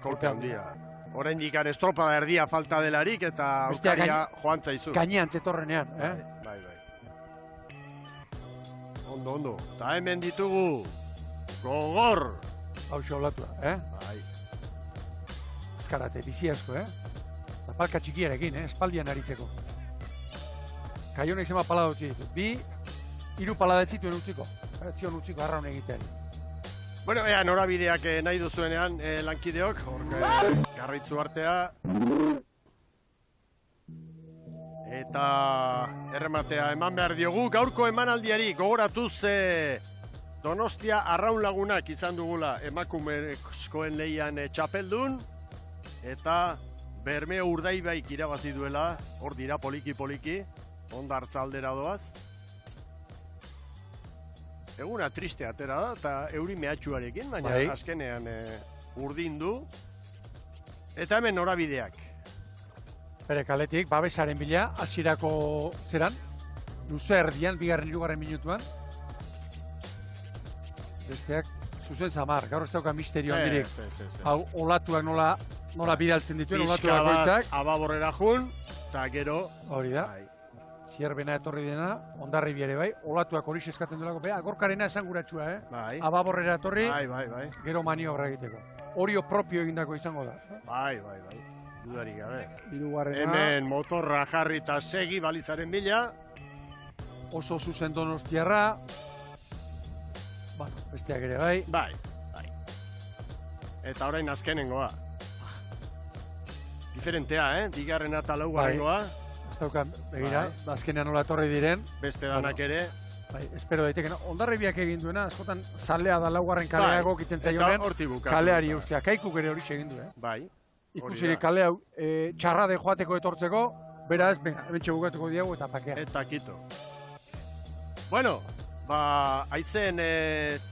kolpe handia. Orain dikan estropada erdia falta delarik eta aurkaria joan zaizu. Gainean zetorrenean, Bai. Ondo. Eta hemen ditugu, gogor. Hauxe olatua, Bai. Azkarate, bizi asko, Zapalka txikiarekin, espaldian aritzeko. Kaionek zema palada utzi ditu. 3 palada ez zituen utziko. Zion utziko arraun egiteari. Bueno, norabideak nahi duzuenean lankideok, garritzu artea. Eta errematea eman behar diogu. Gaurko emanaldiari gogoratuz Donostia Arraun Lagunak izan dugula emakumezkoen lehian txapeldun. Eta Bermeo Urdaibaik irabazi duela, hor dira poliki, Hondartza aldera doaz. Eguna triste atera da, eta euri mehatxuarekin, baina azkenean urdin du. Eta hemen norabideak. Bere kaletik, babesaren bila, hasierako zeran, luze erdian, 2. minutuan. Besteak, zuzen zamar, gaur ez dauka misterio handirik. Hau, olatuak nola bidaltzen dituen, olatuak goitzak. Pizka bat ababorrera jun, eta gero... Hori da. Zierbena etorri dena, Ondarri biere bai, olatuak hori eskatzen duelako, gorkarena esanguratsua, ababorrera etorri, gero maniobra egiteko. Orio propio egindako izango da. Bai, dudarik gabe. Hirugarrena. Hemen motorra jarri eta segi balizaren bila. Oso zuzen Donostiarra. Besteak ere bai. Bai. Eta orain azkenengoa. Diferentea, bigarrena eta laugarrengoa. Begira, azkenean nola etorri diren. Beste danak ere. Espero daiteken, Hondarribiak egin duena, askotan zalea da laugarren kalea egokitzen zaionen, kaleari ustea. Kaikuk ere hori egin du, Bai. Ikusiri kale hau txarra de joateko etortzeko, beraz, hemen txegukatuko diago eta pakea. Eta kito. Bueno, haizen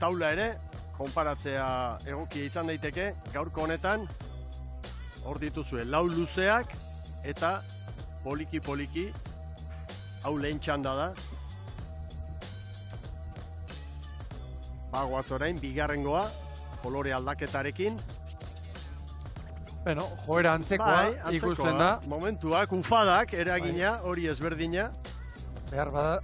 taula ere, konparatzea egokia izan daiteke, gaurko honetan, hor dituzue, 4 luzeak, eta poliki, hau lehen txanda da. Bagoaz orain, bigarrengoa, kolore aldaketarekin. Bueno, joera antzekoa ikusten da. Momentuak, ufadak, eragina, hori ezberdina. Behar bada,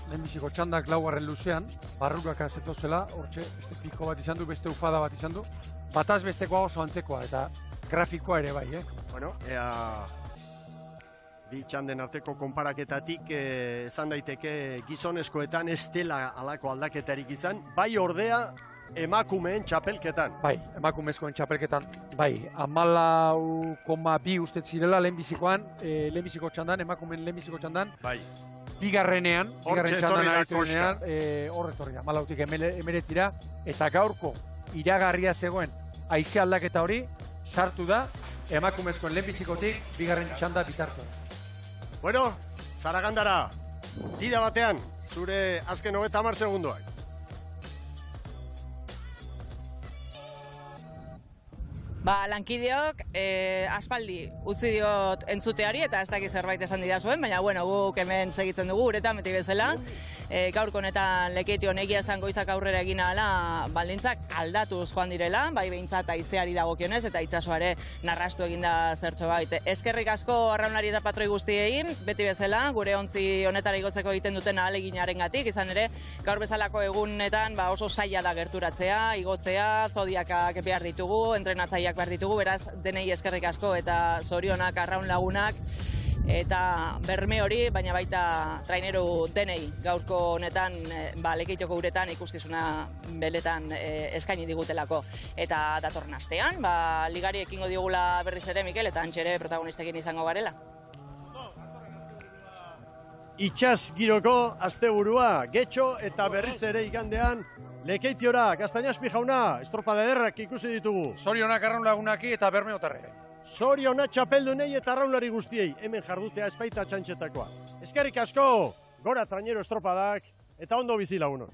lehenbiziko txandak laugarren luzean, barrukaka zetozela, hortxe, beste piko bat izan du, beste ufada bat izan du. Bataz bestekoa oso antzekoa, eta grafikoa ere bai, Bueno, ea... Bi txanden arteko konparaketatik esan daiteke gizonezkoetan ez dela alako aldaketarik izan, bai ordea emakumeen txapelketan. Bai, emakumezkoen txapelketan, bai, 14,2 uste zirela lehenbiziko txandan, emakumeen lehenbiziko txandan. Bai. Bigarren txandan arituenean, horretorri da, 14tik 19 eta gaurko iragarria zegoen haize aldaketa hori sartu da emakumezkoen lehenbizikotik bigarren txanda bitartu. Bueno, Zaragandara, dida batean, zure azken 30 segundoak. Lankideok, aspaldi utzi diot entzuteari eta ez dakit zerbait esan didazuen, baina bueno, guk hemen segitzen dugu uretan beti bezala. Gaurko honetan Lekeition egia esan goizak aurrera egin ahala baldintzak aldatuz joan direla, bai behintzat haizeari dagokionez eta itsasoare narrastu eginda zertxo bait. Eskerrik asko arraunlari eta patroi guztiei, beti bezala, gure ontzi honetara igotzeko egiten duten ahaleginarengatik, izan ere, gaur bezalako egunetan oso zaila da gerturatzea, igotzea, zodiakak behar ditugu, entrenatzaileak behar ditugu, beraz denei eskerrik asko eta zorionak arraun lagunak eta berme hori, baina baita traineru denei gaurko honetan Lekeitioko uretan ikuskizuna beletan eskaini digutelako. Eta datorren astean, ligari ekingo digula berriz ere, Mikel, eta antxere protagonistekin izango garela. Itxas giroko asteburua, getxo eta berriz ere igandean Lekeitiora, Gaztañazpi jauna, estropada ederrak ikusi ditugu. Zorionak arraun lagunaki eta berme otarre. Zorionak txapeldunei eta arraunlari guztiei, hemen jardutea espaita txantxetakoa. Eskerrik asko, gora trainero estropadak, eta ondo bizi lagunon.